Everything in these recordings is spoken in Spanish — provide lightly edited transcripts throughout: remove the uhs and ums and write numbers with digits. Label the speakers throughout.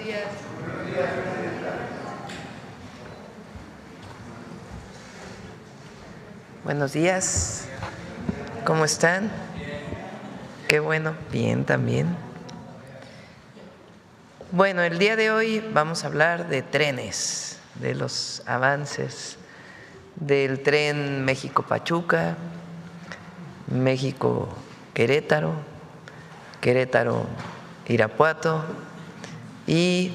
Speaker 1: días. Buenos días. ¿Cómo están? Qué bueno. Bien, también. Bueno, el día de hoy vamos a hablar de trenes, de los avances del tren México-Pachuca, México-Querétaro, Querétaro-Irapuato y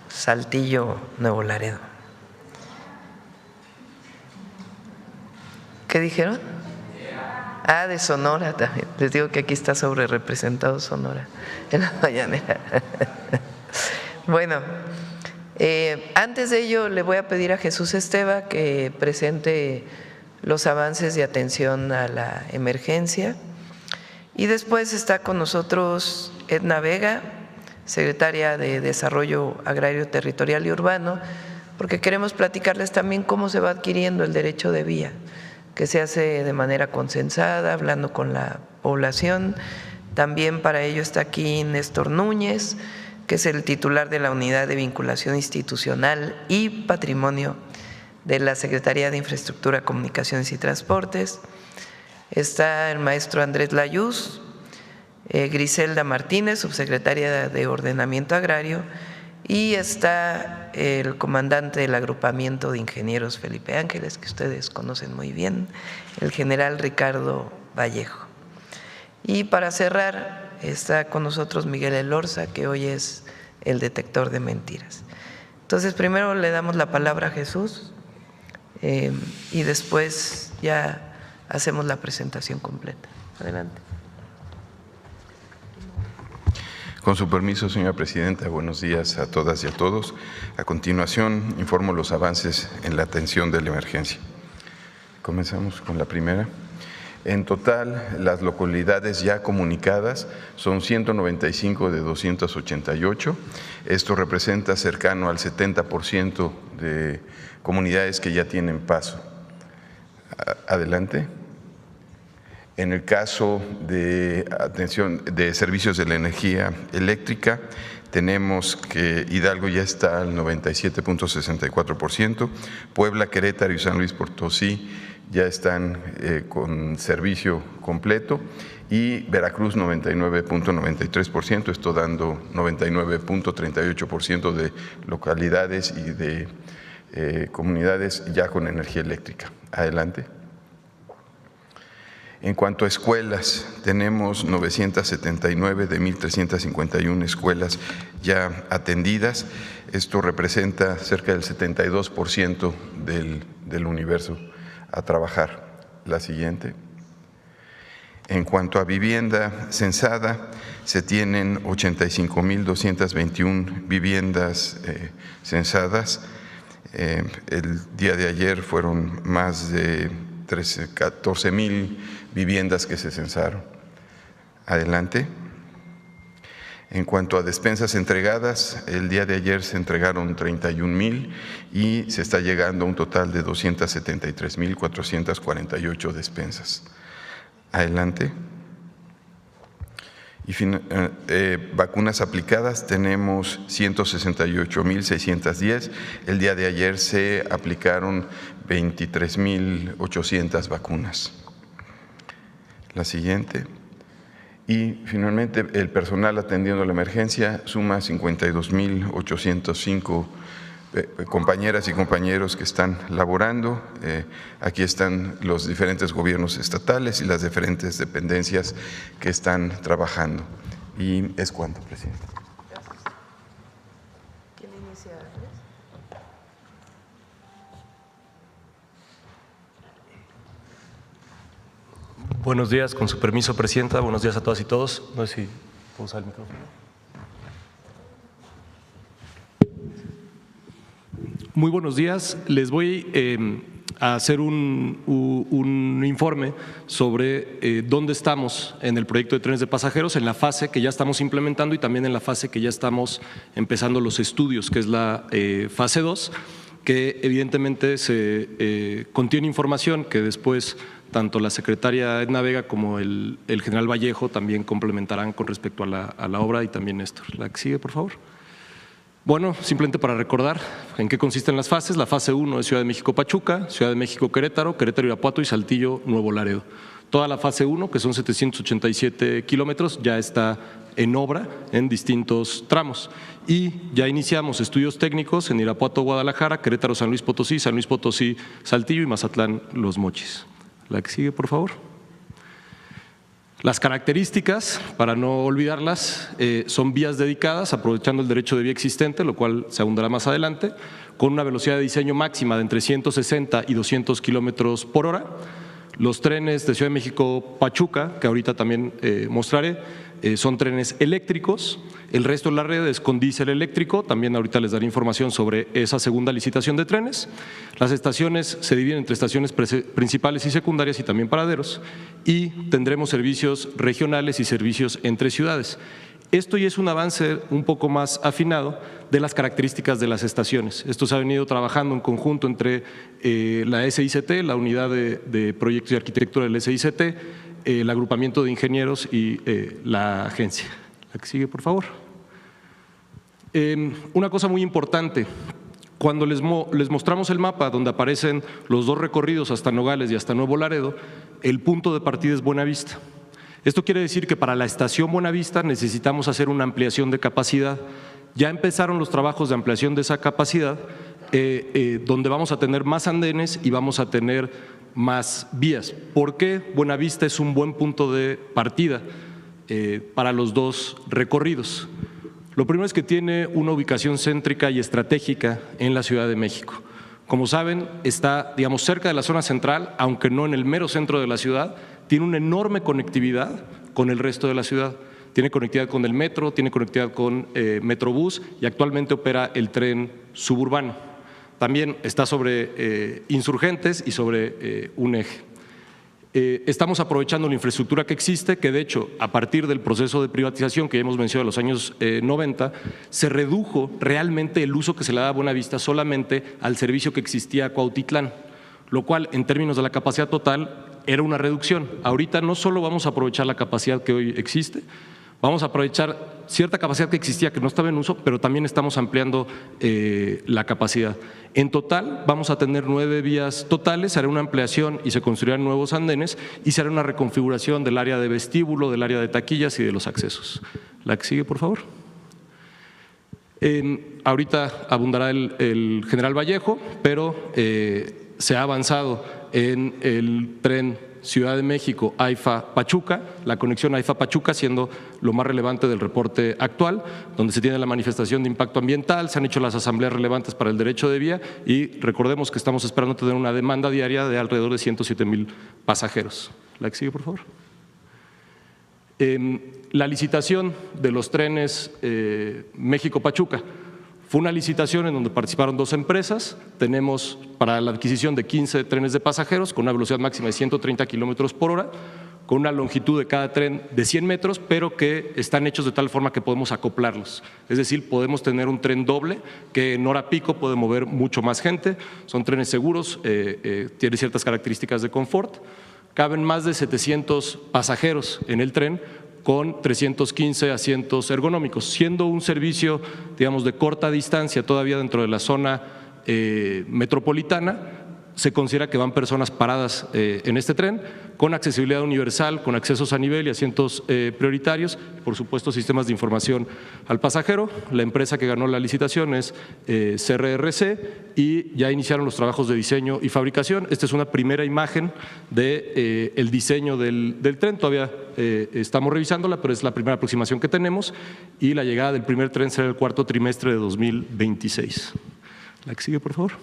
Speaker 1: Saltillo-Nuevo Laredo. ¿Qué dijeron? Ah, de Sonora también. Les digo que aquí está sobre representado Sonora en la mañanera. Bueno, antes de ello le voy a pedir a Jesús Esteva que presente los avances de atención a la emergencia. Y después está con nosotros Edna Vega, secretaria de Desarrollo Agrario, Territorial y Urbano, porque queremos platicarles también cómo se va adquiriendo el derecho de vía, que se hace de manera consensada, hablando con la población. También para ello está aquí Néstor Núñez, que es el titular de la Unidad de Vinculación Institucional y Patrimonio de la Secretaría de Infraestructura, Comunicaciones y Transportes. Está el maestro Andrés Layuz, Griselda Martínez, subsecretaria de Ordenamiento Agrario, y está el comandante del agrupamiento de ingenieros Felipe Ángeles, que ustedes conocen muy bien, el general Ricardo Vallejo. Y para cerrar está con nosotros Miguel Elorza, que hoy es el detector de mentiras. Entonces primero le damos la palabra a Jesús y después ya hacemos la presentación completa. Adelante.
Speaker 2: Con su permiso, señora presidenta, buenos días a todas y a todos. A continuación, informo los avances en la atención de la emergencia. Comenzamos con la primera. En total, las localidades ya comunicadas son 195 de 288. Esto representa cercano al 70% de comunidades que ya tienen paso. Adelante. En el caso de atención de servicios de la energía eléctrica, tenemos que Hidalgo ya está al 97.64%, Puebla, Querétaro y San Luis Potosí ya están con servicio completo y Veracruz 99.93%, esto dando 99.38% de localidades y de comunidades ya con energía eléctrica. Adelante. En cuanto a escuelas, tenemos 979 de 1,351 escuelas ya atendidas. Esto representa cerca del 72% del universo a trabajar. La siguiente. En cuanto a vivienda censada, se tienen 85,221 viviendas censadas. El día de ayer fueron más de 14,000 viviendas que se censaron. Adelante. En cuanto a despensas entregadas, el día de ayer se entregaron 31,000 y se está llegando a un total de 273,448 despensas. Adelante. Y vacunas aplicadas tenemos 168,610. El día de ayer se aplicaron 23,800 vacunas. La siguiente. Y finalmente el personal atendiendo la emergencia suma 52,805 compañeras y compañeros que están laborando. Aquí están los diferentes gobiernos estatales y las diferentes dependencias que están trabajando. Y es cuanto, presidente.
Speaker 1: Gracias. ¿Quién inicia?
Speaker 3: Buenos días, con su permiso, presidenta. Buenos días a todas y todos. No sé si puedo usar el micrófono. Muy buenos días. Les voy a hacer un informe sobre dónde estamos en el proyecto de trenes de pasajeros, en la fase que ya estamos implementando y también en la fase que ya estamos empezando los estudios, que es la fase 2, que evidentemente contiene información que después tanto la secretaria Edna Vega como el general Vallejo también complementarán con respecto a la obra, y también Néstor. La que sigue, por favor. Bueno, simplemente para recordar en qué consisten las fases. La fase 1 es Ciudad de México-Pachuca, Ciudad de México-Querétaro, Querétaro-Irapuato y Saltillo-Nuevo Laredo. Toda la fase 1, que son 787 kilómetros, ya está en obra en distintos tramos. Y ya iniciamos estudios técnicos en Irapuato, Guadalajara, Querétaro, San Luis Potosí, Saltillo y Mazatlán, Los Mochis. La que sigue, por favor. Las características, para no olvidarlas, son vías dedicadas, aprovechando el derecho de vía existente, lo cual se abundará más adelante, con una velocidad de diseño máxima de entre 160 y 200 kilómetros por hora. Los trenes de Ciudad de México-Pachuca, que ahorita también mostraré, son trenes eléctricos. El resto de la red es con diésel eléctrico. También ahorita les daré información sobre esa segunda licitación de trenes. Las estaciones se dividen entre estaciones principales y secundarias y también paraderos. Y tendremos servicios regionales y servicios entre ciudades. Esto ya es un avance un poco más afinado de las características de las estaciones. Esto se ha venido trabajando en conjunto entre la SICT, la unidad de proyectos y arquitectura del SICT, el agrupamiento de ingenieros y la agencia. La que sigue, por favor. Una cosa muy importante, cuando les mostramos el mapa donde aparecen los dos recorridos hasta Nogales y hasta Nuevo Laredo, el punto de partida es Buenavista. Esto quiere decir que para la estación Buenavista necesitamos hacer una ampliación de capacidad. Ya empezaron los trabajos de ampliación de esa capacidad, donde vamos a tener más andenes y vamos a tener más vías. ¿Por qué? Buenavista es un buen punto de partida para los dos recorridos. Lo primero es que tiene una ubicación céntrica y estratégica en la Ciudad de México. Como saben, está, digamos, cerca de la zona central, aunque no en el mero centro de la ciudad. Tiene una enorme conectividad con el resto de la ciudad. Tiene conectividad con el metro, tiene conectividad con Metrobús y actualmente opera el tren suburbano. También está sobre Insurgentes y sobre un eje. Estamos aprovechando la infraestructura que existe, que de hecho, a partir del proceso de privatización que ya hemos mencionado en los años 90, se redujo realmente el uso que se le da a Buenavista solamente al servicio que existía a Cuautitlán, lo cual en términos de la capacidad total era una reducción. Ahorita no solo vamos a aprovechar la capacidad que hoy existe, vamos a aprovechar cierta capacidad que existía que no estaba en uso, pero también estamos ampliando la capacidad. En total vamos a tener 9 vías totales, se hará una ampliación y se construirán nuevos andenes y se hará una reconfiguración del área de vestíbulo, del área de taquillas y de los accesos. La que sigue, por favor. Ahorita abundará el general Vallejo, pero se ha avanzado en el tren Ciudad de México, AIFA-Pachuca, la conexión AIFA-Pachuca siendo lo más relevante del reporte actual, donde se tiene la manifestación de impacto ambiental, se han hecho las asambleas relevantes para el derecho de vía y recordemos que estamos esperando tener una demanda diaria de alrededor de 107,000 pasajeros. La que sigue, por favor. La licitación de los trenes México-Pachuca. Fue una licitación en donde participaron 2 empresas. Tenemos para la adquisición de 15 trenes de pasajeros con una velocidad máxima de 130 kilómetros por hora, con una longitud de cada tren de 100 metros, pero que están hechos de tal forma que podemos acoplarlos. Es decir, podemos tener un tren doble que en hora pico puede mover mucho más gente. Son trenes seguros, tienen ciertas características de confort. Caben más de 700 pasajeros en el tren, con 315 asientos ergonómicos, siendo un servicio, digamos, de corta distancia todavía dentro de la zona metropolitana. Se considera que van personas paradas en este tren, con accesibilidad universal, con accesos a nivel y asientos prioritarios, por supuesto sistemas de información al pasajero. La empresa que ganó la licitación es CRRC y ya iniciaron los trabajos de diseño y fabricación. Esta es una primera imagen del diseño del tren, todavía estamos revisándola, pero es la primera aproximación que tenemos y la llegada del primer tren será el 4º trimestre de 2026. La que sigue, por favor.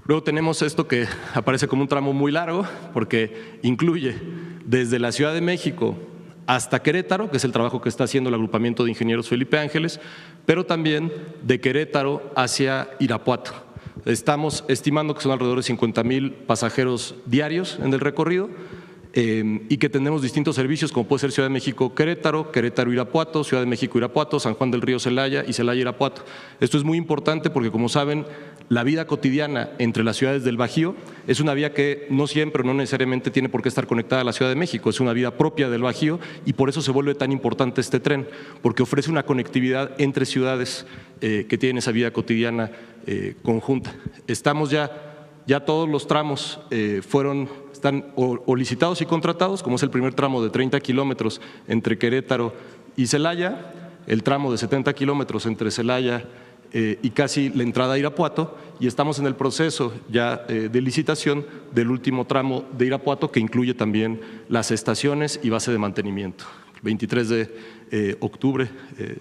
Speaker 3: Luego tenemos esto que aparece como un tramo muy largo porque incluye desde la Ciudad de México hasta Querétaro, que es el trabajo que está haciendo el agrupamiento de ingenieros Felipe Ángeles, pero también de Querétaro hacia Irapuato. Estamos estimando que son alrededor de 50,000 pasajeros diarios en el recorrido. y que tenemos distintos servicios como puede ser Ciudad de México-Querétaro, Querétaro-Irapuato, Ciudad de México-Irapuato, San Juan del Río-Celaya y Celaya-Irapuato. Esto es muy importante porque, como saben, la vida cotidiana entre las ciudades del Bajío es una vía que no siempre o no necesariamente tiene por qué estar conectada a la Ciudad de México, es una vida propia del Bajío y por eso se vuelve tan importante este tren, porque ofrece una conectividad entre ciudades que tienen esa vida cotidiana conjunta. Estamos ya todos los tramos están o licitados y contratados, como es el primer tramo de 30 kilómetros entre Querétaro y Celaya, el tramo de 70 kilómetros entre Celaya y casi la entrada a Irapuato, y estamos en el proceso ya de licitación del último tramo de Irapuato, que incluye también las estaciones y base de mantenimiento. El 23 de octubre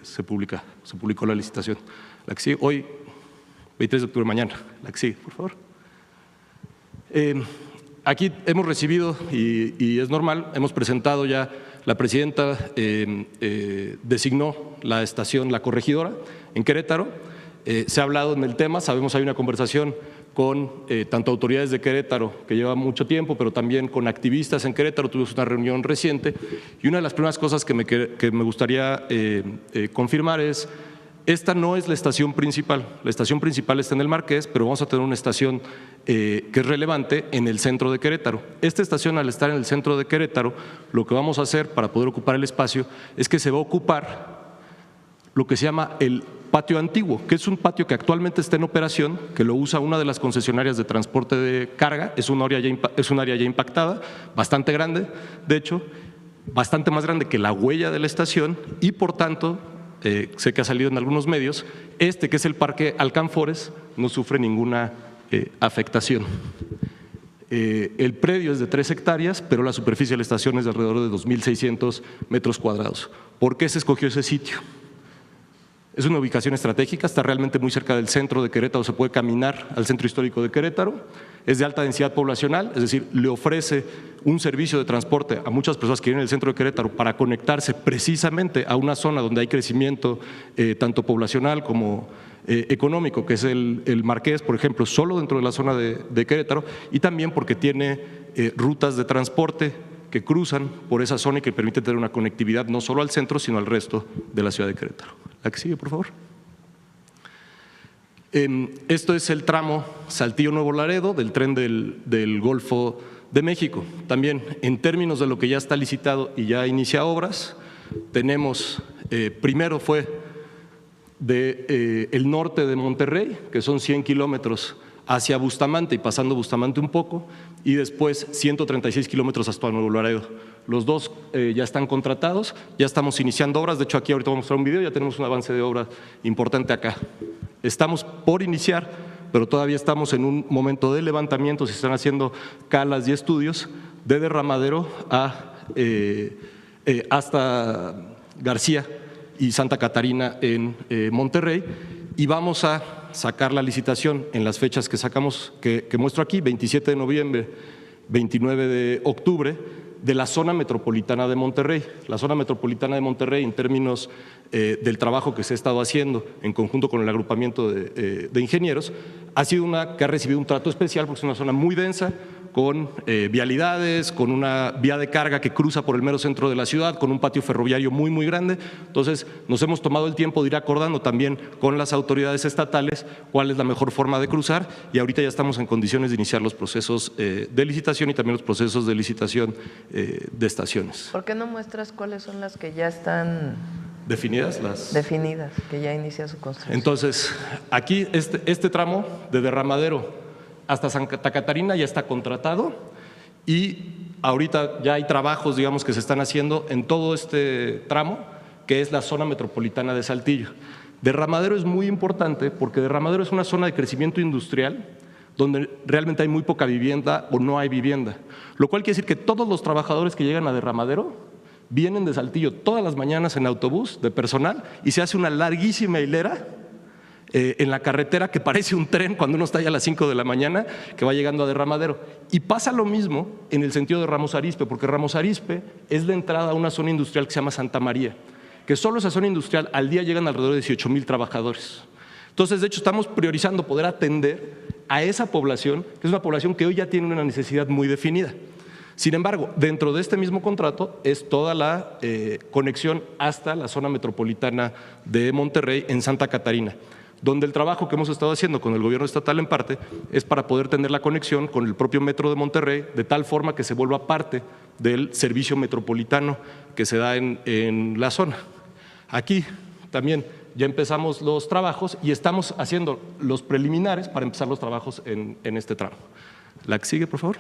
Speaker 3: se publicó la licitación. La que sigue, hoy, 23 de octubre, mañana, la que sigue, por favor. Aquí hemos recibido, y es normal, hemos presentado ya, la presidenta designó la estación La Corregidora en Querétaro. Se ha hablado en el tema, sabemos hay una conversación con tanto autoridades de Querétaro, que lleva mucho tiempo, pero también con activistas en Querétaro. Tuvimos una reunión reciente y una de las primeras cosas que me gustaría confirmar es: esta no es la estación principal. La estación principal está en el Marqués, pero vamos a tener una estación que es relevante en el centro de Querétaro. Esta estación, al estar en el centro de Querétaro, lo que vamos a hacer para poder ocupar el espacio es que se va a ocupar lo que se llama el patio antiguo, que es un patio que actualmente está en operación, que lo usa una de las concesionarias de transporte de carga. Es un área ya impactada, bastante grande, de hecho, bastante más grande que la huella de la estación, y por tanto, sé que ha salido en algunos medios, que es el Parque Alcanfores, no sufre ninguna afectación. El predio es de 3 hectáreas, pero la superficie de la estación es de alrededor de 2.600 metros cuadrados. ¿Por qué se escogió ese sitio? Es una ubicación estratégica, está realmente muy cerca del centro de Querétaro, se puede caminar al centro histórico de Querétaro, es de alta densidad poblacional, es decir, le ofrece un servicio de transporte a muchas personas que viven en el centro de Querétaro para conectarse precisamente a una zona donde hay crecimiento tanto poblacional como económico, que es el Marqués, por ejemplo, solo dentro de la zona de Querétaro, y también porque tiene rutas de transporte que cruzan por esa zona y que permite tener una conectividad no solo al centro, sino al resto de la ciudad de Querétaro. La que sigue, por favor. Esto es el tramo Saltillo-Nuevo Laredo del tren del Golfo de México. También, en términos de lo que ya está licitado y ya inicia obras, tenemos, primero fue el norte de Monterrey, que son 100 kilómetros hacia Bustamante y pasando Bustamante un poco, y después 136 kilómetros hasta Nuevo Laredo. Los dos ya están contratados, ya estamos iniciando obras. De hecho, aquí ahorita vamos a mostrar un video, ya tenemos un avance de obra importante acá. Estamos por iniciar, pero todavía estamos en un momento de levantamiento, se están haciendo calas y estudios de Derramadero hasta García y Santa Catarina en Monterrey, y vamos a sacar la licitación en las fechas que sacamos, que muestro aquí, 27 de noviembre, 29 de octubre, de la zona metropolitana de Monterrey. La zona metropolitana de Monterrey, en términos del trabajo que se ha estado haciendo en conjunto con el agrupamiento de ingenieros, ha sido una que ha recibido un trato especial porque es una zona muy densa, con vialidades, con una vía de carga que cruza por el mero centro de la ciudad, con un patio ferroviario muy, muy grande. Entonces, nos hemos tomado el tiempo de ir acordando también con las autoridades estatales cuál es la mejor forma de cruzar, y ahorita ya estamos en condiciones de iniciar los procesos de licitación y también los procesos de licitación de estaciones.
Speaker 1: ¿Por qué no muestras cuáles son las que ya están
Speaker 3: definidas?
Speaker 1: Definidas, que ya inicia su construcción.
Speaker 3: Entonces, aquí este tramo de Derramadero hasta Santa Catarina ya está contratado, y ahorita ya hay trabajos, digamos, que se están haciendo en todo este tramo, que es la zona metropolitana de Saltillo. Derramadero es muy importante porque Derramadero es una zona de crecimiento industrial donde realmente hay muy poca vivienda o no hay vivienda, lo cual quiere decir que todos los trabajadores que llegan a Derramadero vienen de Saltillo todas las mañanas en autobús de personal, y se hace una larguísima hilera en la carretera que parece un tren cuando uno está ya a las 5 de la mañana, que va llegando a Derramadero. Y pasa lo mismo en el sentido de Ramos Arizpe, porque Ramos Arizpe es la entrada a una zona industrial que se llama Santa María, que solo esa zona industrial al día llegan alrededor de 18,000 trabajadores. Entonces, de hecho, estamos priorizando poder atender a esa población, que es una población que hoy ya tiene una necesidad muy definida. Sin embargo, dentro de este mismo contrato es toda la conexión hasta la zona metropolitana de Monterrey en Santa Catarina, donde el trabajo que hemos estado haciendo con el gobierno estatal en parte es para poder tener la conexión con el propio metro de Monterrey de tal forma que se vuelva parte del servicio metropolitano que se da en la zona. Aquí también ya empezamos los trabajos y estamos haciendo los preliminares para empezar los trabajos en este tramo. La que sigue, por favor.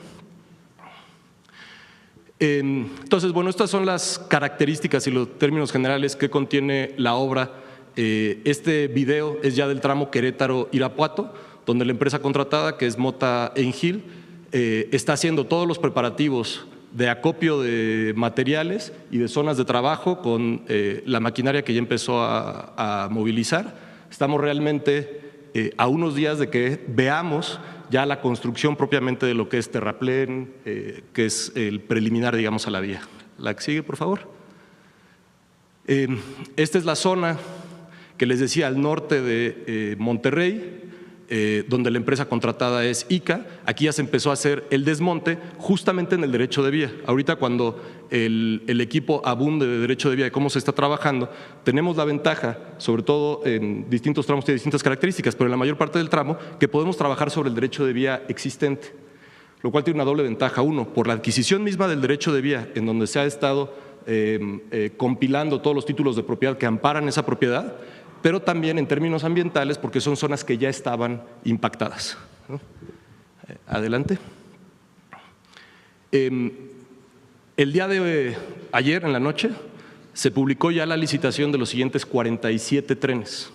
Speaker 3: Entonces, bueno, estas son las características y los términos generales que contiene la obra. Este video es ya del tramo Querétaro-Irapuato, donde la empresa contratada, que es Mota Engil, está haciendo todos los preparativos de acopio de materiales y de zonas de trabajo con la maquinaria que ya empezó a movilizar. Estamos realmente a unos días de que veamos ya la construcción propiamente de lo que es terraplén, que es el preliminar, digamos, a la vía. La que sigue, por favor. Esta es la zona que les decía al norte de Monterrey, donde la empresa contratada es ICA. Aquí ya se empezó a hacer el desmonte justamente en el derecho de vía. Ahorita cuando el equipo abunde de derecho de vía, de cómo se está trabajando, tenemos la ventaja, sobre todo en distintos tramos tiene distintas características, pero en la mayor parte del tramo, que podemos trabajar sobre el derecho de vía existente, lo cual tiene una doble ventaja. Uno, por la adquisición misma del derecho de vía, en donde se ha estado compilando todos los títulos de propiedad que amparan esa propiedad, pero también en términos ambientales porque son zonas que ya estaban impactadas. Adelante. El día de ayer en la noche se publicó ya la licitación de los siguientes 47 trenes.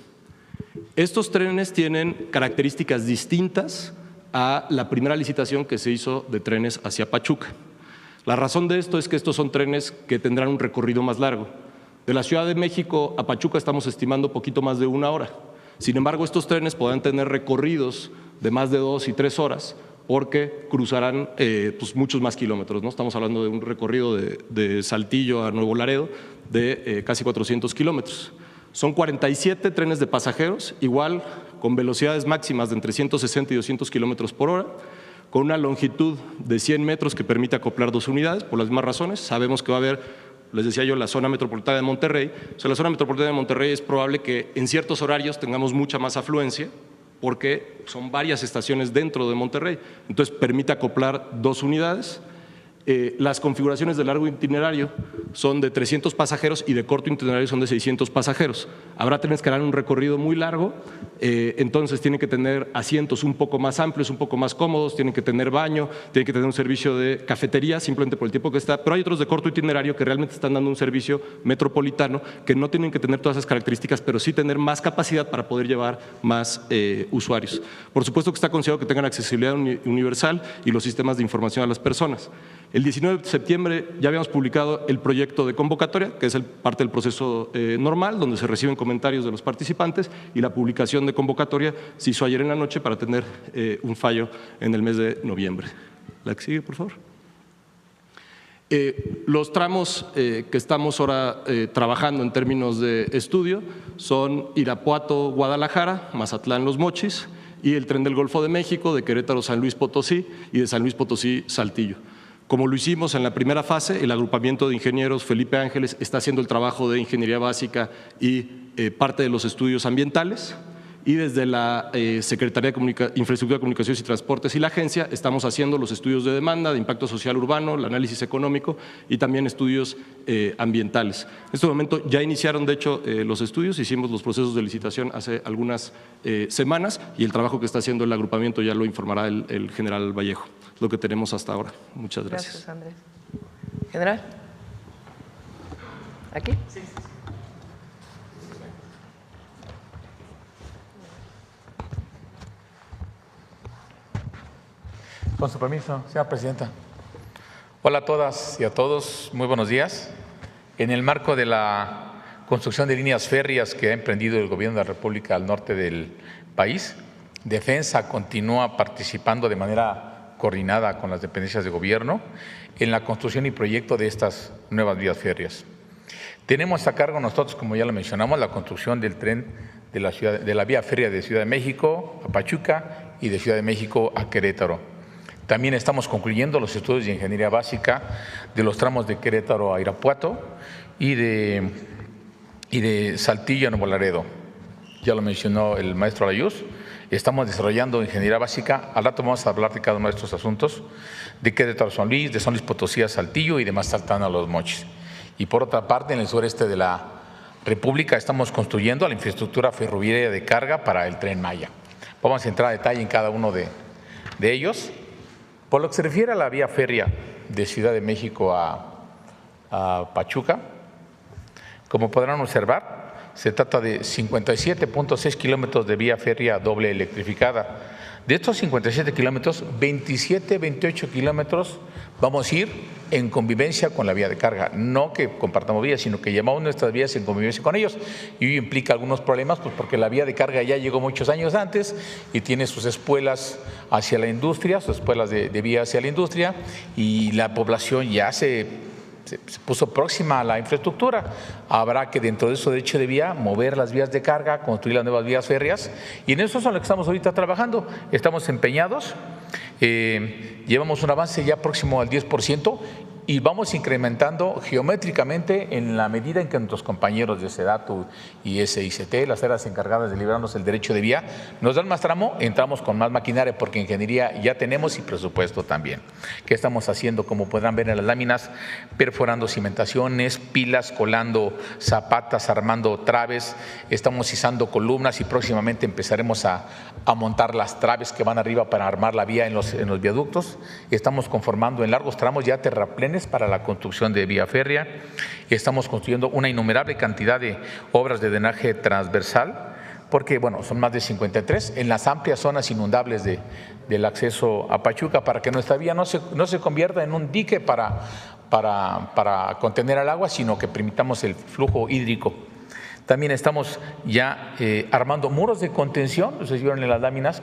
Speaker 3: Estos trenes tienen características distintas a la primera licitación que se hizo de trenes hacia Pachuca. La razón de esto es que estos son trenes que tendrán un recorrido más largo. De la Ciudad de México a Pachuca estamos estimando poquito más de 1 hora. Sin embargo, estos trenes podrán tener recorridos de más de 2 y 3 horas porque cruzarán pues muchos más kilómetros, ¿no? Estamos hablando de un recorrido de Saltillo a Nuevo Laredo de casi 400 kilómetros. Son 47 trenes de pasajeros, igual con velocidades máximas de entre 160 y 200 kilómetros por hora, con una longitud de 100 metros que permite acoplar 2 unidades, por las mismas razones. Sabemos que va a haber, les decía yo, la zona metropolitana de Monterrey. O sea, la zona metropolitana de Monterrey es probable que en ciertos horarios tengamos mucha más afluencia porque son varias estaciones dentro de Monterrey. Entonces, permite acoplar 2 unidades. Las configuraciones de largo itinerario son de 300 pasajeros y de corto itinerario son de 600 pasajeros. Habrá trenes que harán un recorrido muy largo, entonces tienen que tener asientos un poco más amplios, un poco más cómodos, tienen que tener baño, tienen que tener un servicio de cafetería simplemente por el tiempo que está, pero hay otros de corto itinerario que realmente están dando un servicio metropolitano que no tienen que tener todas esas características, pero sí tener más capacidad para poder llevar más usuarios. Por supuesto que está considerado que tengan accesibilidad universal y los sistemas de información a las personas. El 19 de septiembre ya habíamos publicado el proyecto de convocatoria, que es parte del proceso normal, donde se reciben comentarios de los participantes, y la publicación de convocatoria se hizo ayer en la noche para tener un fallo en el mes de noviembre. La que sigue, por favor. Los tramos que estamos ahora trabajando en términos de estudio son Irapuato-Guadalajara, Mazatlán-Los Mochis y el tren del Golfo de México de Querétaro-San Luis Potosí y de San Luis Potosí-Saltillo. Como lo hicimos en la primera fase, el agrupamiento de ingenieros Felipe Ángeles está haciendo el trabajo de ingeniería básica y parte de los estudios ambientales, y desde la Secretaría de Infraestructura, Comunicaciones y Transportes y la agencia estamos haciendo los estudios de demanda, de impacto social urbano, el análisis económico y también estudios ambientales. En este momento ya iniciaron, de hecho, los estudios, hicimos los procesos de licitación hace algunas semanas y el trabajo que está haciendo el agrupamiento ya lo informará el general Vallejo. Lo que tenemos hasta ahora. Muchas gracias.
Speaker 1: Gracias, Andrés. General. ¿Aquí? Sí.
Speaker 4: Con su permiso, señora presidenta. Hola a todas y a todos, muy buenos días. En el marco de la construcción de líneas férreas que ha emprendido el Gobierno de la República al norte del país, Defensa continúa participando de manera coordinada con las dependencias de gobierno en la construcción y proyecto de estas nuevas vías férreas. Tenemos a cargo nosotros, como ya lo mencionamos, la construcción del tren de la vía férrea de Ciudad de México a Pachuca y de Ciudad de México a Querétaro. También estamos concluyendo los estudios de ingeniería básica de los tramos de Querétaro a Irapuato y de Saltillo a Nuevo Laredo. Ya lo mencionó el maestro Alayuz. Estamos desarrollando ingeniería básica. Al rato vamos a hablar de cada uno de estos asuntos, de Querétaro a San Luis, de San Luis Potosí a Saltillo y de Mazatán a Los Mochis. Y por otra parte, en el sureste de la República estamos construyendo la infraestructura ferroviaria de carga para el Tren Maya. Vamos a entrar a detalle en cada uno de ellos. Por lo que se refiere a la vía férrea de Ciudad de México a Pachuca, como podrán observar, se trata de 57.6 kilómetros de vía férrea doble electrificada. De estos 57 kilómetros, 28 kilómetros vamos a ir en convivencia con la vía de carga. No que compartamos vías, sino que llevamos nuestras vías en convivencia con ellos. Y ello implica algunos problemas, pues porque la vía de carga ya llegó muchos años antes y tiene sus espuelas hacia la industria, sus espuelas de vía hacia la industria, y la población ya se puso próxima a la infraestructura. Habrá que dentro de eso derecho de vía mover las vías de carga, construir las nuevas vías férreas, y en eso es en lo que estamos ahorita trabajando. Estamos empeñados, llevamos un avance ya próximo al 10% y vamos incrementando geométricamente en la medida en que nuestros compañeros de SEDATU y SICT, las áreas encargadas de librarnos el derecho de vía, nos dan más tramo, entramos con más maquinaria porque ingeniería ya tenemos y presupuesto también. ¿Qué estamos haciendo? Como podrán ver en las láminas, perforando cimentaciones, pilas, colando zapatas, armando traves, estamos izando columnas y próximamente empezaremos a montar las traves que van arriba para armar la vía en los viaductos. Estamos conformando en largos tramos ya terraplenes para la construcción de vía férrea. Estamos construyendo una innumerable cantidad de obras de drenaje transversal, porque bueno, son más de 53 en las amplias zonas inundables del acceso a Pachuca, para que nuestra vía no se convierta en un dique para contener al agua, sino que permitamos el flujo hídrico. También estamos ya armando muros de contención, ustedes vieron en las láminas,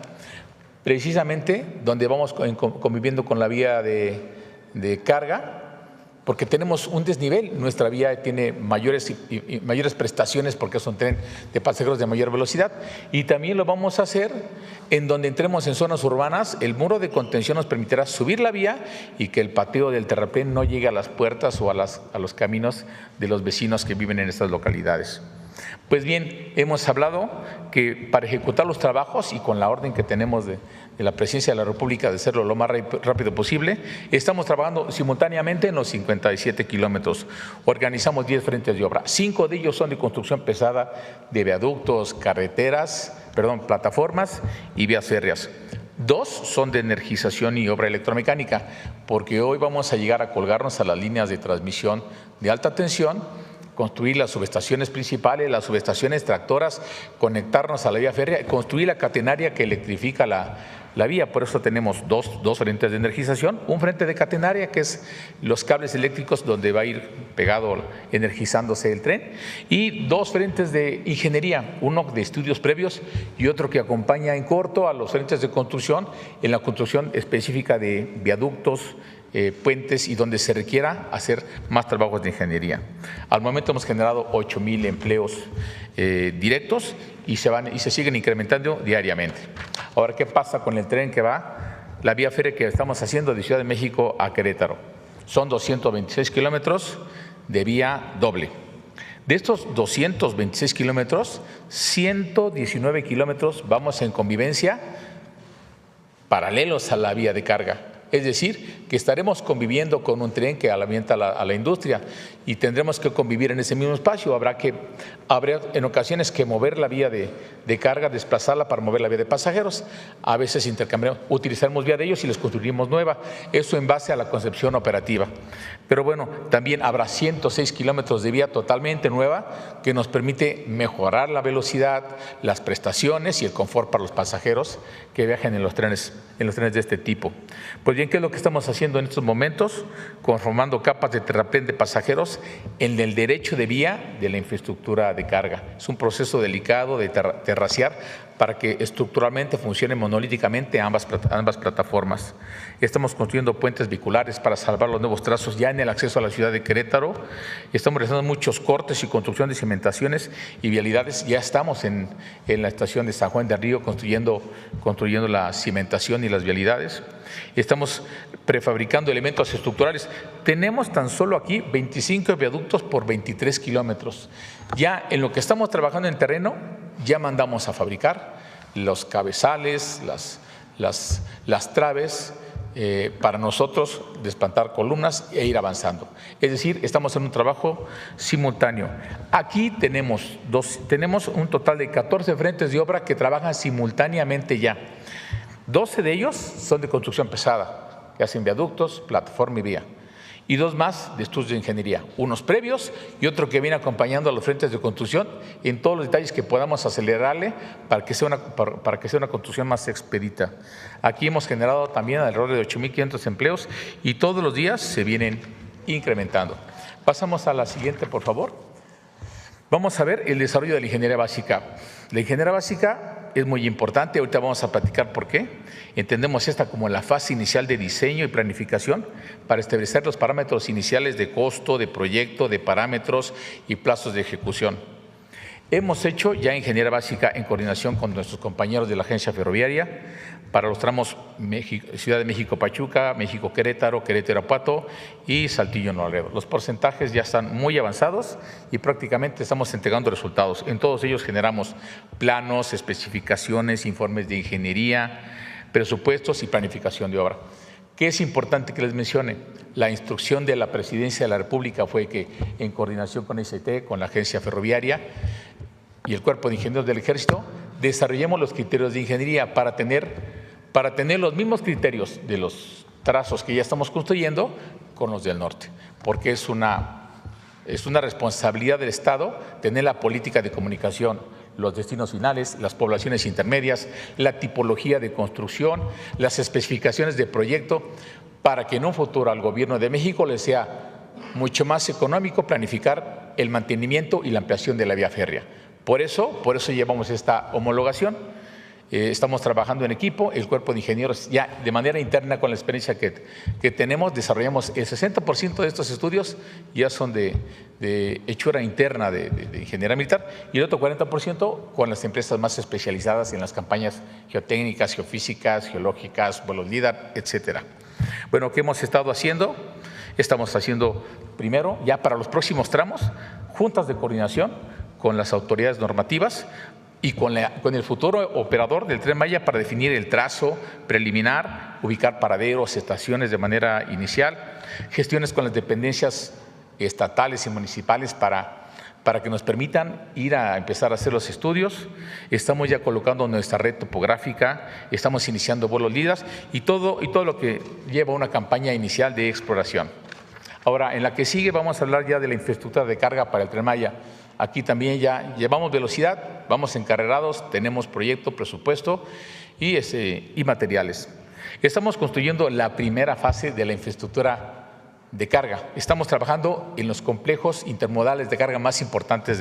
Speaker 4: precisamente donde vamos conviviendo con la vía de carga, porque tenemos un desnivel. Nuestra vía tiene mayores prestaciones porque es un tren de pasajeros de mayor velocidad, y también lo vamos a hacer en donde entremos en zonas urbanas. El muro de contención nos permitirá subir la vía y que el pateo del terraplén no llegue a las puertas o a los caminos de los vecinos que viven en estas localidades. Pues bien, hemos hablado que para ejecutar los trabajos y con la orden que tenemos de la Presidencia de la República de hacerlo lo más rápido posible, estamos trabajando simultáneamente en los 57 kilómetros. Organizamos 10 frentes de obra. 5 de ellos son de construcción pesada de viaductos, plataformas y vías férreas. 2 son de energización y obra electromecánica, porque hoy vamos a llegar a colgarnos a las líneas de transmisión de alta tensión, construir las subestaciones principales, las subestaciones tractoras, conectarnos a la vía férrea, construir la catenaria que electrifica la vía. Por eso tenemos dos frentes de energización, un frente de catenaria, que es los cables eléctricos donde va a ir pegado energizándose el tren, y 2 frentes de ingeniería, uno de estudios previos y otro que acompaña en corto a los frentes de construcción en la construcción específica de viaductos, puentes y donde se requiera hacer más trabajos de ingeniería. Al momento hemos generado 8,000 empleos directos y se siguen incrementando diariamente. Ahora, ¿qué pasa con el tren que va? La vía férrea que estamos haciendo de Ciudad de México a Querétaro. Son 226 kilómetros de vía doble. De estos 226 kilómetros, 119 kilómetros vamos en convivencia paralelos a la vía de carga. Es decir, que estaremos conviviendo con un tren que alimenta a la industria y tendremos que convivir en ese mismo espacio. Habrá en ocasiones que mover la vía de carga, desplazarla para mover la vía de pasajeros. A veces utilizaremos vía de ellos y les construiremos nueva. Eso en base a la concepción operativa. Pero bueno, también habrá 106 kilómetros de vía totalmente nueva que nos permite mejorar la velocidad, las prestaciones y el confort para los pasajeros que viajen en los trenes de este tipo. Pues bien, ¿qué es lo que estamos haciendo en estos momentos? Conformando capas de terraplén de pasajeros en el derecho de vía de la infraestructura de carga. Es un proceso delicado de terraciar para que estructuralmente funcionen monolíticamente ambas plataformas. Estamos construyendo puentes vehiculares para salvar los nuevos trazos ya en el acceso a la ciudad de Querétaro. Estamos realizando muchos cortes y construcción de cimentaciones y vialidades. Ya estamos en la estación de San Juan del Río construyendo la cimentación y las vialidades. Estamos prefabricando elementos estructurales. Tenemos tan solo aquí 25 viaductos por 23 kilómetros. Ya en lo que estamos trabajando en terreno, ya mandamos a fabricar los cabezales, las traves, para nosotros desplantar columnas e ir avanzando. Es decir, estamos en un trabajo simultáneo. Aquí tenemos un total de 14 frentes de obra que trabajan simultáneamente ya. 12 de ellos son de construcción pesada, que hacen viaductos, plataforma y vía. Y 2 más de estudios de ingeniería, unos previos y otro que viene acompañando a los frentes de construcción en todos los detalles que podamos acelerarle para que sea una construcción más expedita. Aquí hemos generado también alrededor de 8.500 empleos y todos los días se vienen incrementando. Pasamos a la siguiente, por favor. Vamos a ver el desarrollo de la ingeniería básica. La ingeniería básica es muy importante, ahorita vamos a platicar por qué. Entendemos esta como la fase inicial de diseño y planificación para establecer los parámetros iniciales de costo, de proyecto, de parámetros y plazos de ejecución. Hemos hecho ya ingeniería básica en coordinación con nuestros compañeros de la Agencia Ferroviaria para los tramos Ciudad de México-Pachuca, México-Querétaro, Querétaro-Irapuato y Saltillo-Nuevo Laredo. Los porcentajes ya están muy avanzados y prácticamente estamos entregando resultados. En todos ellos generamos planos, especificaciones, informes de ingeniería, presupuestos y planificación de obra. ¿Qué es importante que les mencione? La instrucción de la Presidencia de la República fue que, en coordinación con ICT, con la Agencia Ferroviaria y el Cuerpo de Ingenieros del Ejército, desarrollemos los criterios de ingeniería para tener los mismos criterios de los trazos que ya estamos construyendo con los del norte, porque es una responsabilidad del Estado tener la política de comunicación, los destinos finales, las poblaciones intermedias, la tipología de construcción, las especificaciones de proyecto, para que en un futuro al Gobierno de México le sea mucho más económico planificar el mantenimiento y la ampliación de la vía férrea. Por eso llevamos esta homologación. Estamos trabajando en equipo, el cuerpo de ingenieros ya de manera interna con la experiencia que tenemos, desarrollamos el 60% de estos estudios ya son de hechura interna de ingeniería militar y el otro 40% con las empresas más especializadas en las campañas geotécnicas, geofísicas, geológicas, vuelos LIDAR, etcétera. Bueno, ¿qué hemos estado haciendo? Estamos haciendo primero, ya para los próximos tramos, juntas de coordinación con las autoridades normativas y con el futuro operador del Tren Maya para definir el trazo preliminar, ubicar paraderos, estaciones de manera inicial, gestiones con las dependencias estatales y municipales para que nos permitan ir a empezar a hacer los estudios. Estamos ya colocando nuestra red topográfica, estamos iniciando vuelos LIDAR y todo lo que lleva una campaña inicial de exploración. Ahora, en la que sigue vamos a hablar ya de la infraestructura de carga para el Tren Maya. Aquí también ya llevamos velocidad, vamos encarrerados, tenemos proyecto, presupuesto y materiales. Estamos construyendo la primera fase de la infraestructura de carga. Estamos trabajando en los complejos intermodales de carga más importantes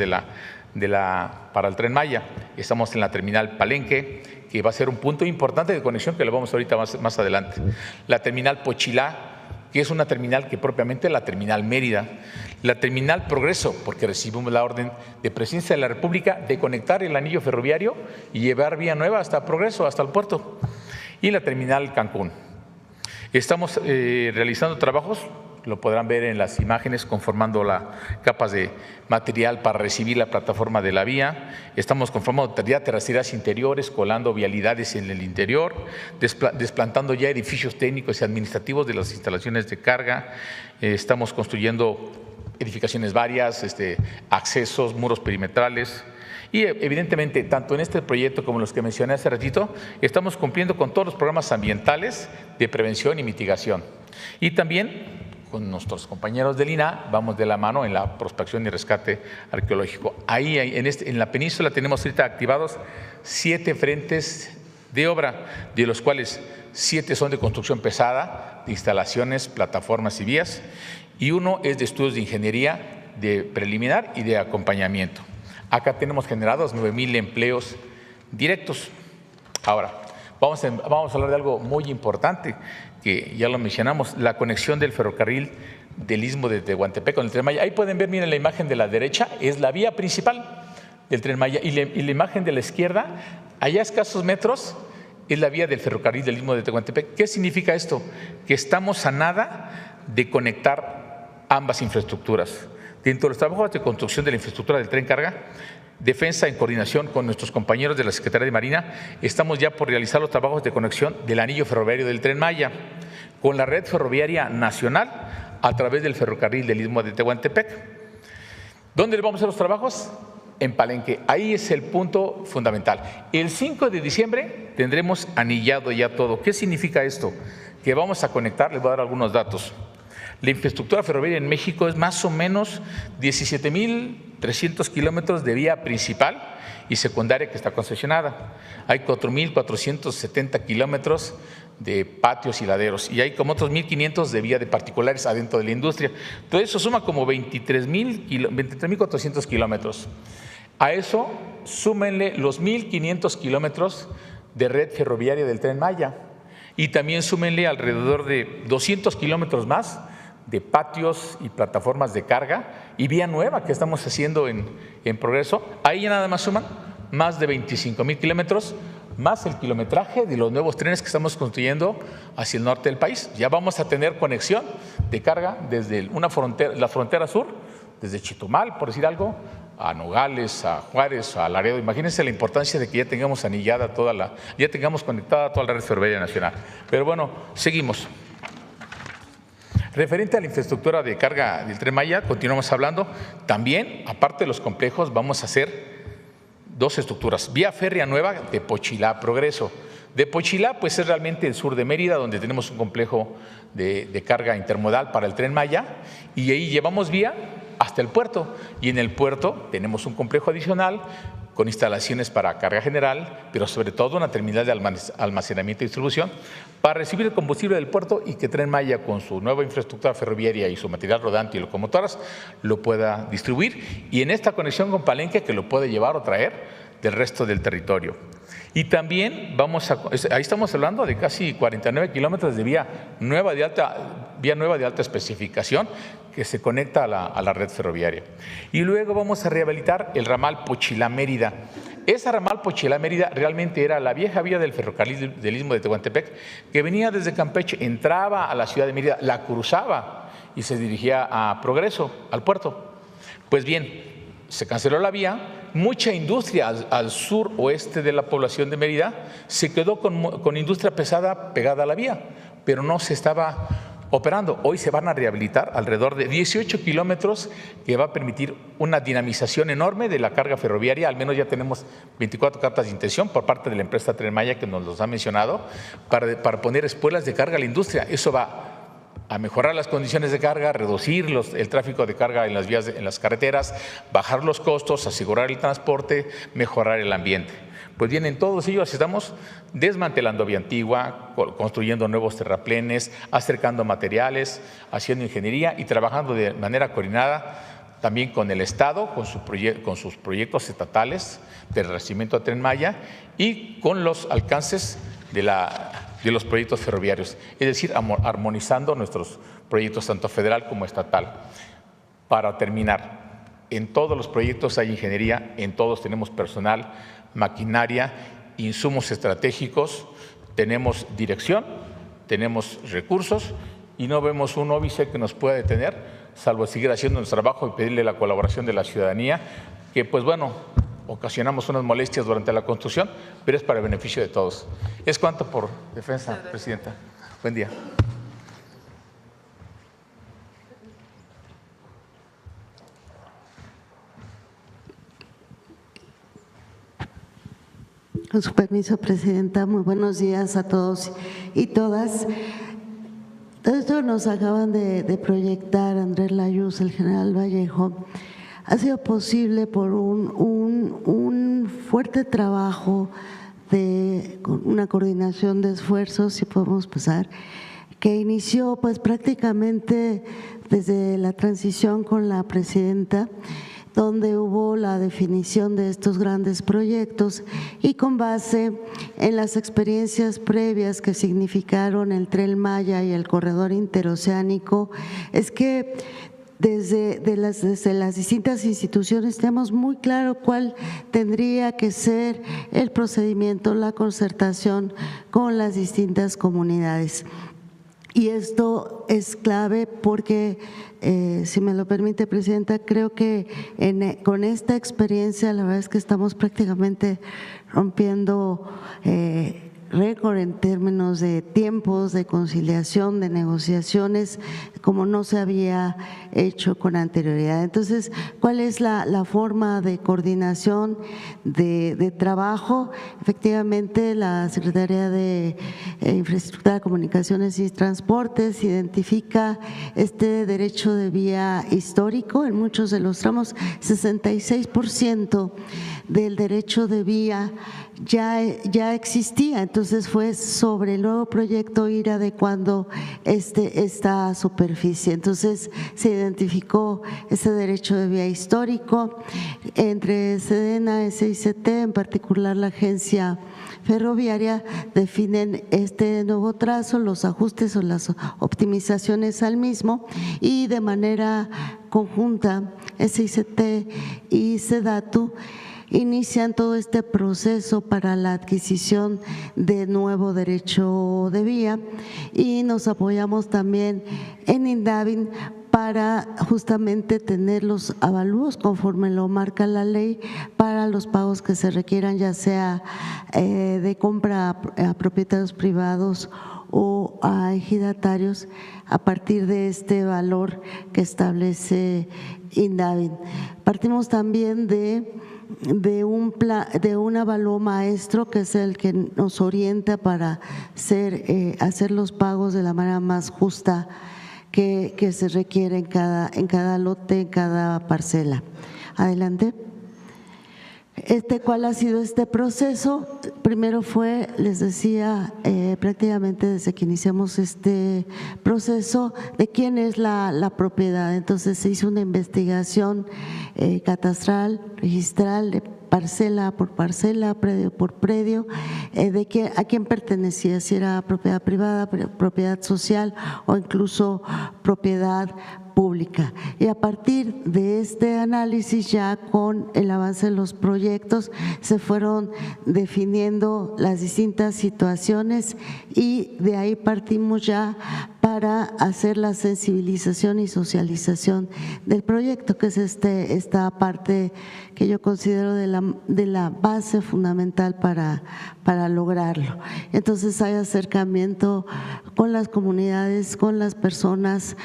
Speaker 4: para el Tren Maya. Estamos en la terminal Palenque, que va a ser un punto importante de conexión que lo vamos ahorita más adelante. La terminal Pochilá, que es una terminal que propiamente la terminal Mérida, la terminal Progreso, porque recibimos la orden de Presidencia de la República de conectar el anillo ferroviario y llevar vía nueva hasta Progreso, hasta el puerto, y la terminal Cancún. Estamos realizando trabajos, lo podrán ver en las imágenes, conformando las capas de material para recibir la plataforma de la vía. Estamos conformando ya terracerías interiores, colando vialidades en el interior, desplantando ya edificios técnicos y administrativos de las instalaciones de carga. Estamos construyendo edificaciones varias, accesos, muros perimetrales. Y evidentemente, tanto en este proyecto como los que mencioné hace ratito, estamos cumpliendo con todos los programas ambientales de prevención y mitigación. Y también con nuestros compañeros del INAH vamos de la mano en la prospección y rescate arqueológico. Ahí en la península tenemos ahorita activados 7 frentes de obra, de los cuales 7 son de construcción pesada, de instalaciones, plataformas y vías, y 1 es de estudios de ingeniería de preliminar y de acompañamiento. Acá tenemos generados 9,000 empleos directos. Ahora, vamos a hablar de algo muy importante, que ya lo mencionamos, la conexión del ferrocarril del Istmo de Tehuantepec con el Tren Maya. Ahí pueden ver, miren, la imagen de la derecha es la vía principal del Tren Maya y la imagen de la izquierda, allá a escasos metros, es la vía del ferrocarril del Istmo de Tehuantepec. ¿Qué significa esto? Que estamos a nada de conectar ambas infraestructuras. Dentro de los trabajos de construcción de la infraestructura del tren carga, Defensa, en coordinación con nuestros compañeros de la Secretaría de Marina, estamos ya por realizar los trabajos de conexión del anillo ferroviario del Tren Maya con la red ferroviaria nacional a través del ferrocarril del Istmo de Tehuantepec. ¿Dónde vamos a hacer los trabajos? En Palenque. Ahí es el punto fundamental. El 5 de diciembre tendremos anillado ya todo. ¿Qué significa esto? Que vamos a conectar, les voy a dar algunos datos. La infraestructura ferroviaria en México es más o menos 17,300 kilómetros de vía principal y secundaria que está concesionada. Hay 4,470 kilómetros de patios y laderos y hay como otros 1,500 de vía de particulares adentro de la industria. Todo eso suma como 23,400 kilómetros. A eso súmenle los 1,500 kilómetros de red ferroviaria del Tren Maya y también súmenle alrededor de 200 kilómetros más de patios y plataformas de carga y vía nueva que estamos haciendo en progreso. Ahí ya nada más suman más de 25,000 kilómetros, más el kilometraje de los nuevos trenes que estamos construyendo hacia el norte del país. Ya vamos a tener conexión de carga desde la frontera sur, desde Chetumal, por decir algo, a Nogales, a Juárez, a Laredo. Imagínense la importancia de que ya tengamos anillada ya tengamos conectada toda la red ferroviaria nacional. Pero bueno, seguimos. Referente a la infraestructura de carga del Tren Maya, continuamos hablando. También, aparte de los complejos, vamos a hacer dos estructuras. Vía férrea nueva de Pochilá a Progreso. De Pochilá, pues es realmente el sur de Mérida, donde tenemos un complejo de carga intermodal para el Tren Maya, y ahí llevamos vía hasta el puerto. Y en el puerto tenemos un complejo adicional con instalaciones para carga general, pero sobre todo una terminal de almacenamiento y distribución para recibir el combustible del puerto y que Tren Maya, con su nueva infraestructura ferroviaria y su material rodante y locomotoras, lo pueda distribuir. Y en esta conexión con Palenque, que lo puede llevar o traer del resto del territorio. Y también ahí estamos hablando de casi 49 kilómetros de vía nueva de alta especificación que se conecta a la red ferroviaria. Y luego vamos a rehabilitar el ramal Pochilá-Mérida. Esa ramal Pochilá-Mérida realmente era la vieja vía del ferrocarril del Istmo de Tehuantepec que venía desde Campeche, entraba a la ciudad de Mérida, la cruzaba y se dirigía a Progreso, al puerto. Pues bien, se canceló la vía, mucha industria al sur oeste de la población de Mérida se quedó con industria pesada pegada a la vía, pero no se estaba operando. Hoy se van a rehabilitar alrededor de 18 kilómetros que va a permitir una dinamización enorme de la carga ferroviaria. Al menos ya tenemos 24 cartas de intención por parte de la empresa Tren Maya que nos los ha mencionado para poner espuelas de carga a la industria. Eso va a mejorar las condiciones de carga, reducir el tráfico de carga en las vías, en las carreteras, bajar los costos, asegurar el transporte, mejorar el ambiente. Pues bien, en todos ellos estamos desmantelando vía antigua, construyendo nuevos terraplenes, acercando materiales, haciendo ingeniería y trabajando de manera coordinada también con el Estado, con sus proyectos estatales de revestimiento de Tren Maya y con los alcances de los proyectos ferroviarios, es decir, armonizando nuestros proyectos tanto federal como estatal. Para terminar, en todos los proyectos hay ingeniería, en todos tenemos personal, maquinaria, insumos estratégicos, tenemos dirección, tenemos recursos y no vemos un óbice que nos pueda detener, salvo seguir haciendo nuestro trabajo y pedirle la colaboración de la ciudadanía, que pues bueno, ocasionamos unas molestias durante la construcción, pero es para el beneficio de todos. Es cuanto por defensa, Presidenta. Buen día.
Speaker 5: Con su permiso, Presidenta, muy buenos días a todos y todas. Todo esto nos acaban de proyectar Andrés Layuz, el general Vallejo. Ha sido posible por un fuerte trabajo de una coordinación de esfuerzos, si podemos pasar, que inició pues prácticamente desde la transición con la presidenta donde hubo la definición de estos grandes proyectos y con base en las experiencias previas que significaron el Tren Maya y el corredor interoceánico, es que desde las distintas instituciones tenemos muy claro cuál tendría que ser el procedimiento, la concertación con las distintas comunidades. Y esto es clave porque, si me lo permite, Presidenta, creo que con esta experiencia la verdad es que estamos prácticamente rompiendo récord en términos de tiempos, de conciliación, de negociaciones, como no se había hecho con anterioridad. Entonces, ¿cuál es la forma de coordinación de trabajo? Efectivamente, la Secretaría de Infraestructura, Comunicaciones y Transportes identifica este derecho de vía histórico en muchos de los tramos. 66% del derecho de vía ya existía, entonces fue sobre el nuevo proyecto ir adecuando esta superficie. Entonces se identificó ese derecho de vía histórico entre SEDENA, SICT, en particular la agencia ferroviaria, definen este nuevo trazo, los ajustes o las optimizaciones al mismo, y de manera conjunta SICT y SEDATU inician todo este proceso para la adquisición de nuevo derecho de vía, y nos apoyamos también en INDAVIN para justamente tener los avalúos conforme lo marca la ley para los pagos que se requieran, ya sea de compra a propietarios privados o a ejidatarios, a partir de este valor que establece INDAVIN. Partimos también de un avalúo maestro, que es el que nos orienta para hacer los pagos de la manera más justa que se requiere en cada lote, en cada parcela. Adelante. ¿Cuál ha sido este proceso? Primero fue, les decía, prácticamente desde que iniciamos este proceso, de quién es la propiedad. Entonces se hizo una investigación catastral, registral, de parcela por parcela, predio por predio, de a quién pertenecía, si era propiedad privada, propiedad social o incluso propiedad pública. Y a partir de este análisis, ya con el avance de los proyectos, se fueron definiendo las distintas situaciones y de ahí partimos ya para hacer la sensibilización y socialización del proyecto, que es esta parte que yo considero de la base fundamental para lograrlo. Entonces hay acercamiento con las comunidades, con las personas.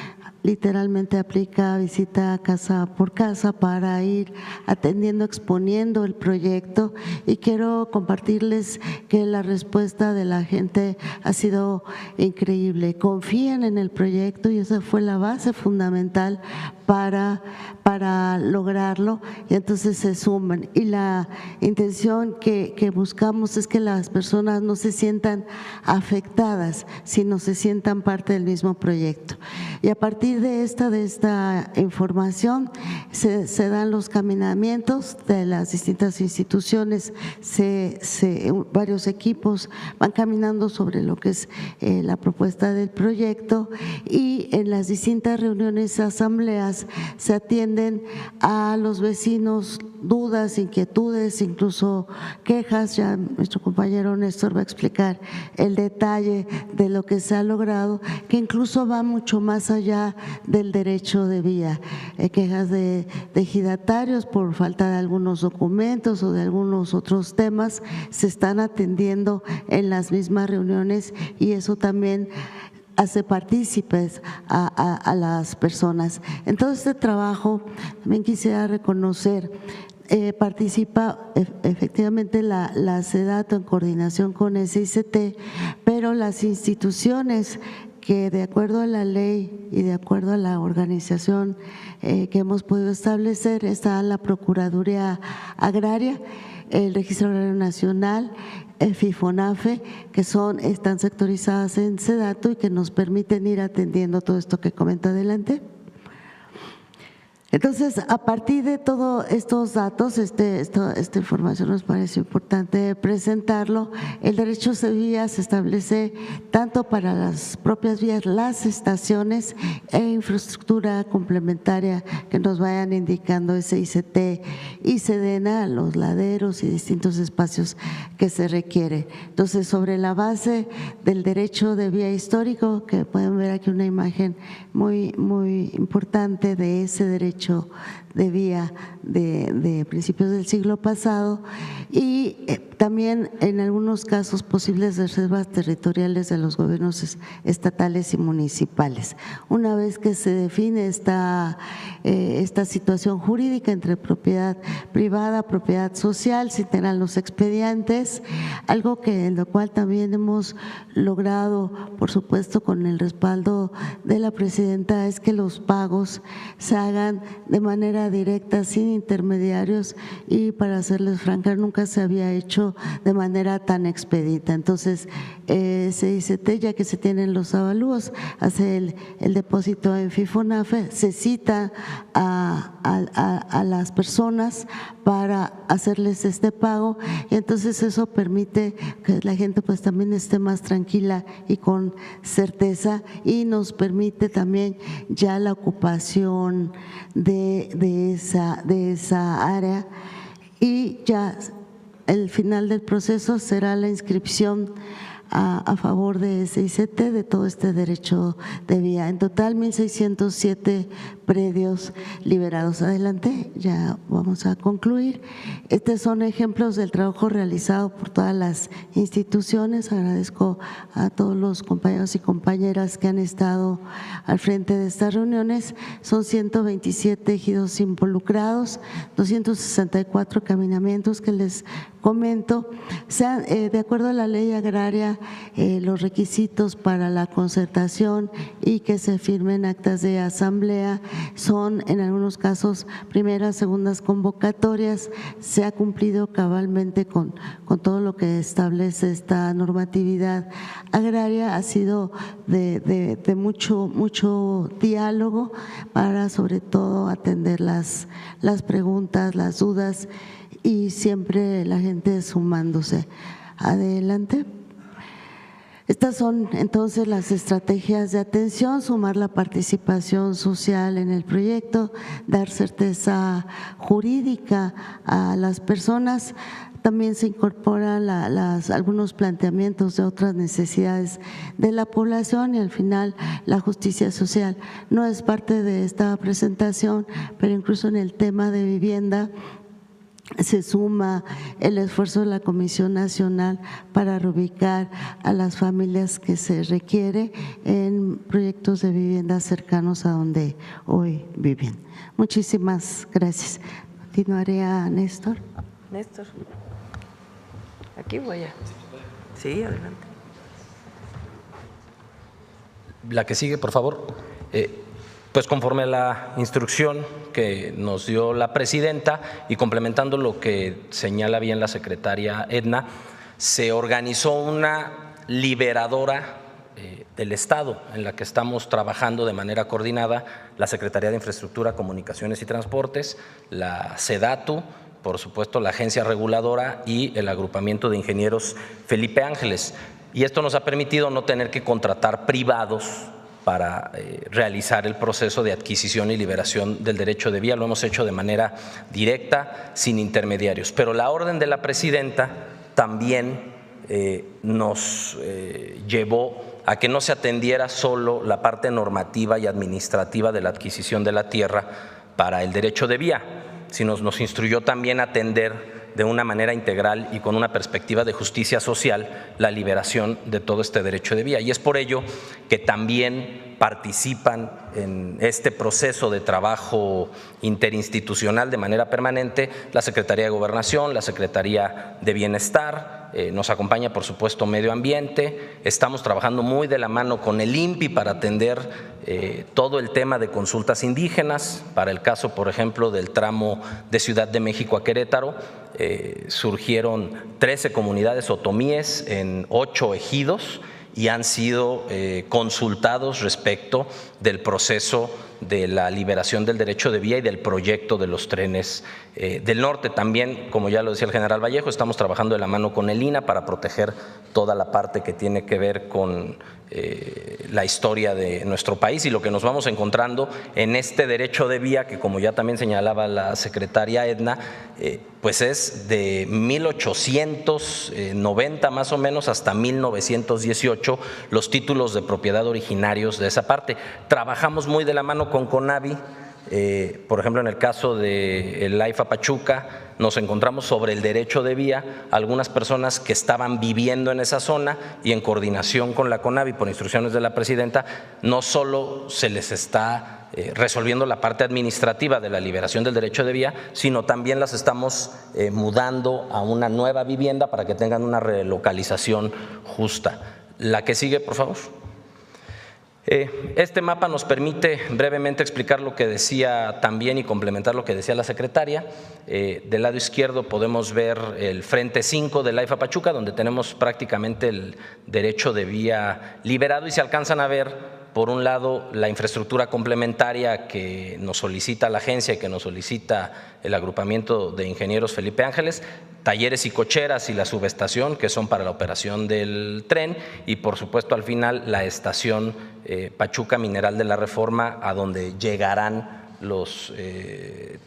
Speaker 5: Literalmente aplica visita casa por casa para ir atendiendo, exponiendo el proyecto, y quiero compartirles que la respuesta de la gente ha sido increíble. Confían en el proyecto y esa fue la base fundamental para lograrlo, y entonces se suman. Y la intención que buscamos es que las personas no se sientan afectadas, sino se sientan parte del mismo proyecto. Y a partir de esta información se dan los caminamientos de las distintas instituciones, varios equipos van caminando sobre lo que es la propuesta del proyecto, y en las distintas reuniones, asambleas, se atienden a los vecinos dudas, inquietudes, incluso quejas. Ya nuestro compañero Néstor va a explicar el detalle de lo que se ha logrado, que incluso va mucho más allá del derecho de vía. Quejas de ejidatarios por falta de algunos documentos o de algunos otros temas se están atendiendo en las mismas reuniones, y eso también hace partícipes a las personas. En todo este trabajo también quisiera reconocer, participa efectivamente la SEDATU en coordinación con SICT, pero las instituciones que, de acuerdo a la ley y de acuerdo a la organización que hemos podido establecer, está la Procuraduría Agraria, el Registro Agrario Nacional, el FIFONAFE, que están sectorizadas en SEDATU y que nos permiten ir atendiendo todo esto que comenta adelante. Entonces, a partir de todos estos datos, esta información nos parece importante presentarlo. El derecho de vía se establece tanto para las propias vías, las estaciones e infraestructura complementaria que nos vayan indicando SICT y SEDENA, los laderos y distintos espacios que se requiere. Entonces, sobre la base del derecho de vía histórico, que pueden ver aquí una imagen muy importante de ese derecho de vía de principios del siglo pasado, y también en algunos casos posibles reservas territoriales de los gobiernos estatales y municipales. Una vez que se define esta situación jurídica entre propiedad privada, propiedad social, se integran los expedientes, algo en lo cual también hemos logrado, por supuesto con el respaldo de la presidenta, es que los pagos se hagan de manera directa, sin intermediarios, y para serles franca, nunca se había hecho de manera tan expedita. Entonces, se dice, ya que se tienen los avalúos, hace el depósito en FIFONAFE, se cita a las personas para hacerles este pago, y entonces eso permite que la gente pues también esté más tranquila y con certeza, y nos permite también ya la ocupación de esa área, y ya el final del proceso será la inscripción a favor de SICT de todo este derecho de vía. En total, 1,607 predios liberados. Adelante, ya vamos a concluir. Estos son ejemplos del trabajo realizado por todas las instituciones. Agradezco a todos los compañeros y compañeras que han estado al frente de estas reuniones. Son 127 ejidos involucrados, 264 caminamientos que les comento. De acuerdo a la ley agraria, los requisitos para la concertación y que se firmen actas de asamblea son en algunos casos primeras, segundas convocatorias. Se ha cumplido cabalmente con todo lo que establece esta normatividad agraria. Ha sido de mucho diálogo para sobre todo atender las preguntas, las dudas, y siempre la gente sumándose. Adelante. Estas son entonces las estrategias de atención: sumar la participación social en el proyecto, dar certeza jurídica a las personas. También se incorporan algunos planteamientos de otras necesidades de la población, y al final la justicia social. No es parte de esta presentación, pero incluso en el tema de vivienda se suma el esfuerzo de la Comisión Nacional para reubicar a las familias que se requiere en proyectos de vivienda cercanos a donde hoy viven. Muchísimas gracias. Continuaré a Néstor.
Speaker 1: Néstor, aquí voy a… Sí, adelante.
Speaker 6: La que sigue, por favor. Pues conforme a la instrucción que nos dio la presidenta y complementando lo que señala bien la secretaria Edna, se organizó una liberadora del Estado en la que estamos trabajando de manera coordinada la Secretaría de Infraestructura, Comunicaciones y Transportes, la SEDATU, por supuesto la Agencia Reguladora y el Agrupamiento de Ingenieros Felipe Ángeles. Y esto nos ha permitido no tener que contratar privados para realizar el proceso de adquisición y liberación del derecho de vía. Lo hemos hecho de manera directa, sin intermediarios. Pero la orden de la presidenta también nos llevó a que no se atendiera solo la parte normativa y administrativa de la adquisición de la tierra para el derecho de vía, sino nos instruyó también a atender de una manera integral y con una perspectiva de justicia social la liberación de todo este derecho de vía. Y es por ello que también participan en este proceso de trabajo interinstitucional de manera permanente la Secretaría de Gobernación, la Secretaría de Bienestar, nos acompaña por supuesto Medio Ambiente. Estamos trabajando muy de la mano con el INPI para atender todo el tema de consultas indígenas. Para el caso, por ejemplo, del tramo de Ciudad de México a Querétaro, surgieron 13 comunidades otomíes en 8 ejidos y han sido consultados respecto del proceso de la liberación del derecho de vía y del proyecto de los trenes del norte. También, como ya lo decía el general Vallejo, estamos trabajando de la mano con el INAH para proteger toda la parte que tiene que ver con la historia de nuestro país y lo que nos vamos encontrando en este derecho de vía que, como ya también señalaba la secretaria Edna, pues es de 1890 más o menos hasta 1918 los títulos de propiedad originarios de esa parte. Trabajamos muy de la mano con CONAVI. Por ejemplo, en el caso del AIFA Pachuca, nos encontramos sobre el derecho de vía algunas personas que estaban viviendo en esa zona y en coordinación con la CONAVI por instrucciones de la presidenta, no solo se les está resolviendo la parte administrativa de la liberación del derecho de vía, sino también las estamos mudando a una nueva vivienda para que tengan una relocalización justa. La que sigue, por favor. Este mapa nos permite brevemente explicar lo que decía también y complementar lo que decía la secretaria. Del lado izquierdo podemos ver el frente 5 del AIFA Pachuca, donde tenemos prácticamente el derecho de vía liberado y se alcanzan a ver, por un lado, la infraestructura complementaria que nos solicita la agencia y que nos solicita el agrupamiento de ingenieros Felipe Ángeles, talleres y cocheras y la subestación que son para la operación del tren y por supuesto al final la estación Pachuca Mineral de la Reforma a donde llegarán los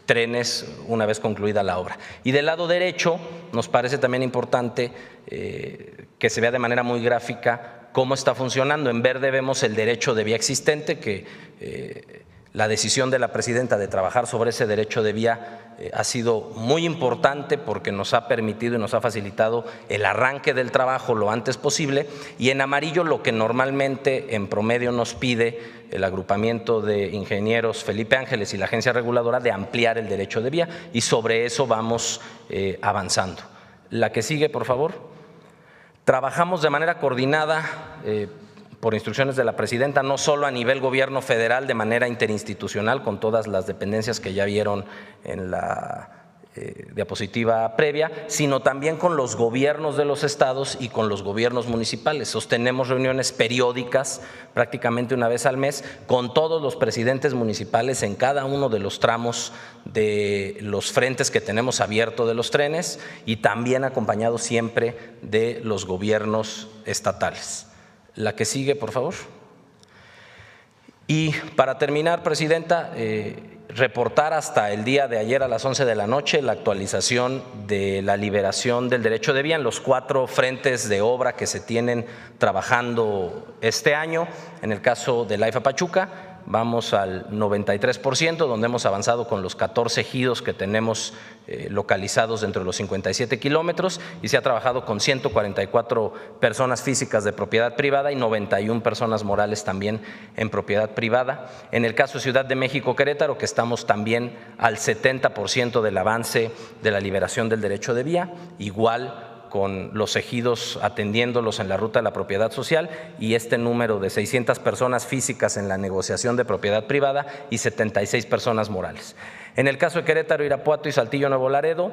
Speaker 6: trenes una vez concluida la obra. Y del lado derecho nos parece también importante que se vea de manera muy gráfica cómo está funcionando. En verde vemos el derecho de vía existente, que la decisión de la presidenta de trabajar sobre ese derecho de vía ha sido muy importante porque nos ha permitido y nos ha facilitado el arranque del trabajo lo antes posible, y en amarillo lo que normalmente en promedio nos pide el agrupamiento de ingenieros Felipe Ángeles y la agencia reguladora de ampliar el derecho de vía, y sobre eso vamos avanzando. La que sigue, por favor. Trabajamos de manera coordinada por instrucciones de la presidenta, no solo a nivel gobierno federal, de manera interinstitucional con todas las dependencias que ya vieron en la diapositiva previa, sino también con los gobiernos de los estados y con los gobiernos municipales. Sostenemos reuniones periódicas, prácticamente una vez al mes, con todos los presidentes municipales en cada uno de los tramos de los frentes que tenemos abiertos de los trenes y también acompañados siempre de los gobiernos estatales. La que sigue, por favor. Y para terminar, presidenta, reportar hasta el día de ayer a las 11 de la noche la actualización de la liberación del derecho de vía en los 4 frentes de obra que se tienen trabajando este año. En el caso del AIFA Pachuca, vamos al 93%, donde hemos avanzado con los 14 ejidos que tenemos localizados dentro de los 57 kilómetros y se ha trabajado con 144 personas físicas de propiedad privada y 91 personas morales también en propiedad privada. En el caso de Ciudad de México, Querétaro, que estamos también al 70% del avance de la liberación del derecho de vía, igual con los ejidos atendiéndolos en la ruta de la propiedad social y este número de 600 personas físicas en la negociación de propiedad privada y 76 personas morales. En el caso de Querétaro, Irapuato y Saltillo Nuevo Laredo,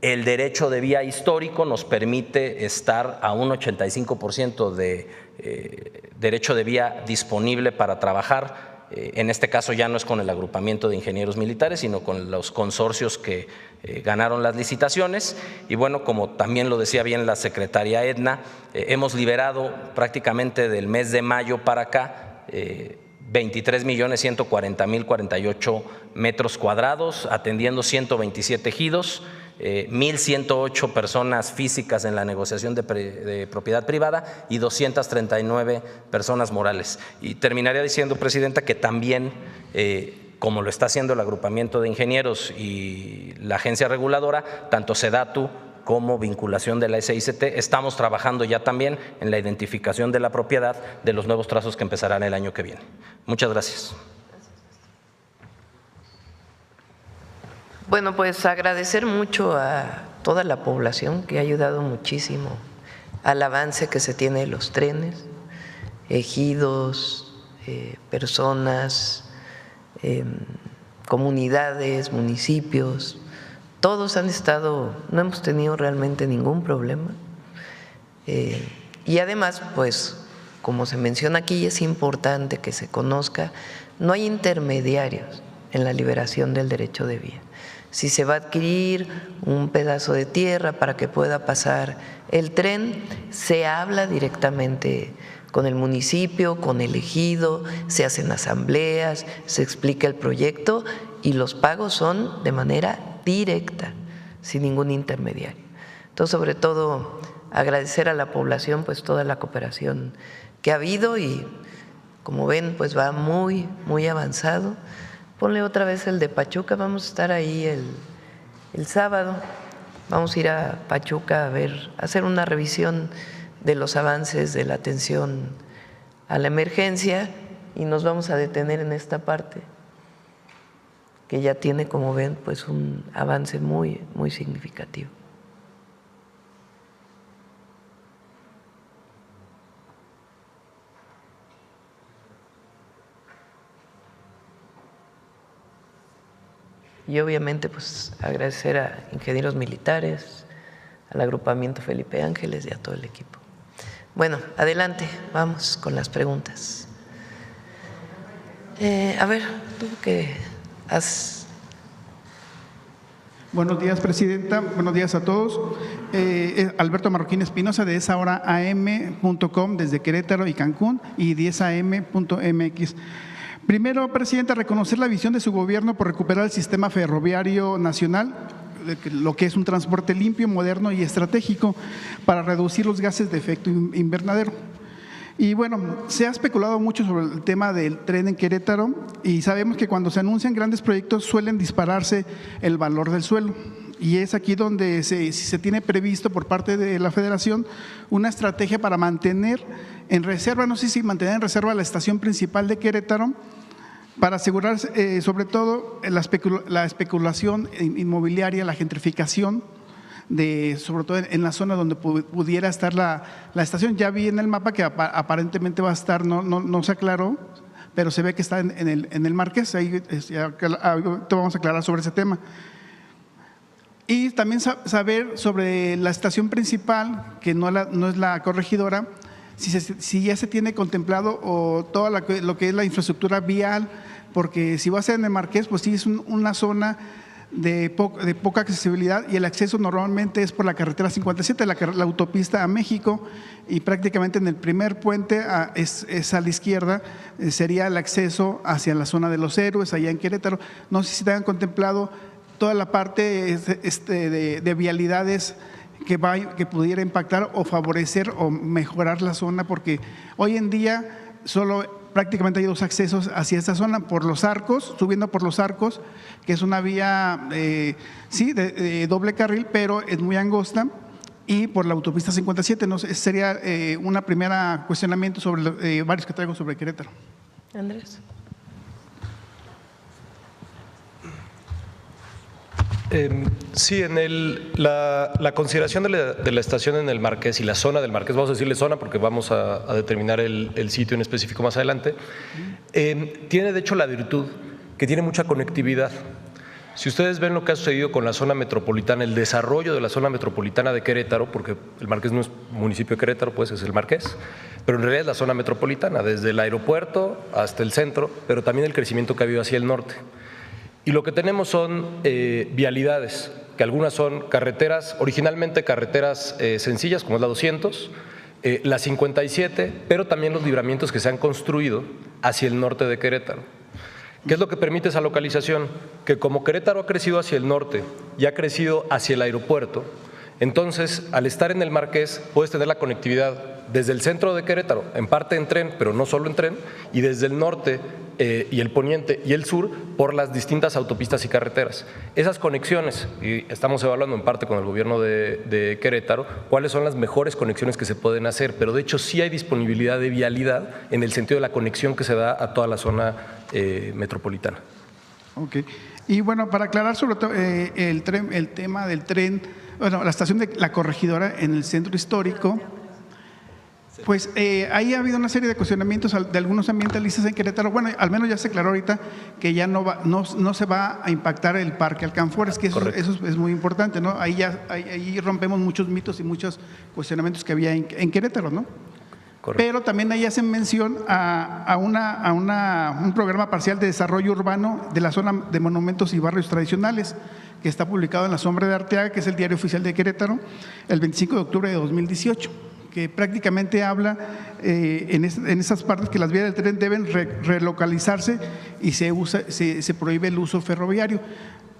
Speaker 6: el derecho de vía histórico nos permite estar a un 85% de derecho de vía disponible para trabajar. En este caso ya no es con el agrupamiento de ingenieros militares, sino con los consorcios que ganaron las licitaciones. Y bueno, como también lo decía bien la secretaria Edna, hemos liberado prácticamente del mes de mayo para acá 23.140.048 metros cuadrados, atendiendo 127 ejidos, 1.108 personas físicas en la negociación de propiedad privada y 239 personas morales. Y terminaría diciendo, presidenta, que también, como lo está haciendo el agrupamiento de ingenieros y la agencia reguladora, tanto SEDATU como vinculación de la SICT, estamos trabajando ya también en la identificación de la propiedad de los nuevos trazos que empezarán el año que viene. Muchas gracias.
Speaker 1: Bueno, pues agradecer mucho a toda la población que ha ayudado muchísimo al avance que se tiene de los trenes, ejidos, personas, comunidades, municipios, todos han estado, no hemos tenido realmente ningún problema. Y además, pues, como se menciona aquí, es importante que se conozca no hay intermediarios en la liberación del derecho de vía. Si se va a adquirir un pedazo de tierra para que pueda pasar el tren, se habla directamente con el municipio, con el ejido, se hacen asambleas, se explica el proyecto y los pagos son de manera directa, sin ningún intermediario. Entonces, sobre todo, agradecer a la población pues toda la cooperación que ha habido y como ven pues va muy, muy avanzado. Ponle otra vez el de Pachuca, vamos a estar ahí el sábado, vamos a ir a Pachuca a ver, a hacer una revisión de los avances de la atención a la emergencia y nos vamos a detener en esta parte que ya tiene, como ven, pues un avance muy, muy significativo. Y obviamente pues agradecer a ingenieros militares, al agrupamiento Felipe Ángeles y a todo el equipo. Bueno, adelante, vamos con las preguntas. A ver, tú que has…
Speaker 7: Buenos días, Presidenta. Buenos días a todos. Alberto Marroquín Espinosa de esahoraam.com desde Querétaro y Cancún y 10am.mx. Primero, Presidenta, reconocer la visión de su gobierno por recuperar el sistema ferroviario nacional, lo que es un transporte limpio, moderno y estratégico para reducir los gases de efecto invernadero. Y bueno, se ha especulado mucho sobre el tema del tren en Querétaro y sabemos que cuando se anuncian grandes proyectos suelen dispararse el valor del suelo. Y es aquí donde se tiene previsto por parte de la Federación una estrategia para mantener en reserva, no sé si mantener en reserva la estación principal de Querétaro, para asegurar sobre todo la especulación inmobiliaria, la gentrificación, sobre todo en la zona donde pudiera estar la estación. Ya vi en el mapa que aparentemente va a estar, no se aclaró, pero se ve que está en el Marqués, ahí vamos a aclarar sobre ese tema. Y también saber sobre la estación principal, que no es la corregidora, si ya se tiene contemplado o todo lo que es la infraestructura vial, porque si va a ser en el Marqués, pues sí es una zona de poca accesibilidad y el acceso normalmente es por la carretera 57, la autopista a México, y prácticamente en el primer puente es a la izquierda, sería el acceso hacia la zona de los Héroes, allá en Querétaro. No sé si te han contemplado toda la parte de vialidades que pudiera impactar o favorecer o mejorar la zona, porque hoy en día prácticamente hay dos accesos hacia esta zona, por los Arcos, subiendo por los Arcos, que es una vía, de doble carril, pero es muy angosta, y por la autopista 57. No sé, sería una primera cuestionamiento sobre varios que traigo sobre Querétaro.
Speaker 1: Andrés.
Speaker 3: Sí, la consideración de la estación en el Marqués y la zona del Marqués, vamos a decirle zona porque vamos a determinar el sitio en específico más adelante, tiene de hecho la virtud que tiene mucha conectividad. Si ustedes ven lo que ha sucedido con la zona metropolitana, el desarrollo de la zona metropolitana de Querétaro, porque el Marqués no es municipio de Querétaro, pues es el Marqués, pero en realidad es la zona metropolitana, desde el aeropuerto hasta el centro, pero también el crecimiento que ha habido hacia el norte. Y lo que tenemos son vialidades, que algunas son carreteras, originalmente carreteras sencillas, como es la 200, la 57, pero también los libramientos que se han construido hacia el norte de Querétaro. ¿Qué es lo que permite esa localización? Que como Querétaro ha crecido hacia el norte y ha crecido hacia el aeropuerto, entonces al estar en el Marqués puedes tener la conectividad desde el centro de Querétaro, en parte en tren, pero no solo en tren, y desde el norte y el poniente y el sur por las distintas autopistas y carreteras. Esas conexiones, y estamos evaluando en parte con el gobierno de Querétaro, cuáles son las mejores conexiones que se pueden hacer, pero de hecho sí hay disponibilidad de vialidad en el sentido de la conexión que se da a toda la zona metropolitana.
Speaker 7: Ok. Y bueno, para aclarar sobre todo el tema del tren, bueno, la estación de la Corregidora en el centro histórico, pues ahí ha habido una serie de cuestionamientos de algunos ambientalistas en Querétaro. Bueno, al menos ya se aclaró ahorita que ya no se va a impactar el Parque Alcanfores, que eso es muy importante, ¿no? Ahí rompemos muchos mitos y muchos cuestionamientos que había en Querétaro, ¿no? Pero también ahí hacen mención a un programa parcial de desarrollo urbano de la zona de monumentos y barrios tradicionales, que está publicado en La Sombra de Arteaga, que es el diario oficial de Querétaro, el 25 de octubre de 2018, que prácticamente habla en esas partes que las vías del tren deben relocalizarse y se prohíbe el uso ferroviario.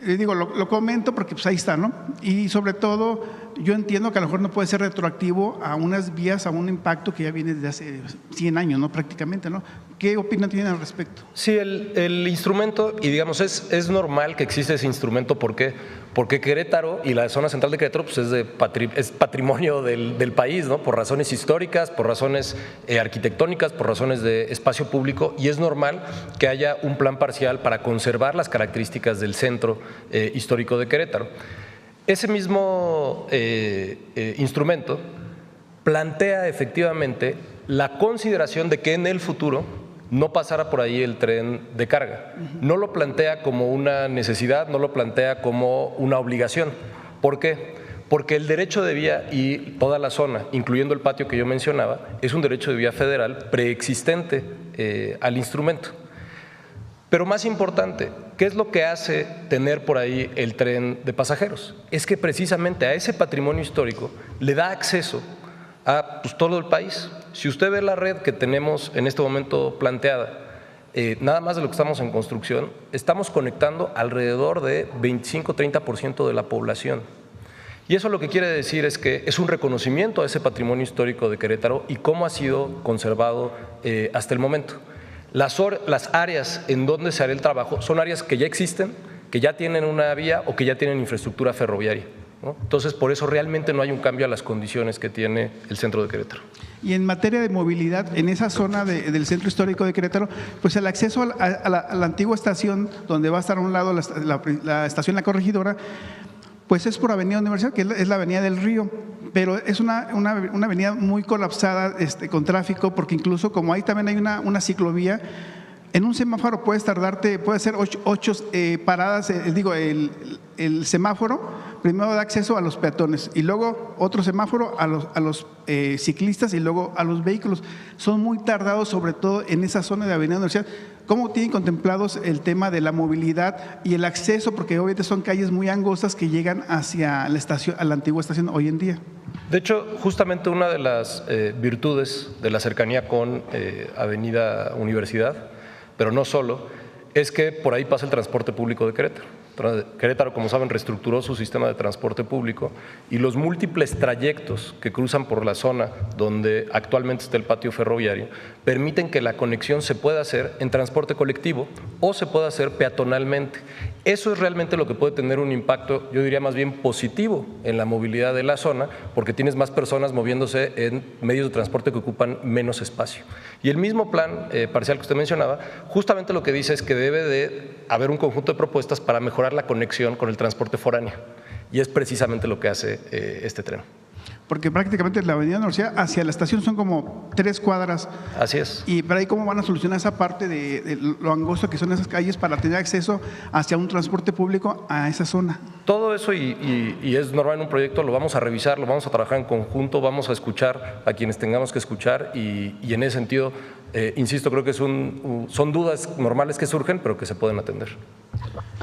Speaker 7: Digo, lo comento porque pues ahí está, ¿no? Y sobre todo, yo entiendo que a lo mejor no puede ser retroactivo a unas vías, a un impacto que ya viene desde hace 100 años, ¿no? Prácticamente, ¿no? ¿Qué opinión tienen al respecto?
Speaker 6: Sí, el instrumento, y digamos, es normal que exista ese instrumento. ¿Por qué? Porque Querétaro y la zona central de Querétaro pues es patrimonio del país, ¿no? Por razones históricas, por razones arquitectónicas, por razones de espacio público, y es normal que haya un plan parcial para conservar las características del centro histórico de Querétaro. Ese mismo instrumento plantea efectivamente la consideración de que en el futuro no pasara por ahí el tren de carga. No lo plantea como una necesidad, no lo plantea como una obligación. ¿Por qué? Porque el derecho de vía y toda la zona, incluyendo el patio que yo mencionaba, es un derecho de vía federal preexistente al instrumento. Pero más importante, ¿qué es lo que hace tener por ahí el tren de pasajeros? Es que precisamente a ese patrimonio histórico le da acceso a todo el país. Si usted ve la red que tenemos en este momento planteada, nada más de lo que estamos en construcción, estamos conectando alrededor de 25-30% de la población. Y eso lo que quiere decir es que es un reconocimiento a ese patrimonio histórico de Querétaro y cómo ha sido conservado hasta el momento. Las áreas en donde se hará el trabajo son áreas que ya existen, que ya tienen una vía o que ya tienen infraestructura ferroviaria, ¿no? Entonces, por eso realmente no hay un cambio a las condiciones que tiene el centro de Querétaro.
Speaker 7: Y en materia de movilidad, en esa zona del centro histórico de Querétaro, pues el acceso a la antigua estación, donde va a estar a un lado la estación La Corregidora, pues es por Avenida Universidad, que es la Avenida del Río, pero es una avenida muy colapsada con tráfico, porque incluso como ahí también hay una ciclovía, en un semáforo puede hacer 8 paradas, el semáforo primero da acceso a los peatones y luego otro semáforo a los ciclistas y luego a los vehículos. Son muy tardados, sobre todo en esa zona de Avenida Universidad. ¿Cómo tienen contemplados el tema de la movilidad y el acceso? Porque obviamente son calles muy angostas que llegan hacia la estación, a la antigua estación hoy en día.
Speaker 6: De hecho, justamente una de las virtudes de la cercanía con Avenida Universidad, pero no solo, es que por ahí pasa el transporte público de Querétaro. Querétaro, como saben, reestructuró su sistema de transporte público y los múltiples trayectos que cruzan por la zona donde actualmente está el patio ferroviario permiten que la conexión se pueda hacer en transporte colectivo o se pueda hacer peatonalmente. Eso es realmente lo que puede tener un impacto, yo diría más bien positivo, en la movilidad de la zona, porque tienes más personas moviéndose en medios de transporte que ocupan menos espacio. Y el mismo plan parcial que usted mencionaba, justamente lo que dice es que debe de haber un conjunto de propuestas para mejorar la conexión con el transporte foráneo. Y es precisamente lo que hace este tren.
Speaker 7: Porque prácticamente la Avenida Universidad hacia la estación son como 3 cuadras.
Speaker 6: Así es.
Speaker 7: Y para ahí, ¿cómo van a solucionar esa parte de lo angosto que son esas calles para tener acceso hacia un transporte público a esa zona?
Speaker 6: Todo eso y es normal en un proyecto, lo vamos a revisar, lo vamos a trabajar en conjunto, vamos a escuchar a quienes tengamos que escuchar y en ese sentido, insisto, creo que son dudas normales que surgen, pero que se pueden atender.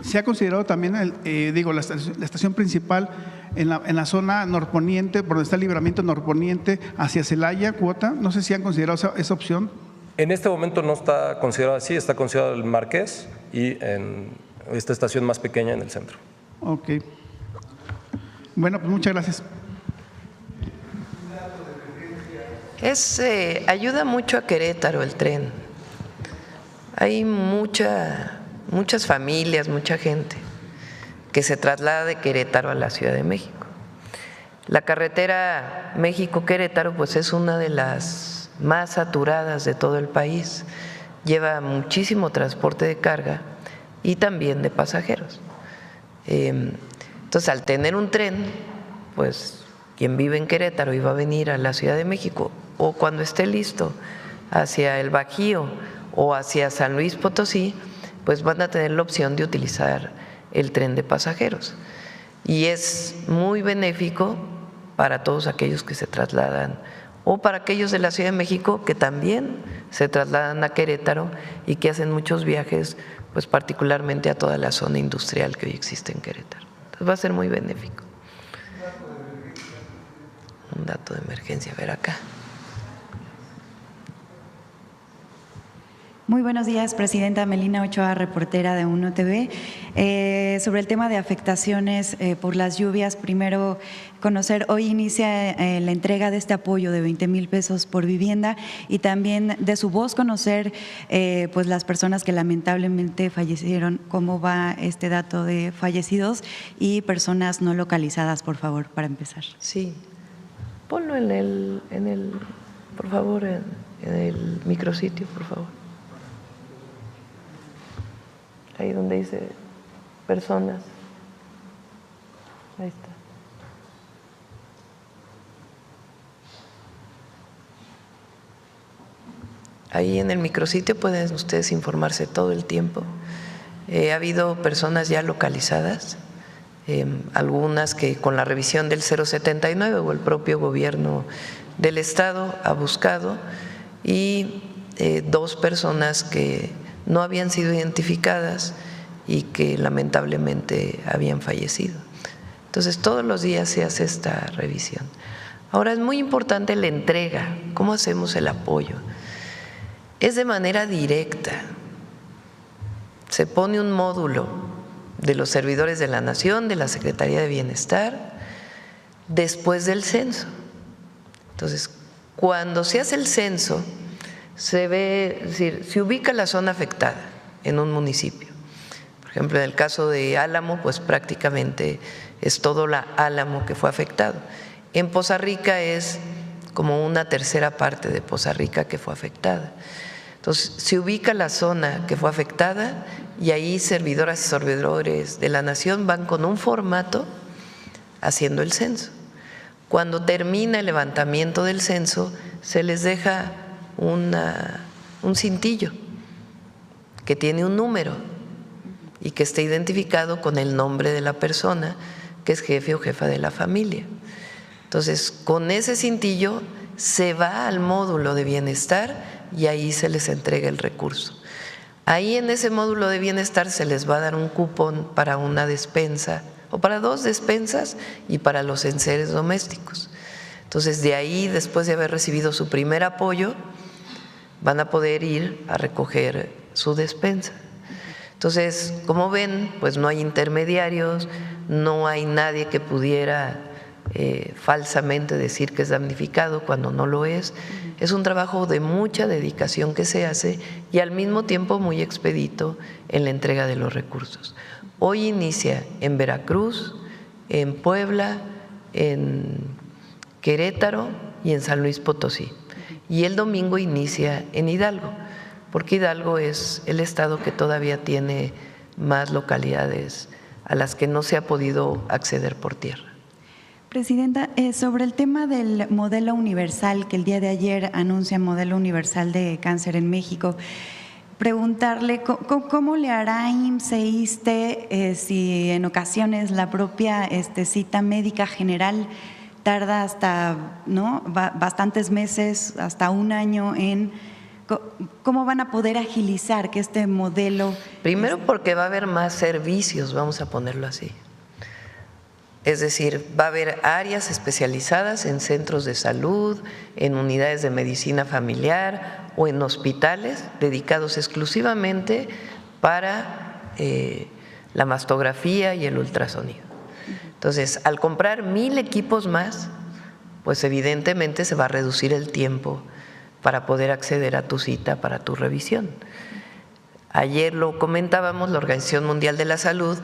Speaker 7: Se ha considerado también, la estación principal en la zona norponiente, por donde está el libramiento norponiente, hacia Celaya, Cuota. No sé si han considerado esa opción.
Speaker 6: En este momento no está considerado así, está considerado el Marqués y en esta estación más pequeña en el centro.
Speaker 7: Ok. Bueno, pues muchas gracias.
Speaker 1: Ayuda mucho a Querétaro el tren. Hay muchas familias, mucha gente que se traslada de Querétaro a la Ciudad de México. La carretera México-Querétaro pues es una de las más saturadas de todo el país. Lleva muchísimo transporte de carga y también de pasajeros. Entonces, al tener un tren, pues quien vive en Querétaro y va a venir a la Ciudad de México o cuando esté listo hacia el Bajío o hacia San Luis Potosí, pues van a tener la opción de utilizar el tren de pasajeros. Y es muy benéfico para todos aquellos que se trasladan o para aquellos de la Ciudad de México que también se trasladan a Querétaro y que hacen muchos viajes, pues particularmente a toda la zona industrial que hoy existe en Querétaro. Entonces va a ser muy benéfico. Un dato de emergencia, a ver acá.
Speaker 8: Muy buenos días, Presidenta. Melina Ochoa, reportera de UNO TV. Sobre el tema de afectaciones por las lluvias, primero conocer, hoy inicia la entrega de este apoyo de 20,000 pesos por vivienda y también de su voz conocer pues las personas que lamentablemente fallecieron, cómo va este dato de fallecidos y personas no localizadas, por favor, para empezar.
Speaker 1: Sí, ponlo en el por favor, en el micrositio, por favor. Ahí donde dice personas. Ahí está. Ahí en el micrositio pueden ustedes informarse todo el tiempo. Ha habido personas ya localizadas, algunas que con la revisión del 079 o el propio gobierno del Estado ha buscado, y 2 personas que no habían sido identificadas y que lamentablemente habían fallecido. Entonces, todos los días se hace esta revisión. Ahora, es muy importante la entrega. ¿Cómo hacemos el apoyo? Es de manera directa. Se pone un módulo de los servidores de la Nación, de la Secretaría de Bienestar, después del censo. Entonces, cuando se hace el censo, se ve, es decir, se ubica la zona afectada en un municipio. Por ejemplo, en el caso de Álamo, pues prácticamente es todo la Álamo que fue afectado. En Poza Rica es como una tercera parte de Poza Rica que fue afectada. Entonces, se ubica la zona que fue afectada y ahí servidoras y servidores de la Nación van con un formato haciendo el censo. Cuando termina el levantamiento del censo, se les deja un cintillo que tiene un número y que está identificado con el nombre de la persona que es jefe o jefa de la familia. Entonces, con ese cintillo se va al módulo de bienestar y ahí se les entrega el recurso. Ahí en ese módulo de bienestar se les va a dar un cupón para una despensa o para 2 despensas y para los enseres domésticos. Entonces, de ahí, después de haber recibido su primer apoyo, van a poder ir a recoger su despensa. Entonces, como ven, pues no hay intermediarios, no hay nadie que pudiera falsamente decir que es damnificado cuando no lo es. Es un trabajo de mucha dedicación que se hace y al mismo tiempo muy expedito en la entrega de los recursos. Hoy inicia en Veracruz, en Puebla, en Querétaro y en San Luis Potosí. Y el domingo inicia en Hidalgo, porque Hidalgo es el estado que todavía tiene más localidades a las que no se ha podido acceder por tierra.
Speaker 8: Presidenta, sobre el tema del modelo universal, que el día de ayer anuncia modelo universal de cáncer en México, preguntarle cómo le hará IMSS e ISSSTE si en ocasiones la propia cita médica general tarda hasta bastantes meses, hasta un año en… ¿Cómo van a poder agilizar que este modelo…
Speaker 1: Primero porque va a haber más servicios, vamos a ponerlo así. Es decir, va a haber áreas especializadas en centros de salud, en unidades de medicina familiar o en hospitales dedicados exclusivamente para la mastografía y el ultrasonido. Entonces, al comprar 1,000 equipos más, pues evidentemente se va a reducir el tiempo para poder acceder a tu cita para tu revisión. Ayer lo comentábamos, la Organización Mundial de la Salud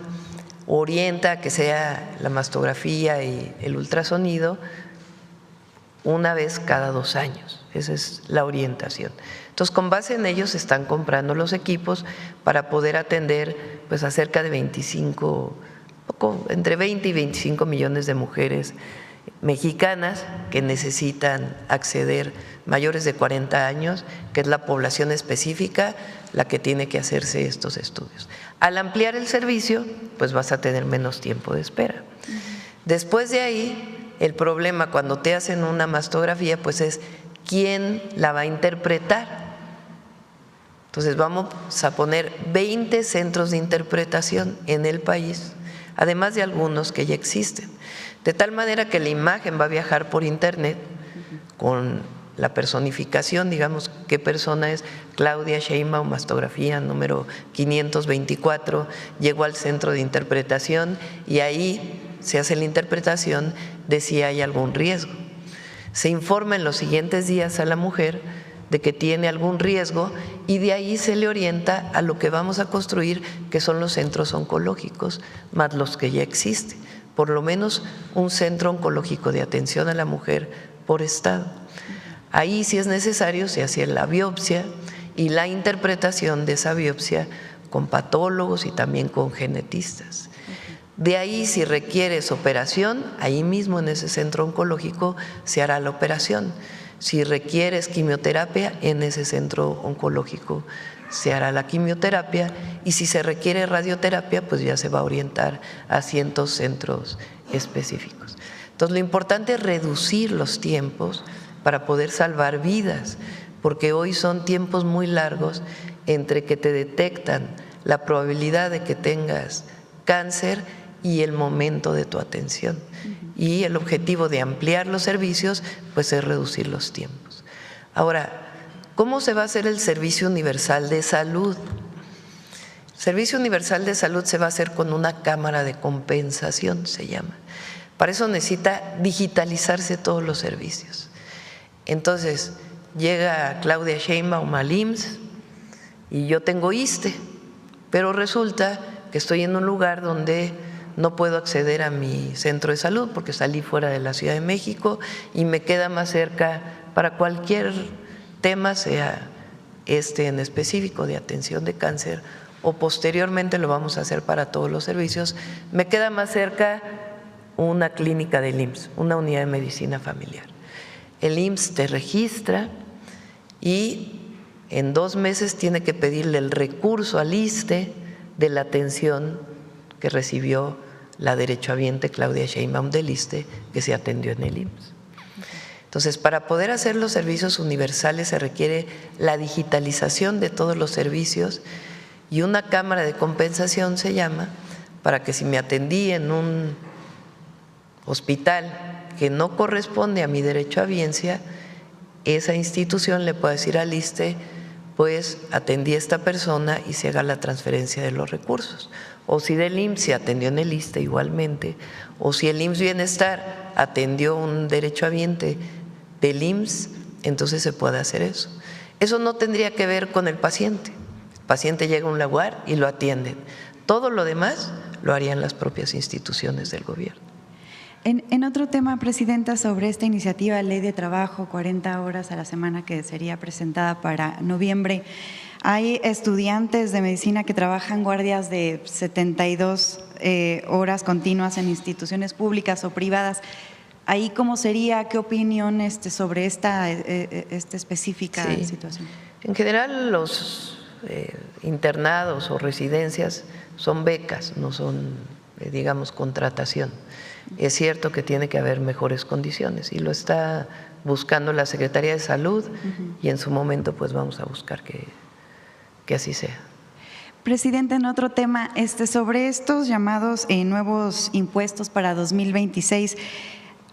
Speaker 1: orienta a que sea la mastografía y el ultrasonido una vez cada 2 años. Esa es la orientación. Entonces, con base en ellos se están comprando los equipos para poder atender pues a cerca de entre 20 y 25 millones de mujeres mexicanas que necesitan acceder, mayores de 40 años, que es la población específica la que tiene que hacerse estos estudios. Al ampliar el servicio, pues vas a tener menos tiempo de espera. Después de ahí, el problema cuando te hacen una mastografía pues es quién la va a interpretar. Entonces vamos a poner 20 centros de interpretación en el país, además de algunos que ya existen, de tal manera que la imagen va a viajar por internet con la personificación, digamos, qué persona es Claudia Sheinbaum, mastografía número 524, llegó al centro de interpretación y ahí se hace la interpretación de si hay algún riesgo. Se informa en los siguientes días a la mujer de que tiene algún riesgo y de ahí se le orienta a lo que vamos a construir, que son los centros oncológicos, más los que ya existen, por lo menos un centro oncológico de atención a la mujer por estado. Ahí, si es necesario, se hace la biopsia y la interpretación de esa biopsia con patólogos y también con genetistas. De ahí, si requieres operación, ahí mismo en ese centro oncológico se hará la operación. Si requieres quimioterapia, en ese centro oncológico se hará la quimioterapia, y si se requiere radioterapia, pues ya se va a orientar a ciertos centros específicos. Entonces, lo importante es reducir los tiempos para poder salvar vidas, porque hoy son tiempos muy largos entre que te detectan la probabilidad de que tengas cáncer y el momento de tu atención. Y el objetivo de ampliar los servicios pues es reducir los tiempos. Ahora, ¿cómo se va a hacer el Servicio Universal de Salud? El Servicio Universal de Salud se va a hacer con una cámara de compensación, se llama. Para eso necesita digitalizarse todos los servicios. Entonces, llega Claudia Sheinbaum al IMSS y yo tengo ISSSTE, pero resulta que estoy en un lugar donde no puedo acceder a mi centro de salud porque salí fuera de la Ciudad de México y me queda más cerca para cualquier tema, sea este en específico de atención de cáncer o posteriormente lo vamos a hacer para todos los servicios, me queda más cerca una clínica del IMSS, una unidad de medicina familiar. El IMSS te registra y en 2 meses tiene que pedirle el recurso al ISSSTE de la atención que recibió la derechohabiente Claudia Sheinbaum del ISSSTE, que se atendió en el IMSS. Entonces, para poder hacer los servicios universales se requiere la digitalización de todos los servicios y una cámara de compensación se llama, para que si me atendí en un hospital que no corresponde a mi derechohabiencia, esa institución le pueda decir al ISSSTE, pues atendí a esta persona y se haga la transferencia de los recursos. O si del IMSS se atendió en el ISSSTE igualmente, o si el IMSS Bienestar atendió un derechohabiente del IMSS, entonces se puede hacer eso. Eso no tendría que ver con el paciente. El paciente llega a un lugar y lo atienden. Todo lo demás lo harían las propias instituciones del gobierno.
Speaker 8: En otro tema, Presidenta, sobre esta iniciativa Ley de Trabajo, 40 horas a la semana que sería presentada para noviembre, hay estudiantes de medicina que trabajan guardias de 72 horas continuas en instituciones públicas o privadas. ¿Ahí cómo sería? ¿Qué opinión sobre esta específica situación?
Speaker 1: En general, los internados o residencias son becas, no son, digamos, contratación. Es cierto que tiene que haber mejores condiciones y lo está buscando la Secretaría de Salud y en su momento pues vamos a buscar que así sea.
Speaker 8: Presidente, en otro tema, sobre estos llamados nuevos impuestos para 2026,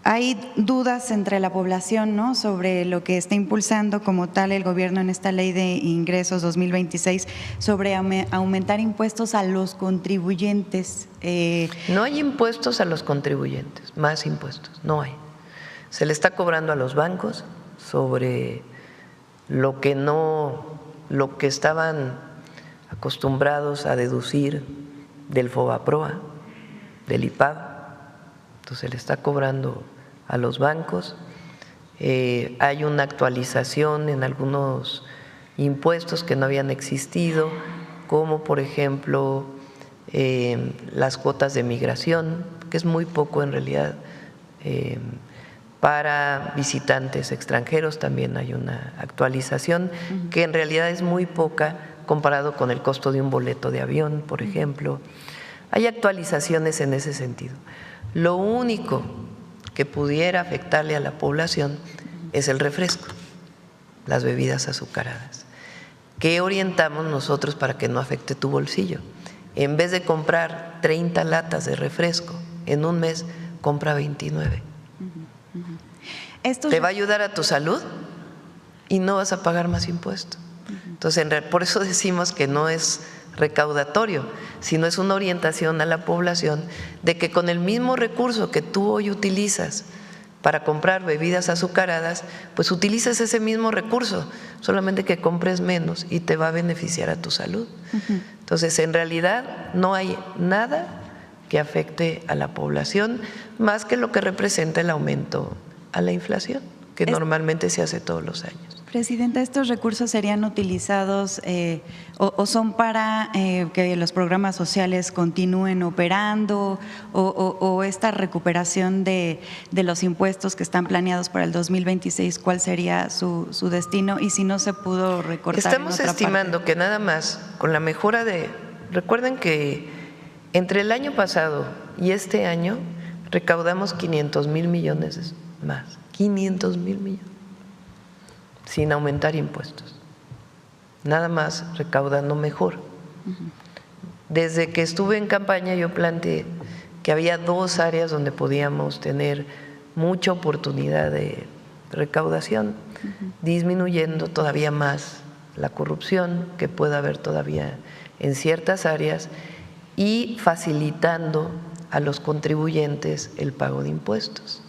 Speaker 8: hay dudas entre la población, ¿no?, sobre lo que está impulsando como tal el gobierno en esta Ley de Ingresos 2026 sobre aumentar impuestos a los contribuyentes.
Speaker 1: No hay impuestos a los contribuyentes, más impuestos, no hay. Se le está cobrando a los bancos sobre lo que estaban acostumbrados a deducir del FOBAPROA, del IPAB, entonces se le está cobrando a los bancos. Hay una actualización en algunos impuestos que no habían existido, como por ejemplo las cuotas de migración, que es muy poco en realidad. Para visitantes extranjeros también hay una actualización que en realidad es muy poca comparado con el costo de un boleto de avión, por ejemplo. Hay actualizaciones en ese sentido. Lo único que pudiera afectarle a la población es el refresco, las bebidas azucaradas. ¿Qué orientamos nosotros para que no afecte tu bolsillo? En vez de comprar 30 latas de refresco en un mes, compra 29. Te va a ayudar a tu salud y no vas a pagar más impuestos. Entonces, por eso decimos que no es recaudatorio, sino es una orientación a la población de que con el mismo recurso que tú hoy utilizas para comprar bebidas azucaradas, pues utilices ese mismo recurso, solamente que compres menos y te va a beneficiar a tu salud. Entonces, en realidad no hay nada que afecte a la población más que lo que representa el aumento a la inflación, que normalmente se hace todos los años.
Speaker 8: Presidenta, ¿estos recursos serían utilizados o son para que los programas sociales continúen operando o esta recuperación de los impuestos que están planeados para el 2026, cuál sería su destino y si no se pudo recortar?
Speaker 1: Estamos estimando que nada más con la mejora recuerden que entre el año pasado y este año recaudamos 500,000 millones más, 500,000 millones. Sin aumentar impuestos, nada más recaudando mejor. Desde que estuve en campaña yo planteé que había 2 áreas donde podíamos tener mucha oportunidad de recaudación, disminuyendo todavía más la corrupción que pueda haber todavía en ciertas áreas y facilitando a los contribuyentes el pago de impuestos.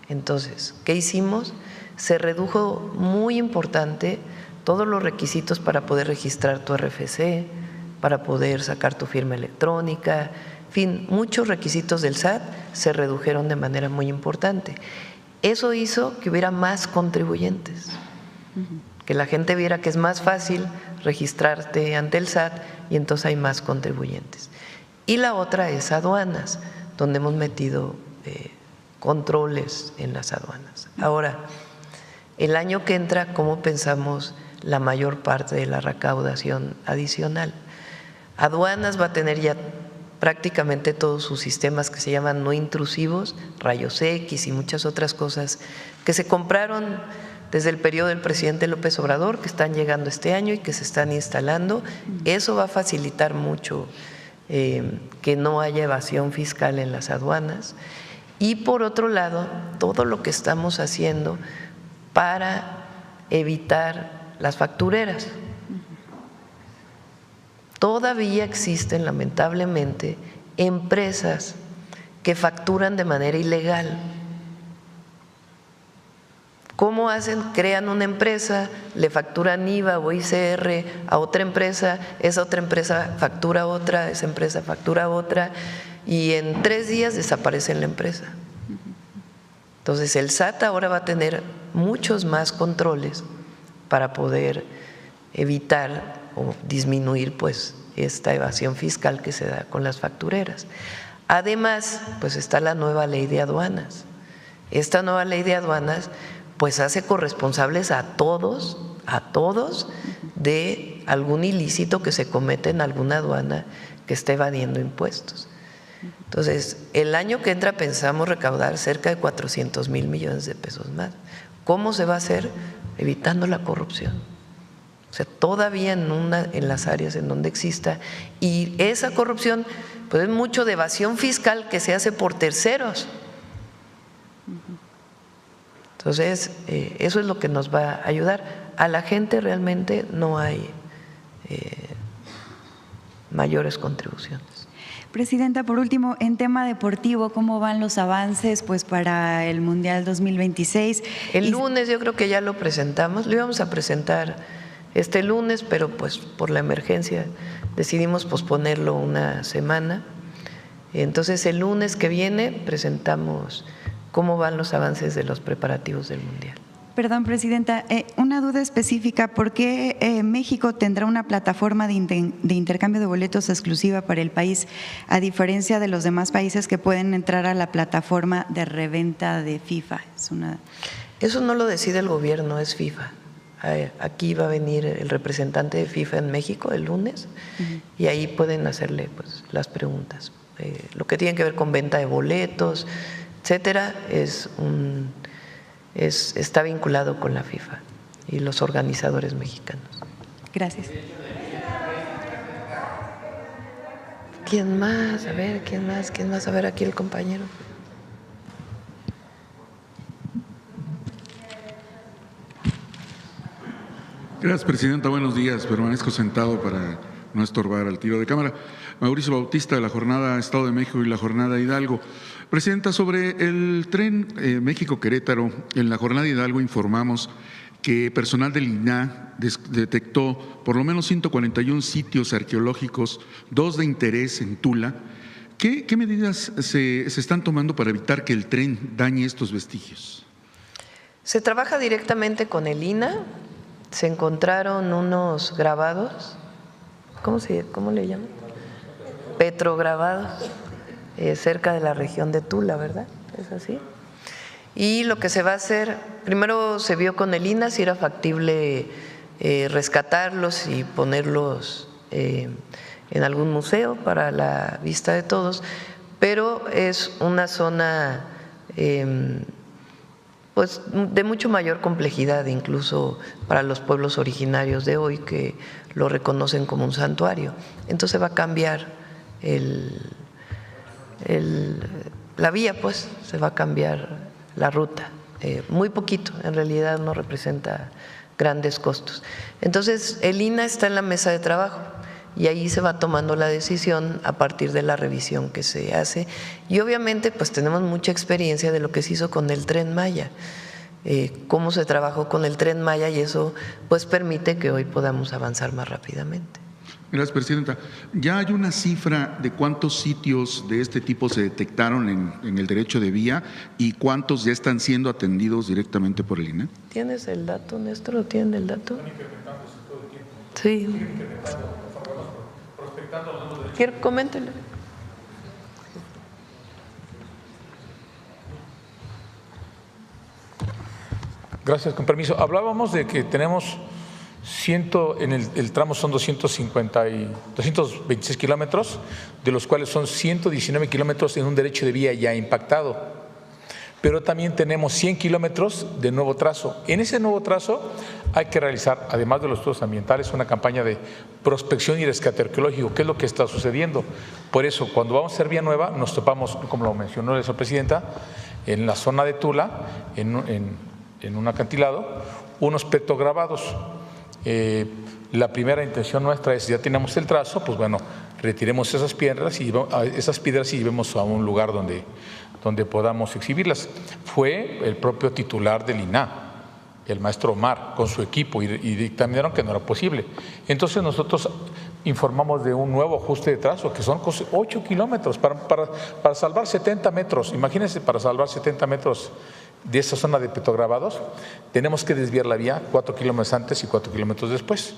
Speaker 1: Entonces, ¿qué hicimos? Se redujo muy importante todos los requisitos para poder registrar tu RFC, para poder sacar tu firma electrónica, en fin, muchos requisitos del SAT se redujeron de manera muy importante. Eso hizo que hubiera más contribuyentes, que la gente viera que es más fácil registrarte ante el SAT y entonces hay más contribuyentes. Y la otra es aduanas, donde hemos metido controles en las aduanas. Ahora, el año que entra, ¿cómo pensamos la mayor parte de la recaudación adicional? Aduanas va a tener ya prácticamente todos sus sistemas que se llaman no intrusivos, rayos X y muchas otras cosas que se compraron desde el periodo del presidente López Obrador, que están llegando este año y que se están instalando. Eso va a facilitar mucho que no haya evasión fiscal en las aduanas. Y por otro lado, todo lo que estamos haciendo para evitar las factureras. Todavía existen, lamentablemente, empresas que facturan de manera ilegal. ¿Cómo hacen? Crean una empresa, le facturan IVA o ICR a otra empresa, esa otra empresa factura otra, esa empresa factura otra, y en 3 días desaparece la empresa. Entonces el SAT ahora va a tener muchos más controles para poder evitar o disminuir pues esta evasión fiscal que se da con las factureras. Además, pues está la nueva ley de aduanas. Esta nueva ley de aduanas pues hace corresponsables a todos de algún ilícito que se comete en alguna aduana que esté evadiendo impuestos. Entonces, el año que entra pensamos recaudar cerca de 400,000 millones de pesos más. ¿Cómo se va a hacer? Evitando la corrupción. O sea, todavía en las áreas en donde exista. Y esa corrupción, pues es mucho de evasión fiscal que se hace por terceros. Entonces, eso es lo que nos va a ayudar. A la gente realmente no hay mayores contribuciones.
Speaker 8: Presidenta, por último, en tema deportivo, ¿cómo van los avances pues para el Mundial 2026?
Speaker 1: El lunes yo creo que ya lo presentamos, lo íbamos a presentar este lunes, pero pues por la emergencia decidimos posponerlo una semana. Entonces el lunes que viene presentamos cómo van los avances de los preparativos del Mundial.
Speaker 8: Perdón, Presidenta, una duda específica, ¿por qué México tendrá una plataforma de intercambio de boletos exclusiva para el país, a diferencia de los demás países que pueden entrar a la plataforma de reventa de FIFA?
Speaker 1: Eso no lo decide el gobierno, es FIFA. Aquí va a venir el representante de FIFA en México el lunes y ahí pueden hacerle pues las preguntas. Lo que tiene que ver con venta de boletos, etcétera, está vinculado con la FIFA y los organizadores mexicanos.
Speaker 8: Gracias.
Speaker 1: ¿Quién más? A ver, ¿quién más? A ver, aquí el compañero.
Speaker 9: Gracias, presidenta. Buenos días. Permanezco sentado para no estorbar al tiro de cámara. Mauricio Bautista, de la Jornada Estado de México y la Jornada Hidalgo. Presidenta, sobre el tren México-Querétaro, en la Jornada Hidalgo informamos que personal del INAH detectó por lo menos 141 sitios arqueológicos, 2 de interés en Tula. ¿Qué medidas se están tomando para evitar que el tren dañe estos vestigios?
Speaker 1: Se trabaja directamente con el INAH. Se encontraron unos grabados, ¿cómo le llaman? Petrograbados, cerca de la región de Tula, ¿verdad? ¿Es así? Y lo que se va a hacer, primero se vio con el INAH si era factible rescatarlos y ponerlos en algún museo para la vista de todos, pero es una zona pues de mucho mayor complejidad, incluso para los pueblos originarios de hoy que lo reconocen como un santuario. Entonces va a cambiar la vía, pues se va a cambiar la ruta, muy poquito, en realidad no representa grandes costos. Entonces el INAH está en la mesa de trabajo y ahí se va tomando la decisión a partir de la revisión que se hace. Y obviamente pues tenemos mucha experiencia de lo que se hizo con el Tren Maya, cómo se trabajó con el Tren Maya, y eso pues permite que hoy podamos avanzar más rápidamente.
Speaker 9: Gracias, presidenta. ¿Ya hay una cifra de cuántos sitios de este tipo se detectaron en el derecho de vía y cuántos ya están siendo atendidos directamente por el INAH?
Speaker 1: ¿Tienes el dato, Néstor? ¿O tienen el dato? Sí. Coméntele.
Speaker 4: Gracias, con permiso. Hablábamos de que tenemos en el tramo son 226 kilómetros, de los cuales son 119 kilómetros en un derecho de vía ya impactado. Pero también tenemos 100 kilómetros de nuevo trazo. En ese nuevo trazo hay que realizar, además de los estudios ambientales, una campaña de prospección y rescate arqueológico. ¿Qué es lo que está sucediendo? Por eso, cuando vamos a hacer vía nueva, nos topamos, como lo mencionó la presidenta, en la zona de Tula, en un acantilado, unos petrograbados. La primera intención nuestra es, ya tenemos el trazo, pues bueno, retiremos esas piedras y llevemos a un lugar donde podamos exhibirlas. Fue el propio titular del INAH, el maestro Omar, con su equipo, y dictaminaron que no era posible. Entonces nosotros informamos de un nuevo ajuste de trazo, que son 8 kilómetros para salvar 70 metros. Imagínense, para salvar 70 metros de esa zona de petrograbados, tenemos que desviar la vía 4 kilómetros antes y 4 kilómetros después.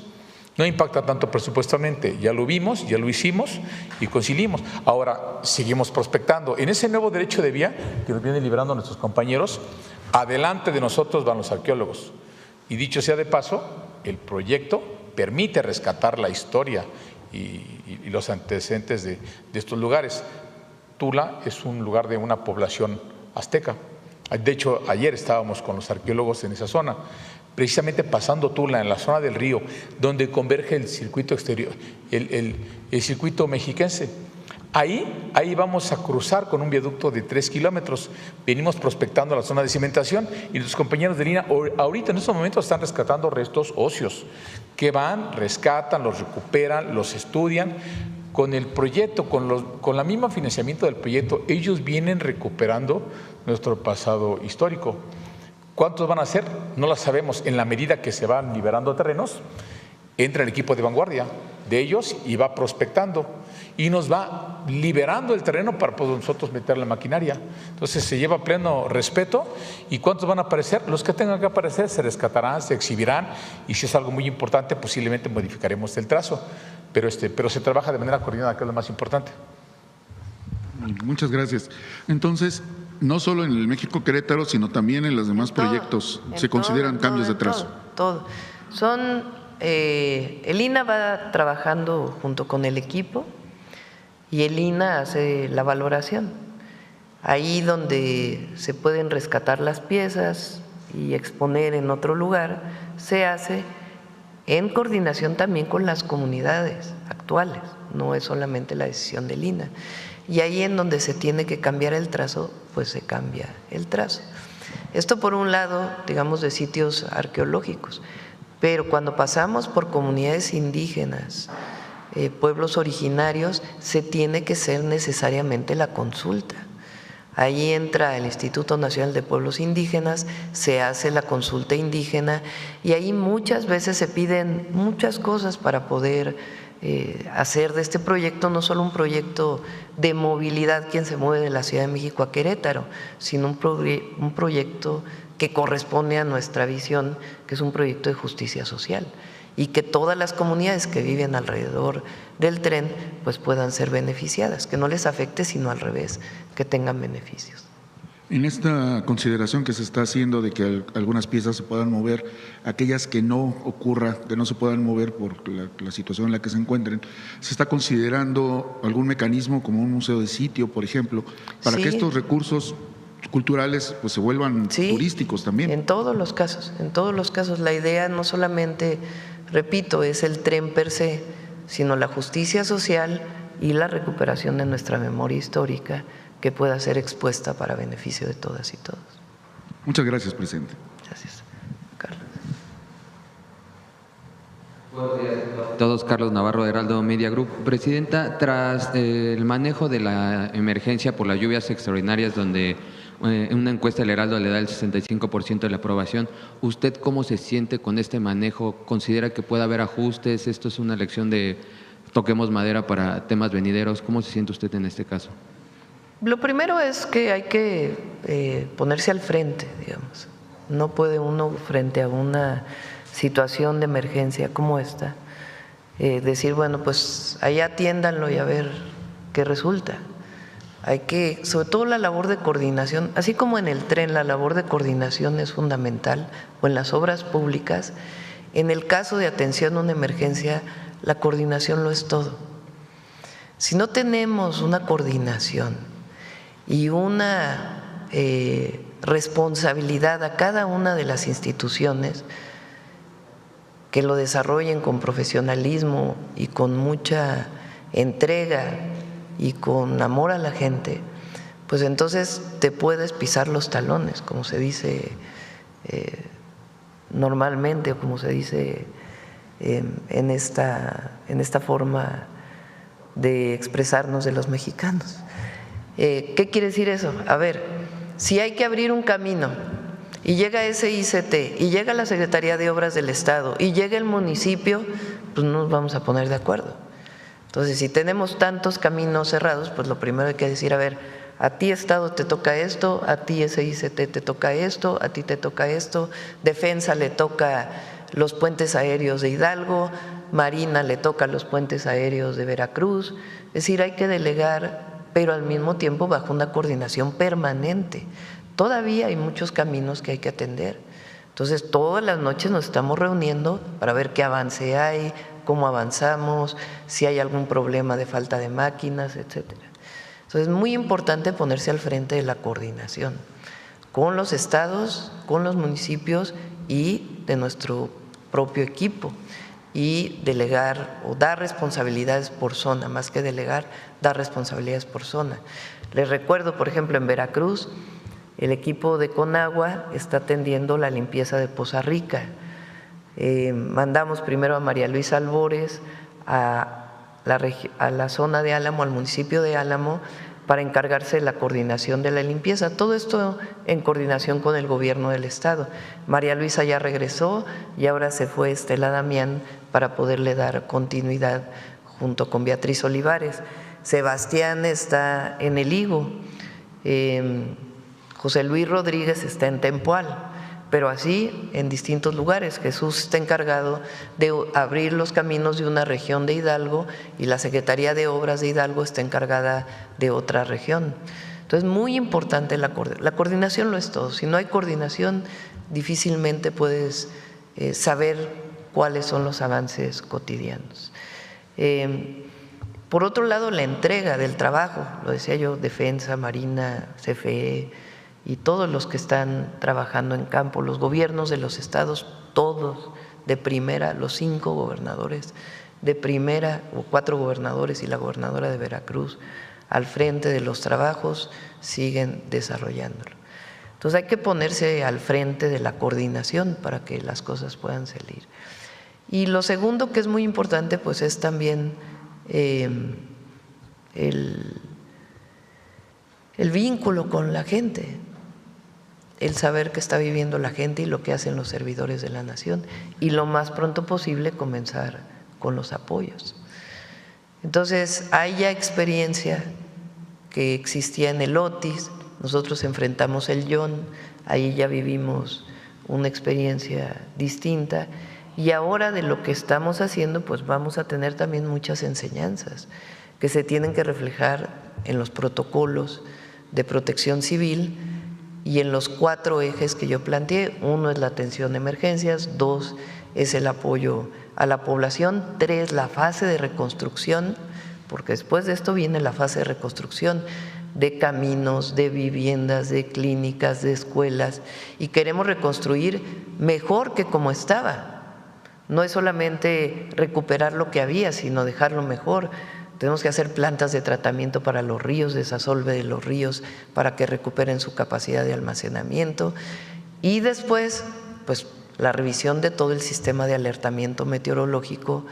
Speaker 4: No impacta tanto presupuestalmente, ya lo vimos, ya lo hicimos y conciliamos. Ahora seguimos prospectando. En ese nuevo derecho de vía que nos vienen liberando nuestros compañeros, adelante de nosotros van los arqueólogos. Y dicho sea de paso, el proyecto permite rescatar la historia y los antecedentes de estos lugares. Tula es un lugar de una población azteca. De hecho, ayer estábamos con los arqueólogos en esa zona, precisamente pasando Tula, en la zona del río, donde converge el circuito exterior, el circuito mexiquense. Ahí vamos a cruzar con un viaducto de 3 kilómetros. Venimos prospectando la zona de cimentación y los compañeros de línea ahorita en estos momentos están rescatando restos óseos que van, rescatan, los recuperan, los estudian. Con el proyecto, con la misma financiamiento del proyecto, ellos vienen recuperando nuestro pasado histórico. ¿Cuántos van a ser? No lo sabemos. En la medida que se van liberando terrenos, entra el equipo de vanguardia de ellos y va prospectando y nos va liberando el terreno para poder nosotros meter la maquinaria. Entonces se lleva pleno respeto. ¿Y cuántos van a aparecer? Los que tengan que aparecer se rescatarán, se exhibirán, y si es algo muy importante posiblemente modificaremos el trazo, pero se trabaja de manera coordinada, que es lo más importante.
Speaker 9: Muchas gracias. Entonces, no solo en el México Querétaro, sino también en los demás proyectos se consideran cambios de trazo.
Speaker 1: Todo. El INAH va trabajando junto con el equipo y el INAH hace la valoración. Ahí donde se pueden rescatar las piezas y exponer en otro lugar, se hace en coordinación también con las comunidades actuales, no es solamente la decisión del INAH. Y ahí en donde se tiene que cambiar el trazo, pues se cambia el trazo. Esto por un lado, digamos, de sitios arqueológicos, pero cuando pasamos por comunidades indígenas, pueblos originarios, se tiene que hacer necesariamente la consulta. Ahí entra el Instituto Nacional de Pueblos Indígenas, se hace la consulta indígena y ahí muchas veces se piden muchas cosas para poder hacer de este proyecto no solo un proyecto de movilidad, quien se mueve de la Ciudad de México a Querétaro, sino un proyecto que corresponde a nuestra visión, que es un proyecto de justicia social y que todas las comunidades que viven alrededor del tren pues puedan ser beneficiadas, que no les afecte, sino al revés, que tengan beneficios.
Speaker 9: En esta consideración que se está haciendo de que algunas piezas se puedan mover, aquellas que no ocurra, que no se puedan mover por la situación en la que se encuentren, ¿se está considerando algún mecanismo como un museo de sitio, por ejemplo, para que estos recursos culturales pues se vuelvan turísticos también? En todos los casos. La idea no solamente, repito, es el tren per se, sino la justicia social y la recuperación de nuestra memoria histórica que pueda ser expuesta para beneficio de todas y todos. Muchas gracias, presidente.
Speaker 1: Gracias. Carlos.
Speaker 10: Buenos días a todos. Carlos Navarro, de Heraldo Media Group. Presidenta, tras el manejo de la emergencia por las lluvias extraordinarias, donde en una encuesta el Heraldo le da el 65% de la aprobación, ¿usted cómo se siente con este manejo? ¿Considera que puede haber ajustes? Esto es una elección de toquemos madera para temas venideros. ¿Cómo se siente usted en este caso?
Speaker 1: Lo primero es que hay que ponerse al frente, digamos. No puede uno, frente a una situación de emergencia como esta, decir, bueno, pues allá atiéndanlo y a ver qué resulta. Hay que, sobre todo la labor de coordinación, así como en el tren la labor de coordinación es fundamental, o en las obras públicas, en el caso de atención a una emergencia, la coordinación lo es todo. Si no tenemos una coordinación y una responsabilidad a cada una de las instituciones que lo desarrollen con profesionalismo y con mucha entrega y con amor a la gente, pues entonces te puedes pisar los talones, como se dice normalmente, o como se dice en esta forma de expresarnos de los mexicanos. ¿Qué quiere decir eso? A ver, si hay que abrir un camino y llega SICT y llega la Secretaría de Obras del Estado y llega el municipio, pues no nos vamos a poner de acuerdo. Entonces, si tenemos tantos caminos cerrados, pues lo primero hay que decir, a ver, a ti Estado te toca esto, a ti SICT te toca esto, a ti te toca esto, Defensa le toca los puentes aéreos de Hidalgo, Marina le toca los puentes aéreos de Veracruz. Es decir, hay que delegar, pero al mismo tiempo bajo una coordinación permanente. Todavía hay muchos caminos que hay que atender. Entonces, todas las noches nos estamos reuniendo para ver qué avance hay, cómo avanzamos, si hay algún problema de falta de máquinas, etcétera. Entonces, es muy importante ponerse al frente de la coordinación con los estados, con los municipios y de nuestro propio equipo, y delegar o dar responsabilidades por zona, más que delegar, dar responsabilidades por zona. Les recuerdo, por ejemplo, en Veracruz, el equipo de Conagua está atendiendo la limpieza de Poza Rica. Mandamos primero a María Luisa Albores a la zona de Álamo, al municipio de Álamo, para encargarse de la coordinación de la limpieza. Todo esto en coordinación con el gobierno del estado. María Luisa ya regresó y ahora se fue Estela Damián para poderle dar continuidad junto con Beatriz Olivares. Sebastián está en El Higo, José Luis Rodríguez está en Tempoal, pero así en distintos lugares. Jesús está encargado de abrir los caminos de una región de Hidalgo y la Secretaría de Obras de Hidalgo está encargada de otra región. Entonces, muy importante la coordinación, lo es todo. Si no hay coordinación, difícilmente puedes saber cuáles son los avances cotidianos. Por otro lado, la entrega del trabajo, lo decía yo, Defensa, Marina, CFE y todos los que están trabajando en campo, los gobiernos de los estados, todos de primera, los 5 gobernadores de primera, o 4 gobernadores y la gobernadora de Veracruz, al frente de los trabajos, siguen desarrollándolo. Entonces hay que ponerse al frente de la coordinación para que las cosas puedan salir. Y lo segundo que es muy importante, pues es también el vínculo con la gente, el saber qué está viviendo la gente y lo que hacen los servidores de la nación, y lo más pronto posible comenzar con los apoyos. Entonces hay ya experiencia que existía en el Otis, nosotros enfrentamos el YON, ahí ya vivimos una experiencia distinta. Y ahora de lo que estamos haciendo, pues vamos a tener también muchas enseñanzas que se tienen que reflejar en los protocolos de protección civil y en los 4 ejes que yo planteé. 1 es la atención a emergencias, 2 es el apoyo a la población, 3 la fase de reconstrucción, porque después de esto viene la fase de reconstrucción de caminos, de viviendas, de clínicas, de escuelas, y queremos reconstruir mejor que como estaba. No es solamente recuperar lo que había, sino dejarlo mejor. Tenemos que hacer plantas de tratamiento para los ríos, desasolve de los ríos para que recuperen su capacidad de almacenamiento. Y después, pues la revisión de todo el sistema de alertamiento meteorológico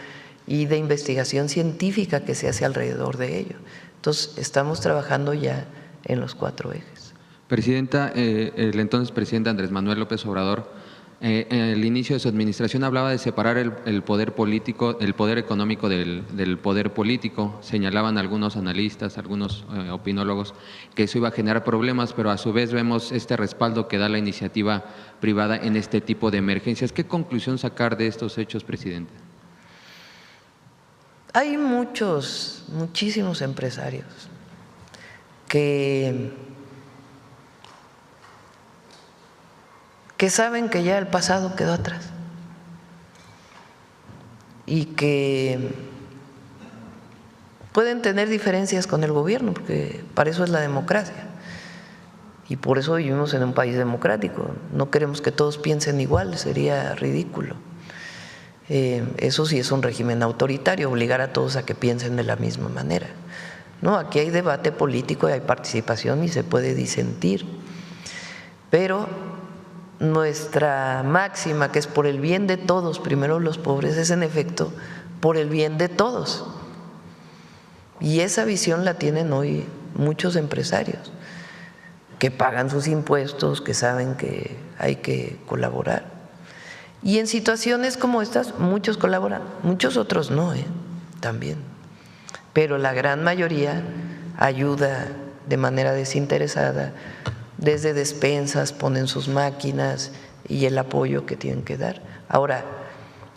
Speaker 1: y de investigación científica que se hace alrededor de ello. Entonces, estamos trabajando ya en los 4 ejes.
Speaker 10: Presidenta, el entonces presidente Andrés Manuel López Obrador, en el inicio de su administración hablaba de separar el poder político, el poder económico del poder político. Señalaban algunos analistas, algunos opinólogos que eso iba a generar problemas, pero a su vez vemos este respaldo que da la iniciativa privada en este tipo de emergencias. ¿Qué conclusión sacar de estos hechos, presidente?
Speaker 1: Hay muchísimos empresarios que saben que ya el pasado quedó atrás y que pueden tener diferencias con el gobierno, porque para eso es la democracia y por eso vivimos en un país democrático. No queremos que todos piensen igual, sería ridículo. Eso sí es un régimen autoritario, obligar a todos a que piensen de la misma manera. No, aquí hay debate político y hay participación y se puede disentir, pero nuestra máxima, que es por el bien de todos, primero los pobres, es en efecto por el bien de todos. Y esa visión la tienen hoy muchos empresarios que pagan sus impuestos, que saben que hay que colaborar. Y en situaciones como estas, muchos colaboran, muchos otros no, también. Pero la gran mayoría ayuda de manera desinteresada, desde despensas, ponen sus máquinas y el apoyo que tienen que dar. Ahora,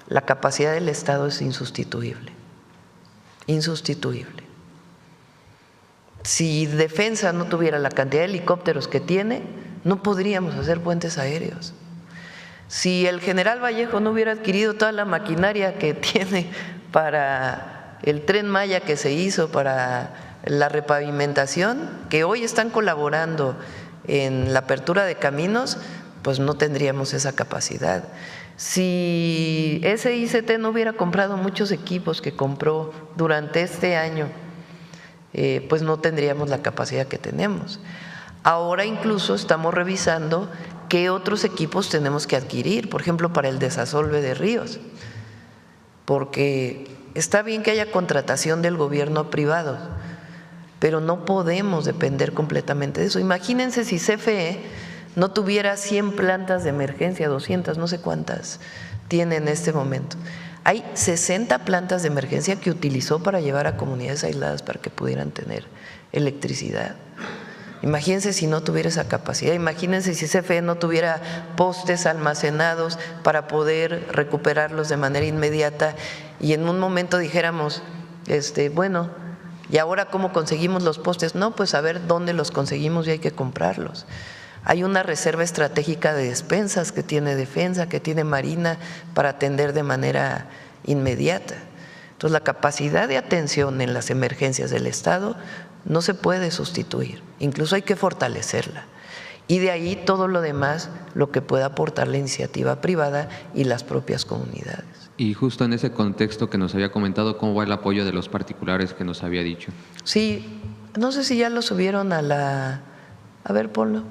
Speaker 1: la capacidad del Estado es insustituible, insustituible. Si Defensa no tuviera la cantidad de helicópteros que tiene, no podríamos hacer puentes aéreos. Si el general Vallejo no hubiera adquirido toda la maquinaria que tiene para el Tren Maya que se hizo, para la repavimentación, que hoy están colaborando en la apertura de caminos, pues no tendríamos esa capacidad. Si SICT no hubiera comprado muchos equipos que compró durante este año, pues no tendríamos la capacidad que tenemos. Ahora incluso estamos revisando qué otros equipos tenemos que adquirir, por ejemplo, para el desasolve de ríos, porque está bien que haya contratación del gobierno a privados, pero no podemos depender completamente de eso. Imagínense si CFE no tuviera 100 plantas de emergencia, 200, no sé cuántas tiene en este momento. Hay 60 plantas de emergencia que utilizó para llevar a comunidades aisladas para que pudieran tener electricidad. Imagínense si no tuviera esa capacidad, imagínense si CFE no tuviera postes almacenados para poder recuperarlos de manera inmediata y en un momento dijéramos, bueno, ¿y ahora cómo conseguimos los postes? No, pues a ver dónde los conseguimos y hay que comprarlos. Hay una reserva estratégica de despensas que tiene Defensa, que tiene Marina para atender de manera inmediata. Entonces, la capacidad de atención en las emergencias del Estado no se puede sustituir, incluso hay que fortalecerla. Y de ahí todo lo demás, lo que pueda aportar la iniciativa privada y las propias comunidades.
Speaker 10: Y justo en ese contexto que nos había comentado, ¿cómo va el apoyo de los particulares que nos había dicho?
Speaker 1: Sí, no sé si ya lo subieron a la… A ver, ponlo.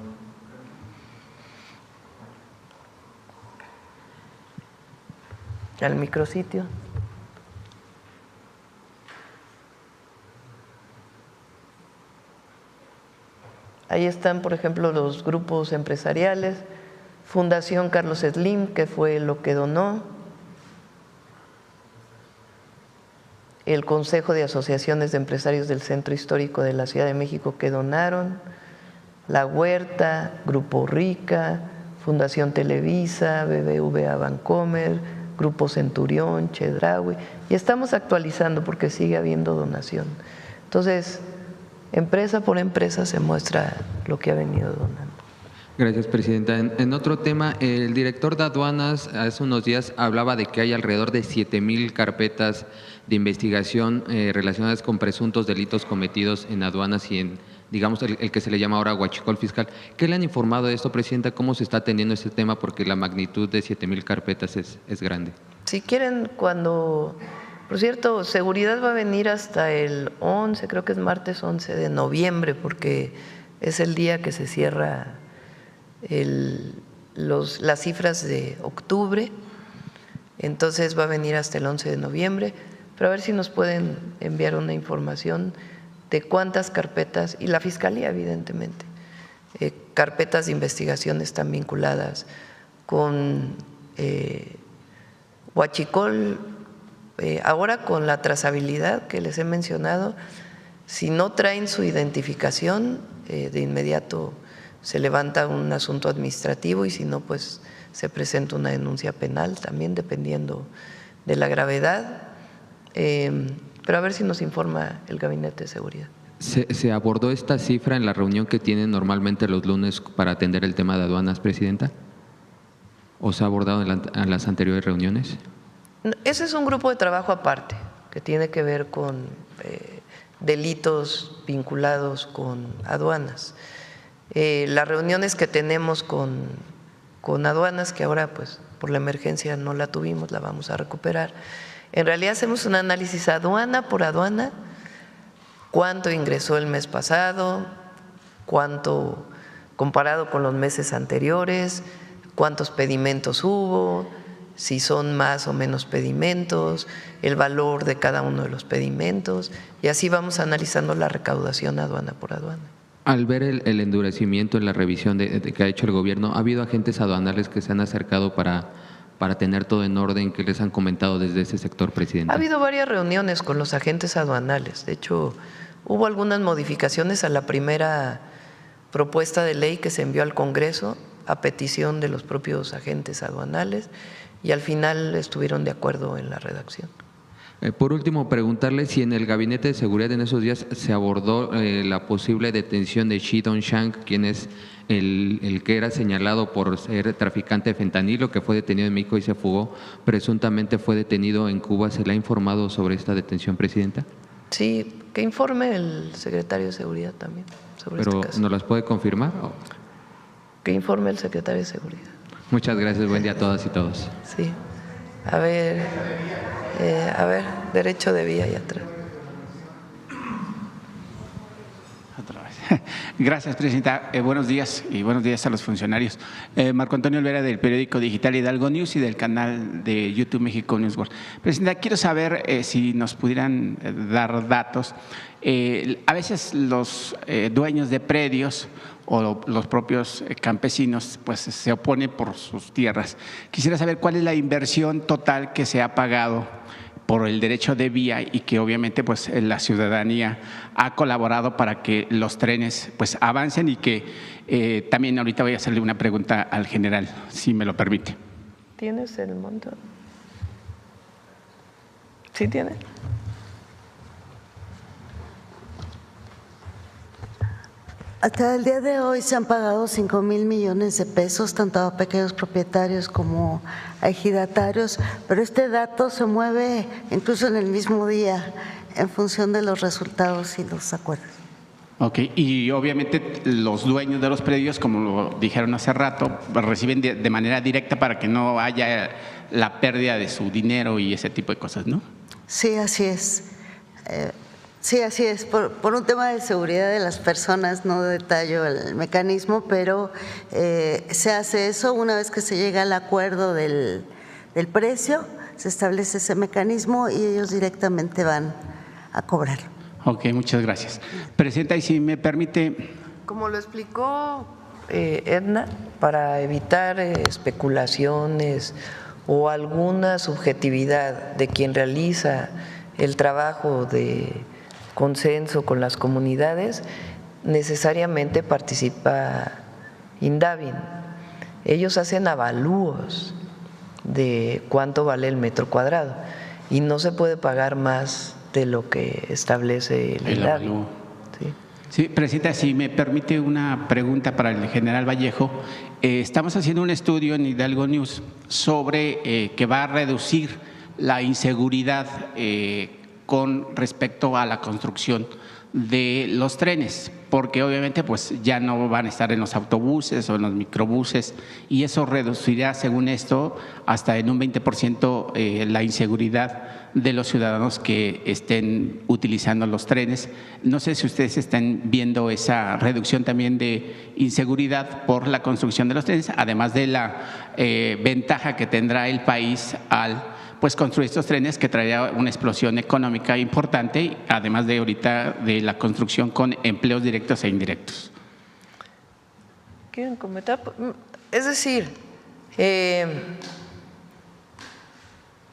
Speaker 1: Al micrositio. Ahí están, por ejemplo, los grupos empresariales, Fundación Carlos Slim, que fue lo que donó, el Consejo de Asociaciones de Empresarios del Centro Histórico de la Ciudad de México, que donaron, La Huerta, Grupo Rica, Fundación Televisa, BBVA Bancomer, Grupo Centurión, Chedraui, y estamos actualizando porque sigue habiendo donación. Entonces, empresa por empresa se muestra lo que ha venido donando.
Speaker 10: Gracias, Presidenta. En otro tema, el director de aduanas hace unos días hablaba de que hay alrededor de 7,000 carpetas de investigación relacionadas con presuntos delitos cometidos en aduanas y en, digamos, el que se le llama ahora huachicol fiscal. ¿Qué le han informado de esto, Presidenta? ¿Cómo se está atendiendo este tema? Porque la magnitud de 7,000 carpetas es grande.
Speaker 1: Si quieren, cuando… Por cierto, seguridad va a venir hasta el 11, creo que es martes 11 de noviembre, porque es el día que se cierra las cifras de octubre, entonces va a venir hasta el 11 de noviembre, pero a ver si nos pueden enviar una información de cuántas carpetas, y la Fiscalía evidentemente, carpetas de investigación están vinculadas con huachicol. Ahora con la trazabilidad que les he mencionado, si no traen su identificación, de inmediato se levanta un asunto administrativo y si no, pues se presenta una denuncia penal también dependiendo de la gravedad, pero a ver si nos informa el Gabinete de Seguridad.
Speaker 10: ¿Se abordó esta cifra en la reunión que tienen normalmente los lunes para atender el tema de aduanas, Presidenta? ¿O se ha abordado en las anteriores reuniones?
Speaker 1: Ese es un grupo de trabajo aparte que tiene que ver con delitos vinculados con aduanas. Las reuniones que tenemos con aduanas, que ahora pues por la emergencia no la tuvimos, la vamos a recuperar. En realidad hacemos un análisis aduana por aduana, cuánto ingresó el mes pasado, cuánto comparado con los meses anteriores, cuántos pedimentos hubo, si son más o menos pedimentos, el valor de cada uno de los pedimentos, y así vamos analizando la recaudación aduana por aduana.
Speaker 10: Al ver el endurecimiento en la revisión que ha hecho el gobierno, ¿ha habido agentes aduanales que se han acercado para tener todo en orden? ¿Qué les han comentado desde ese sector, Presidente?
Speaker 1: Ha habido varias reuniones con los agentes aduanales. De hecho, hubo algunas modificaciones a la primera propuesta de ley que se envió al Congreso a petición de los propios agentes aduanales y al final estuvieron de acuerdo en la redacción.
Speaker 10: Por último, preguntarle si en el Gabinete de Seguridad en esos días se abordó la posible detención de Shi Dongshang, quien es el que era señalado por ser traficante de fentanilo, que fue detenido en México y se fugó, presuntamente fue detenido en Cuba. ¿Se le ha informado sobre esta detención, Presidenta?
Speaker 1: Sí, que informe el secretario de Seguridad también sobre
Speaker 10: ¿Pero
Speaker 1: este caso.
Speaker 10: nos las puede confirmar?
Speaker 1: Que informe el secretario de Seguridad.
Speaker 10: Muchas gracias, buen día a todas y todos.
Speaker 1: Sí, a ver, derecho de vía y atrás.
Speaker 11: Gracias, Presidenta. Buenos días y buenos días a los funcionarios. Marco Antonio Olvera, del periódico digital Hidalgo News y del canal de YouTube México News World. Presidenta, quiero saber si nos pudieran dar datos. A veces los dueños de predios o los propios campesinos pues se oponen por sus tierras. Quisiera saber cuál es la inversión total que se ha pagado por el derecho de vía y que obviamente pues la ciudadanía ha colaborado para que los trenes pues avancen y que también ahorita voy a hacerle una pregunta al general, si me lo permite.
Speaker 1: ¿Tienes el monto? ¿Sí tiene?
Speaker 5: Hasta el día de hoy se han pagado 5,000 millones de pesos, tanto a pequeños propietarios como a ejidatarios, pero este dato se mueve incluso en el mismo día en función de los resultados y los acuerdos.
Speaker 11: Ok, y obviamente los dueños de los predios, como lo dijeron hace rato, reciben de manera directa para que no haya la pérdida de su dinero y ese tipo de cosas, ¿no?
Speaker 5: Sí, así es. Sí, así es. Por un tema de seguridad de las personas, no detallo el mecanismo, pero se hace eso una vez que se llega al acuerdo del precio, se establece ese mecanismo y ellos directamente van a cobrar.
Speaker 11: Ok, muchas gracias. Presidenta, y si me permite…
Speaker 1: Como lo explicó Edna, para evitar especulaciones o alguna subjetividad de quien realiza el trabajo de consenso con las comunidades, necesariamente participa Indavin. Ellos hacen avalúos de cuánto vale el metro cuadrado y no se puede pagar más de lo que establece el Indavin.
Speaker 11: Sí, Presidenta, si me permite una pregunta para el general Vallejo. Estamos haciendo un estudio en Hidalgo News sobre que va a reducir la inseguridad con respecto a la construcción de los trenes, porque obviamente pues ya no van a estar en los autobuses o en los microbuses y eso reducirá, según esto, hasta en un 20% la inseguridad de los ciudadanos que estén utilizando los trenes. No sé si ustedes están viendo esa reducción también de inseguridad por la construcción de los trenes, además de la ventaja que tendrá el país al pues construir estos trenes, que traerá una explosión económica importante, además de ahorita de la construcción con empleos directos e indirectos.
Speaker 1: ¿Quieren comentar? Es decir,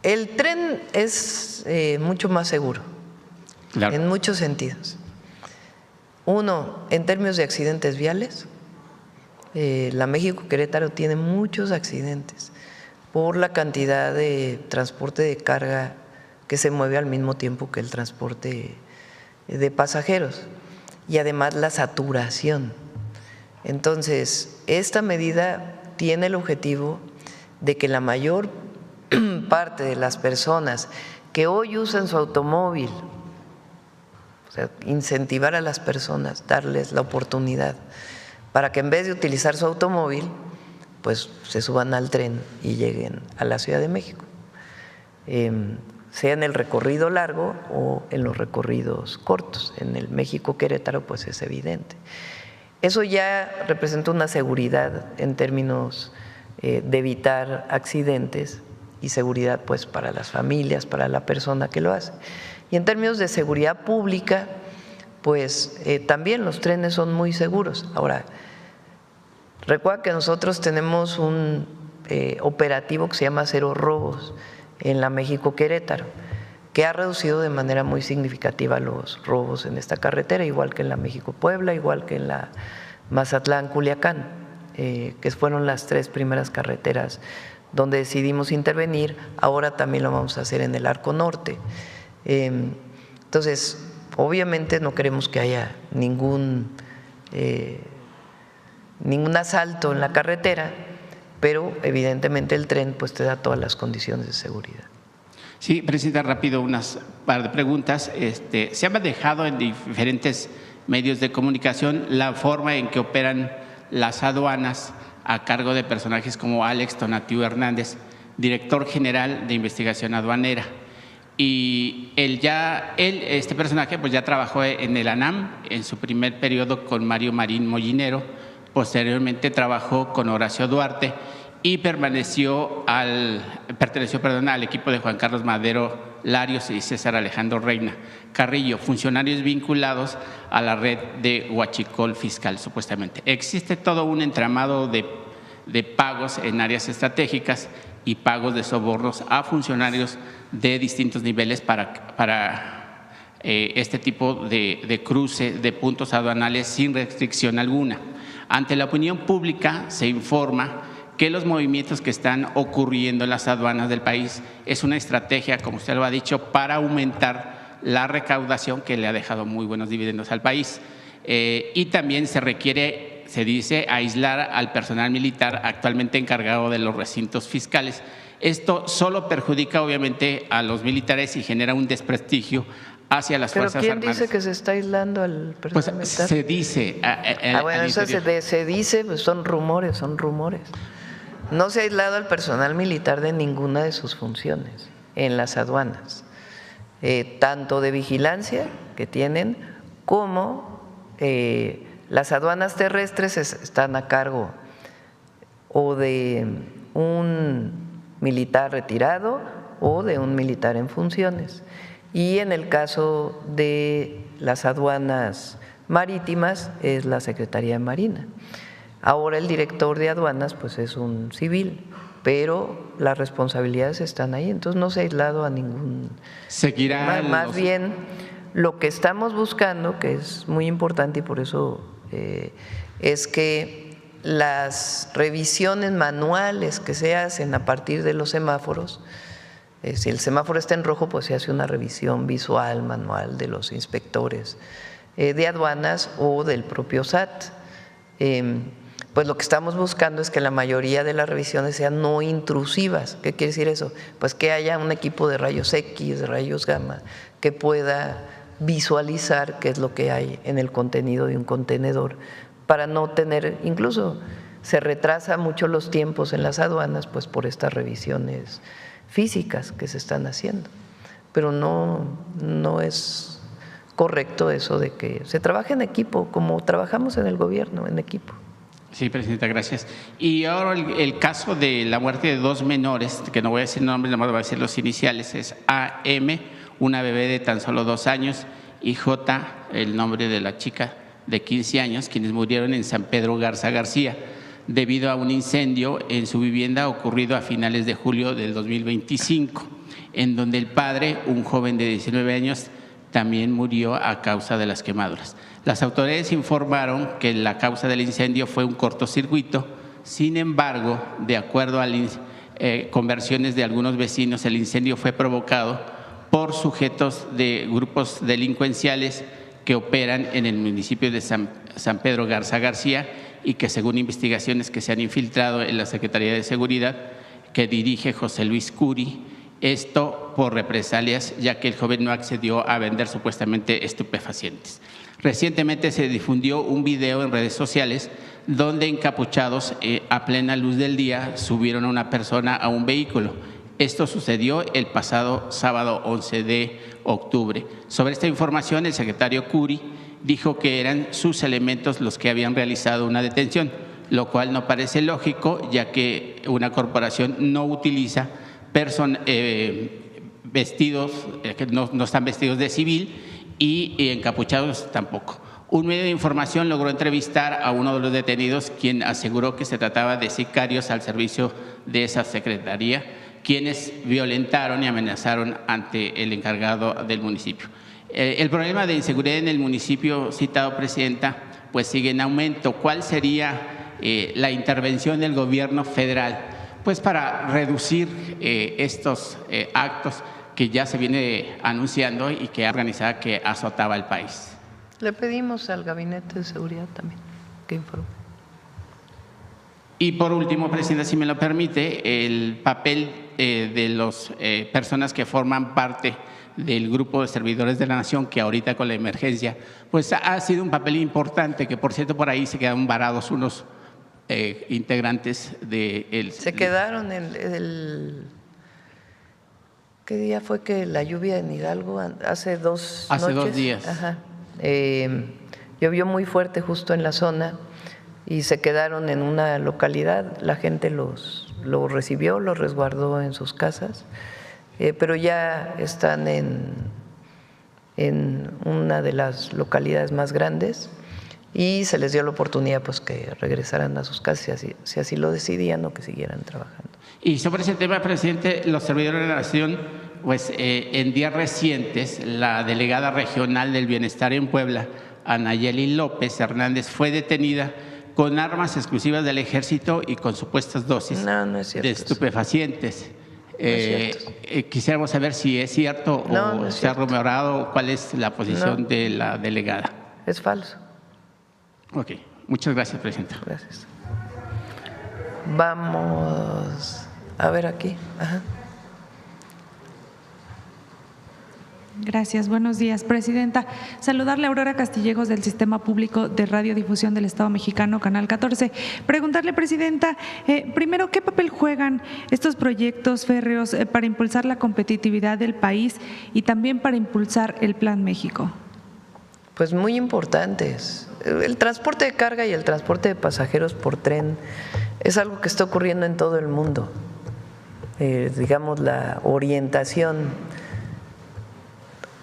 Speaker 1: el tren es mucho más seguro, claro, en muchos sentidos. Uno, en términos de accidentes viales, la México-Querétaro tiene muchos accidentes por la cantidad de transporte de carga que se mueve al mismo tiempo que el transporte de pasajeros y además la saturación. Entonces, esta medida tiene el objetivo de que la mayor parte de las personas que hoy usan su automóvil, o sea, incentivar a las personas, darles la oportunidad para que en vez de utilizar su automóvil, pues se suban al tren y lleguen a la Ciudad de México, sea en el recorrido largo o en los recorridos cortos. En el México-Querétaro pues es evidente. Eso ya representa una seguridad en términos de evitar accidentes y seguridad pues para las familias, para la persona que lo hace. Y en términos de seguridad pública, pues también los trenes son muy seguros. Ahora, recuerda que nosotros tenemos un operativo que se llama Cero Robos en la México-Querétaro, que ha reducido de manera muy significativa los robos en esta carretera, igual que en la México-Puebla, igual que en la Mazatlán-Culiacán, que fueron las 3 primeras carreteras donde decidimos intervenir. Ahora también lo vamos a hacer en el Arco Norte. Entonces, obviamente no queremos que haya ningún asalto en la carretera, pero evidentemente el tren pues te da todas las condiciones de seguridad.
Speaker 11: Sí, Presidenta, rápido unas par de preguntas. Se ha manejado en diferentes medios de comunicación la forma en que operan las aduanas a cargo de personajes como Alex Tonatiuh Hernández, director general de investigación aduanera. Y este personaje pues ya trabajó en el ANAM en su primer periodo con Mario Marín Mollinero, posteriormente trabajó con Horacio Duarte y perteneció al equipo de Juan Carlos Madero Larios y César Alejandro Reina Carrillo, funcionarios vinculados a la red de huachicol fiscal, supuestamente. Existe todo un entramado de pagos en áreas estratégicas y pagos de sobornos a funcionarios de distintos niveles para este tipo de cruce de puntos aduanales sin restricción alguna. Ante la opinión pública se informa que los movimientos que están ocurriendo en las aduanas del país es una estrategia, como usted lo ha dicho, para aumentar la recaudación que le ha dejado muy buenos dividendos al país. Y también se requiere, se dice, aislar al personal militar actualmente encargado de los recintos fiscales. Esto solo perjudica obviamente a los militares y genera un desprestigio hacia las Fuerzas Armadas.
Speaker 1: ¿Pero quién dice que se está aislando al personal
Speaker 11: pues
Speaker 1: militar?
Speaker 11: Se dice.
Speaker 1: Bueno, eso se dice, pues son rumores. No se ha aislado al personal militar de ninguna de sus funciones en las aduanas, tanto de vigilancia que tienen como las aduanas terrestres están a cargo o de un militar retirado o de un militar en funciones. Y en el caso de las aduanas marítimas es la Secretaría de Marina. Ahora el director de aduanas pues es un civil, pero las responsabilidades están ahí, entonces no se ha aislado a ningún…
Speaker 11: Seguirá
Speaker 1: más bien lo que estamos buscando, que es muy importante y por eso es que las revisiones manuales que se hacen a partir de los semáforos, si el semáforo está en rojo, pues se hace una revisión visual, manual de los inspectores de aduanas o del propio SAT. Pues lo que estamos buscando es que la mayoría de las revisiones sean no intrusivas. ¿Qué quiere decir eso? Pues que haya un equipo de rayos X, de rayos gamma, que pueda visualizar qué es lo que hay en el contenido de un contenedor, para no tener, incluso se retrasa mucho los tiempos en las aduanas pues por estas revisiones físicas que se están haciendo. Pero no es correcto eso de que se trabaje en equipo, como trabajamos en el gobierno, en equipo.
Speaker 11: Sí, Presidenta, gracias. Y ahora el caso de la muerte de 2 menores, que no voy a decir nombres, nada más voy a decir los iniciales, es AM, una bebé de tan solo 2 años, y J, el nombre de la chica de 15 años, quienes murieron en San Pedro Garza García debido a un incendio en su vivienda ocurrido a finales de julio del 2025, en donde el padre, un joven de 19 años, también murió a causa de las quemaduras. Las autoridades informaron que la causa del incendio fue un cortocircuito. Sin embargo, de acuerdo a conversiones de algunos vecinos, el incendio fue provocado por sujetos de grupos delincuenciales que operan en el municipio de San Pedro Garza García y que, según investigaciones que se han infiltrado en la Secretaría de Seguridad, que dirige José Luis Curi, esto por represalias, ya que el joven no accedió a vender supuestamente estupefacientes. Recientemente se difundió un video en redes sociales donde encapuchados a plena luz del día subieron a una persona a un vehículo. Esto sucedió el pasado sábado 11 de octubre. Sobre esta información, el secretario Curi dijo que eran sus elementos los que habían realizado una detención, lo cual no parece lógico, ya que una corporación no utiliza vestidos, que no están vestidos de civil y encapuchados tampoco. Un medio de información logró entrevistar a uno de los detenidos, quien aseguró que se trataba de sicarios al servicio de esa secretaría, quienes violentaron y amenazaron ante el encargado del municipio. El problema de inseguridad en el municipio citado, Presidenta, pues sigue en aumento. ¿Cuál sería la intervención del gobierno federal pues para reducir estos actos que ya se viene anunciando y que ha organizado que azotaba el país?
Speaker 1: Le pedimos al Gabinete de Seguridad también que informe.
Speaker 11: Y por último, Presidenta, si me lo permite, el papel de las personas que forman parte del grupo de servidores de la Nación, que ahorita con la emergencia, pues ha sido un papel importante, que por cierto por ahí se quedaron varados unos integrantes de…
Speaker 1: Se quedaron ¿qué día fue que la lluvia en Hidalgo? Hace 2 noches.
Speaker 11: Hace 2 días.
Speaker 1: Ajá. Llovió muy fuerte justo en la zona y se quedaron en una localidad. La gente los recibió, los resguardó en sus casas, pero ya están en una de las localidades más grandes y se les dio la oportunidad pues que regresaran a sus casas si así lo decidían o que siguieran trabajando.
Speaker 11: Y sobre ese tema, Presidente, los servidores de la Nación, pues en días recientes, la delegada regional del Bienestar en Puebla, Anayeli López Hernández, fue detenida con armas exclusivas del Ejército y con supuestas dosis de estupefacientes. Quisiéramos saber si es cierto o se ha rumorado, cuál es la posición de la delegada.
Speaker 1: Es falso.
Speaker 11: Ok, muchas gracias, presidenta.
Speaker 1: Gracias. Vamos a ver aquí. Ajá.
Speaker 12: Gracias, buenos días, presidenta. Saludarle a Aurora Castillejos del Sistema Público de Radiodifusión del Estado Mexicano, Canal 14. Preguntarle, presidenta, primero, ¿qué papel juegan estos proyectos férreos para impulsar la competitividad del país y también para impulsar el Plan México?
Speaker 1: Pues muy importantes. El transporte de carga y el transporte de pasajeros por tren es algo que está ocurriendo en todo el mundo. Digamos, la orientación.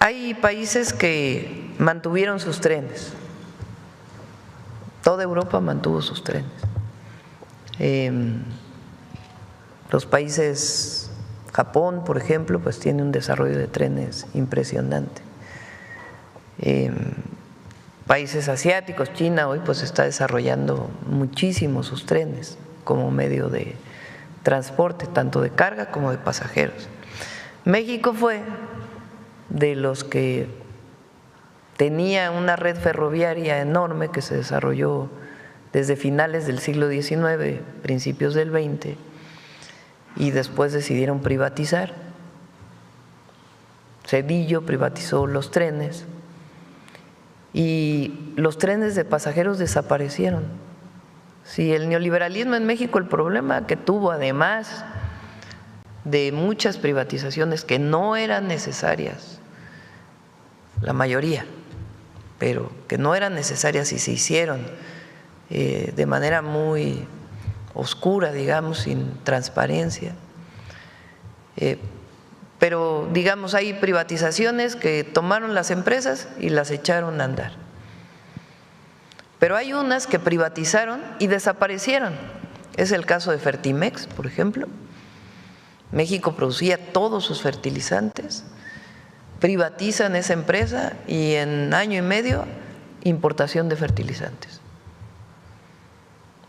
Speaker 1: Hay países que mantuvieron sus trenes. Toda Europa mantuvo sus trenes. Los países, Japón, por ejemplo, pues tiene un desarrollo de trenes impresionante. Países asiáticos, China hoy pues está desarrollando muchísimo sus trenes como medio de transporte, tanto de carga como de pasajeros. México fue de los que tenía una red ferroviaria enorme que se desarrolló desde finales del siglo XIX, principios del XX, y después decidieron privatizar. Zedillo privatizó los trenes y los trenes de pasajeros desaparecieron. Sí, el neoliberalismo en México, el problema que tuvo, además de muchas privatizaciones que no eran necesarias, la mayoría, pero que no eran necesarias y se hicieron de manera muy oscura, digamos, sin transparencia. Pero, digamos, hay privatizaciones que tomaron las empresas y las echaron a andar. Pero hay unas que privatizaron y desaparecieron. Es el caso de Fertimex, por ejemplo. México producía todos sus fertilizantes, privatizan esa empresa y en año y medio importación de fertilizantes.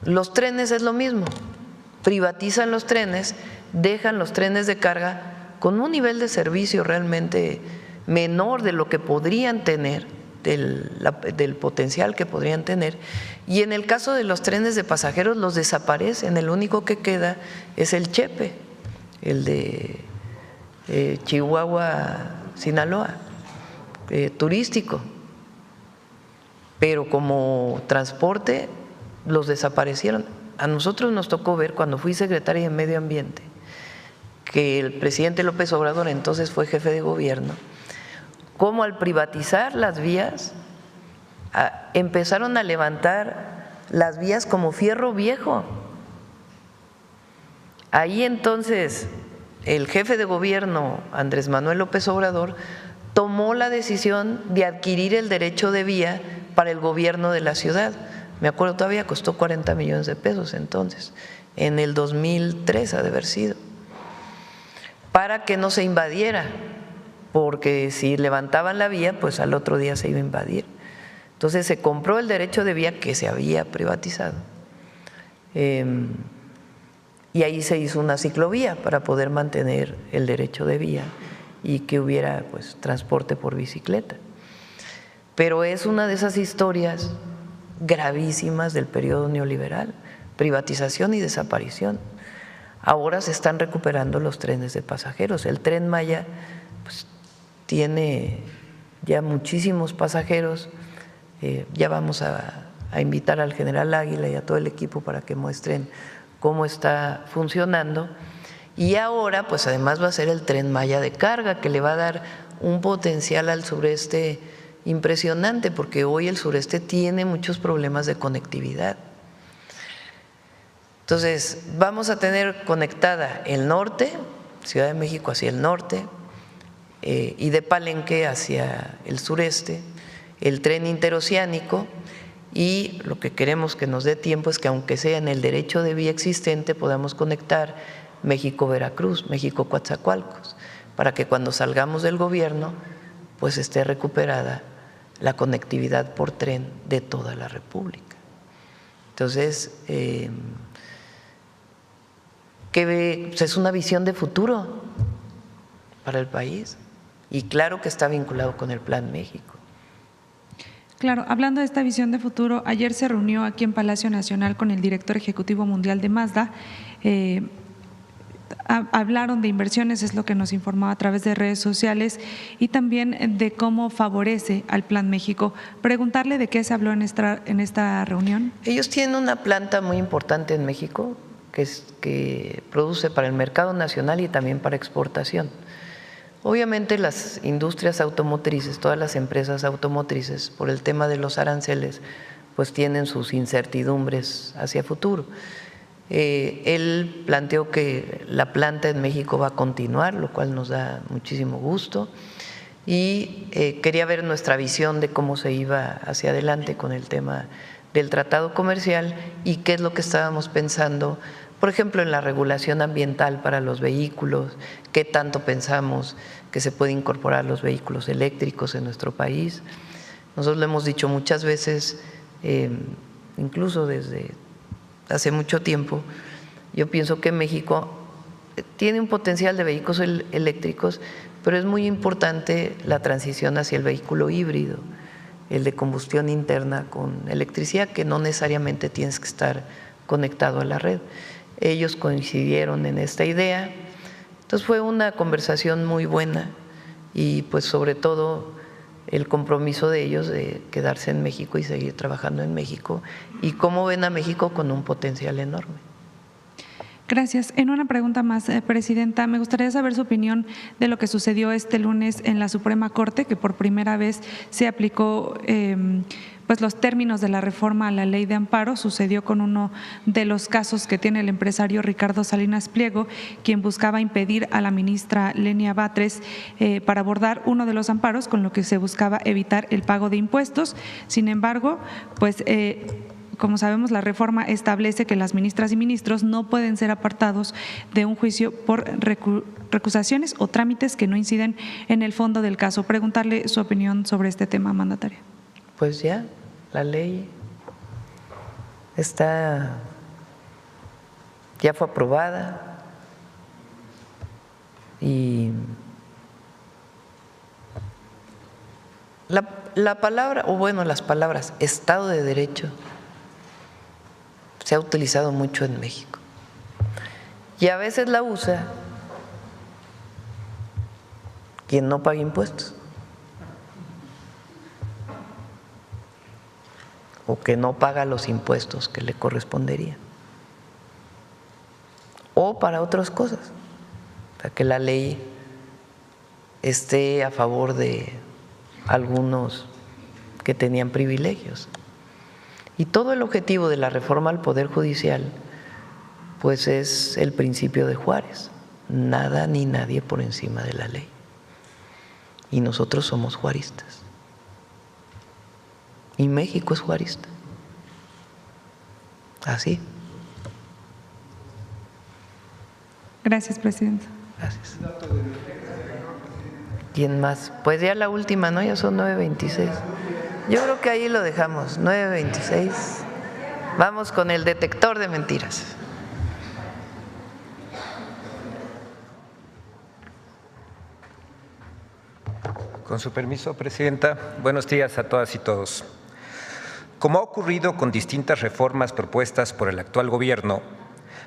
Speaker 1: Los trenes es lo mismo, privatizan los trenes, dejan los trenes de carga con un nivel de servicio realmente menor de lo que podrían tener, del potencial que podrían tener, y en el caso de los trenes de pasajeros los desaparecen, el único que queda es el Chepe, el de Chihuahua, Sinaloa, turístico, pero como transporte los desaparecieron. A nosotros nos tocó ver cuando fui secretaria de Medio Ambiente que el presidente López Obrador entonces fue jefe de gobierno, cómo al privatizar las vías empezaron a levantar las vías como fierro viejo. Ahí entonces el jefe de gobierno, Andrés Manuel López Obrador, tomó la decisión de adquirir el derecho de vía para el gobierno de la ciudad. Me acuerdo todavía, costó 40 millones de pesos entonces, en el 2003 ha de haber sido, para que no se invadiera, porque si levantaban la vía, pues al otro día se iba a invadir. Entonces se compró el derecho de vía que se había privatizado. Y ahí se hizo una ciclovía para poder mantener el derecho de vía y que hubiera pues transporte por bicicleta. Pero es una de esas historias gravísimas del periodo neoliberal, privatización y desaparición. Ahora se están recuperando los trenes de pasajeros. El Tren Maya pues, tiene ya muchísimos pasajeros. Ya vamos a invitar al general Águila y a todo el equipo para que muestren cómo está funcionando, y ahora pues además va a ser el Tren Maya de carga que le va a dar un potencial al sureste impresionante, porque hoy el sureste tiene muchos problemas de conectividad. Entonces vamos a tener conectada el norte, Ciudad de México hacia el norte, y de Palenque hacia el sureste, el tren interoceánico. Y lo que queremos que nos dé tiempo es que aunque sea en el derecho de vía existente podamos conectar México-Veracruz, México-Coatzacoalcos, para que cuando salgamos del gobierno pues esté recuperada la conectividad por tren de toda la República. Entonces, es una visión de futuro para el país y claro que está vinculado con el Plan México.
Speaker 12: Claro, hablando de esta visión de futuro, ayer se reunió aquí en Palacio Nacional con el director ejecutivo mundial de Mazda. Hablaron de inversiones, es lo que nos informaba a través de redes sociales, y también de cómo favorece al Plan México. Preguntarle de qué se habló en esta reunión.
Speaker 1: Ellos tienen una planta muy importante en México que produce para el mercado nacional y también para exportación. Obviamente las industrias automotrices, todas las empresas automotrices, por el tema de los aranceles, pues tienen sus incertidumbres hacia futuro. Él planteó que la planta en México va a continuar, lo cual nos da muchísimo gusto, y quería ver nuestra visión de cómo se iba hacia adelante con el tema del tratado comercial y qué es lo que estábamos pensando, por ejemplo, en la regulación ambiental para los vehículos, qué tanto pensamos que se puede incorporar los vehículos eléctricos en nuestro país. Nosotros lo hemos dicho muchas veces, incluso desde hace mucho tiempo. Yo pienso que México tiene un potencial de vehículos eléctricos, pero es muy importante la transición hacia el vehículo híbrido, el de combustión interna con electricidad, que no necesariamente tienes que estar conectado a la red. Ellos coincidieron en esta idea, entonces fue una conversación muy buena y pues sobre todo el compromiso de ellos de quedarse en México y seguir trabajando en México, y cómo ven a México con un potencial enorme.
Speaker 12: Gracias. En una pregunta más, Presidenta, me gustaría saber su opinión de lo que sucedió este lunes en la Suprema Corte, que por primera vez se aplicó pues los términos de la reforma a la ley de amparo. Sucedió con uno de los casos que tiene el empresario Ricardo Salinas Pliego, quien buscaba impedir a la ministra Lenia Batres para abordar uno de los amparos, con lo que se buscaba evitar el pago de impuestos. Sin embargo, pues como sabemos, la reforma establece que las ministras y ministros no pueden ser apartados de un juicio por recusaciones o trámites que no inciden en el fondo del caso. Preguntarle su opinión sobre este tema, mandataria.
Speaker 1: Pues ya, la ley ya fue aprobada y la palabra, o bueno, las palabras Estado de Derecho se ha utilizado mucho en México y a veces la usa quien no paga impuestos o que no paga los impuestos que le corresponderían, o para otras cosas, para que la ley esté a favor de algunos que tenían privilegios. Y todo el objetivo de la reforma al Poder Judicial pues es el principio de Juárez: nada ni nadie por encima de la ley. Y nosotros somos juaristas. Y México es juarista. Así.
Speaker 12: Gracias, Presidenta.
Speaker 1: Gracias. ¿Quién más? Pues ya la última, ¿no? Ya son 9:26. Yo creo que ahí lo dejamos, 9:26. Vamos con el detector de mentiras.
Speaker 13: Con su permiso, Presidenta, buenos días a todas y todos. Como ha ocurrido con distintas reformas propuestas por el actual gobierno,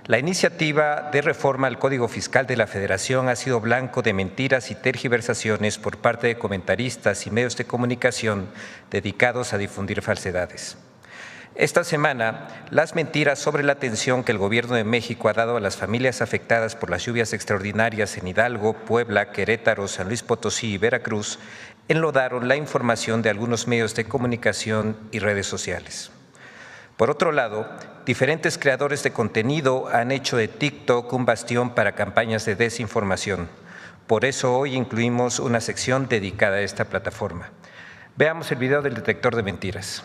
Speaker 13: la iniciativa de reforma al Código Fiscal de la Federación ha sido blanco de mentiras y tergiversaciones por parte de comentaristas y medios de comunicación dedicados a difundir falsedades. Esta semana, las mentiras sobre la atención que el Gobierno de México ha dado a las familias afectadas por las lluvias extraordinarias en Hidalgo, Puebla, Querétaro, San Luis Potosí y Veracruz enlodaron la información de algunos medios de comunicación y redes sociales. Por otro lado, diferentes creadores de contenido han hecho de TikTok un bastión para campañas de desinformación. Por eso hoy incluimos una sección dedicada a esta plataforma. Veamos el video del detector de mentiras.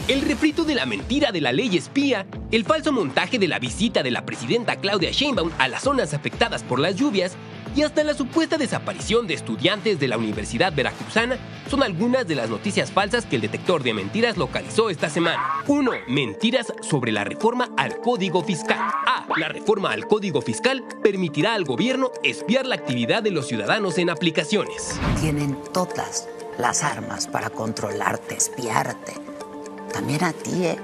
Speaker 14: El refrito de la mentira de la ley espía, el falso montaje de la visita de la presidenta Claudia Sheinbaum a las zonas afectadas por las lluvias y hasta la supuesta desaparición de estudiantes de la Universidad Veracruzana son algunas de las noticias falsas que el detector de mentiras localizó esta semana. 1. Mentiras sobre la reforma al Código Fiscal. A. La reforma al Código Fiscal permitirá al gobierno espiar la actividad de los ciudadanos en aplicaciones.
Speaker 15: Tienen todas las armas para controlarte, espiarte. También a ti, ¿eh?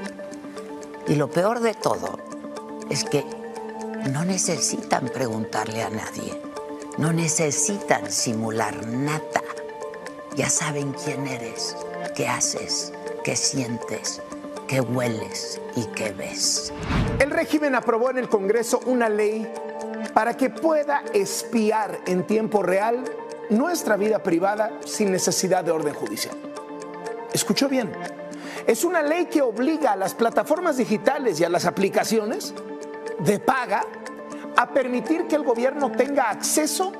Speaker 15: Y lo peor de todo es que no necesitan preguntarle a nadie. No necesitan simular nada. Ya saben quién eres, qué haces, qué sientes, qué hueles y qué ves.
Speaker 16: El régimen aprobó en el Congreso una ley para que pueda espiar en tiempo real nuestra vida privada sin necesidad de orden judicial. ¿Escuchó bien? Es una ley que obliga a las plataformas digitales y a las aplicaciones de paga a permitir que el gobierno tenga acceso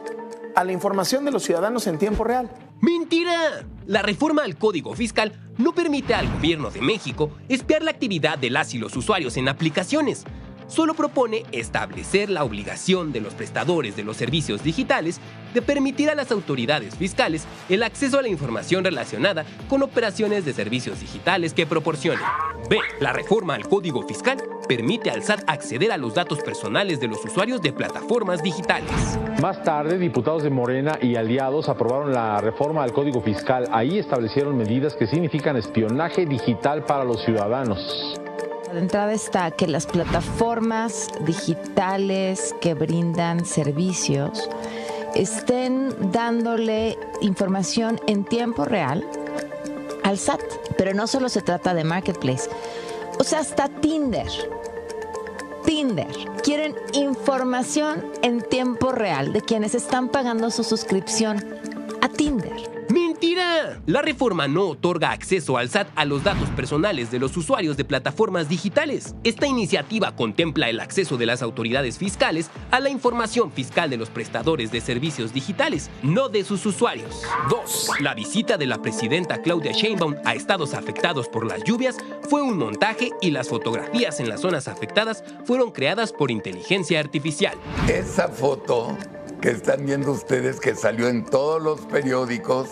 Speaker 16: a la información de los ciudadanos en tiempo real.
Speaker 14: ¡Mentira! La reforma al Código Fiscal no permite al gobierno de México espiar la actividad de las y los usuarios en aplicaciones. Solo propone establecer la obligación de los prestadores de los servicios digitales de permitir a las autoridades fiscales el acceso a la información relacionada con operaciones de servicios digitales que proporcionen. B. La reforma al Código Fiscal permite al SAT acceder a los datos personales de los usuarios de plataformas digitales.
Speaker 17: Más tarde, diputados de Morena y aliados aprobaron la reforma al Código Fiscal. Ahí establecieron medidas que significan espionaje digital para los ciudadanos.
Speaker 18: De entrada está que las plataformas digitales que brindan servicios estén dándole información en tiempo real al SAT, pero no solo se trata de Marketplace. O sea, hasta Tinder quieren información en tiempo real de quienes están pagando su suscripción a Tinder.
Speaker 14: ¡Mentira! La reforma no otorga acceso al SAT a los datos personales de los usuarios de plataformas digitales. Esta iniciativa contempla el acceso de las autoridades fiscales a la información fiscal de los prestadores de servicios digitales, no de sus usuarios. 2. La visita de la presidenta Claudia Sheinbaum a estados afectados por las lluvias fue un montaje y las fotografías en las zonas afectadas fueron creadas por inteligencia artificial.
Speaker 19: Esa foto que están viendo ustedes, que salió en todos los periódicos,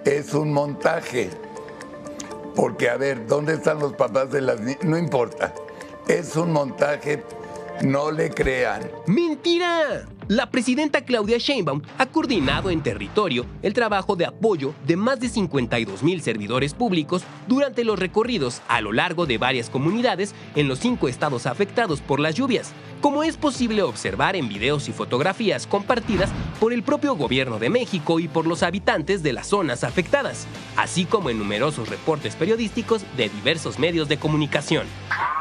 Speaker 19: es un montaje. Porque, a ver, ¿dónde están los papás de las niñas? No importa. Es un montaje, no le crean.
Speaker 14: ¡Mentira! La presidenta Claudia Sheinbaum ha coordinado en territorio el trabajo de apoyo de más de 52,000 servidores públicos durante los recorridos a lo largo de varias comunidades en los 5 estados afectados por las lluvias, como es posible observar en videos y fotografías compartidas por el propio gobierno de México y por los habitantes de las zonas afectadas, así como en numerosos reportes periodísticos de diversos medios de comunicación.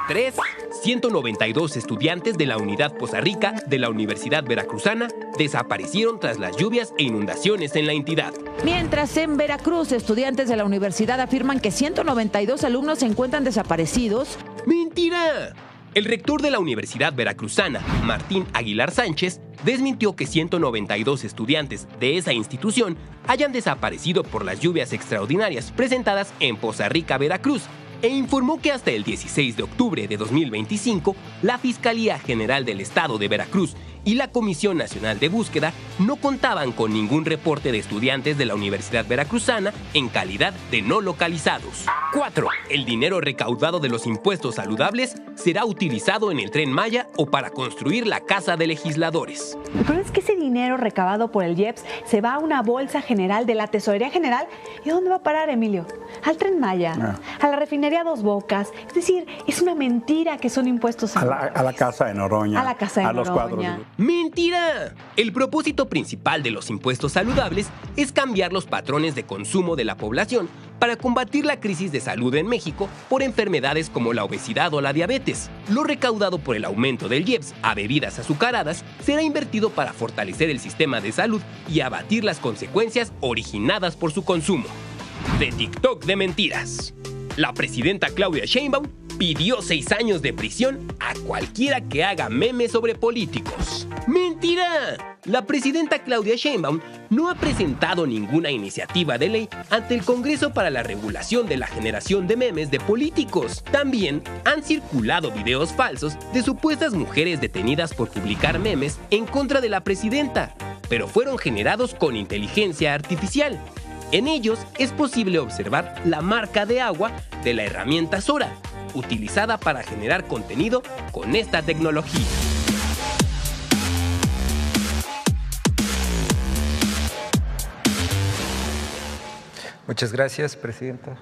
Speaker 14: 3. 192 estudiantes de la Unidad Poza Rica de la Universidad Veracruzana desaparecieron tras las lluvias e inundaciones en la entidad.
Speaker 20: Mientras en Veracruz, estudiantes de la universidad afirman que 192 alumnos se encuentran desaparecidos.
Speaker 14: ¡Mentira! El rector de la Universidad Veracruzana, Martín Aguilar Sánchez, desmintió que 192 estudiantes de esa institución hayan desaparecido por las lluvias extraordinarias presentadas en Poza Rica, Veracruz, e informó que hasta el 16 de octubre de 2025, la Fiscalía General del Estado de Veracruz y la Comisión Nacional de Búsqueda no contaban con ningún reporte de estudiantes de la Universidad Veracruzana en calidad de no localizados. 4. El dinero recaudado de los impuestos saludables será utilizado en el Tren Maya o para construir la Casa de Legisladores.
Speaker 21: El problema es que ese dinero recabado por el IEPS se va a una bolsa general de la Tesorería General. ¿Y a dónde va a parar, Emilio? Al Tren Maya, a la refinería Dos Bocas. Es decir, es una mentira que son impuestos
Speaker 22: a la Casa de Noroña.
Speaker 21: A la Casa de
Speaker 22: Noroña. Los cuadros.
Speaker 14: ¡Mentira! El propósito principal de los impuestos saludables es cambiar los patrones de consumo de la población para combatir la crisis de salud en México por enfermedades como la obesidad o la diabetes. Lo recaudado por el aumento del IEPS a bebidas azucaradas será invertido para fortalecer el sistema de salud y abatir las consecuencias originadas por su consumo. De TikTok de mentiras. La presidenta Claudia Sheinbaum pidió 6 años de prisión a cualquiera que haga memes sobre políticos. ¡Mentira! La presidenta Claudia Sheinbaum no ha presentado ninguna iniciativa de ley ante el Congreso para la regulación de la generación de memes de políticos. También han circulado videos falsos de supuestas mujeres detenidas por publicar memes en contra de la presidenta. pero fueron generados con inteligencia artificial. En ellos es posible observar la marca de agua de la herramienta Sora, utilizada para generar contenido con esta tecnología.
Speaker 13: Muchas gracias, Presidenta.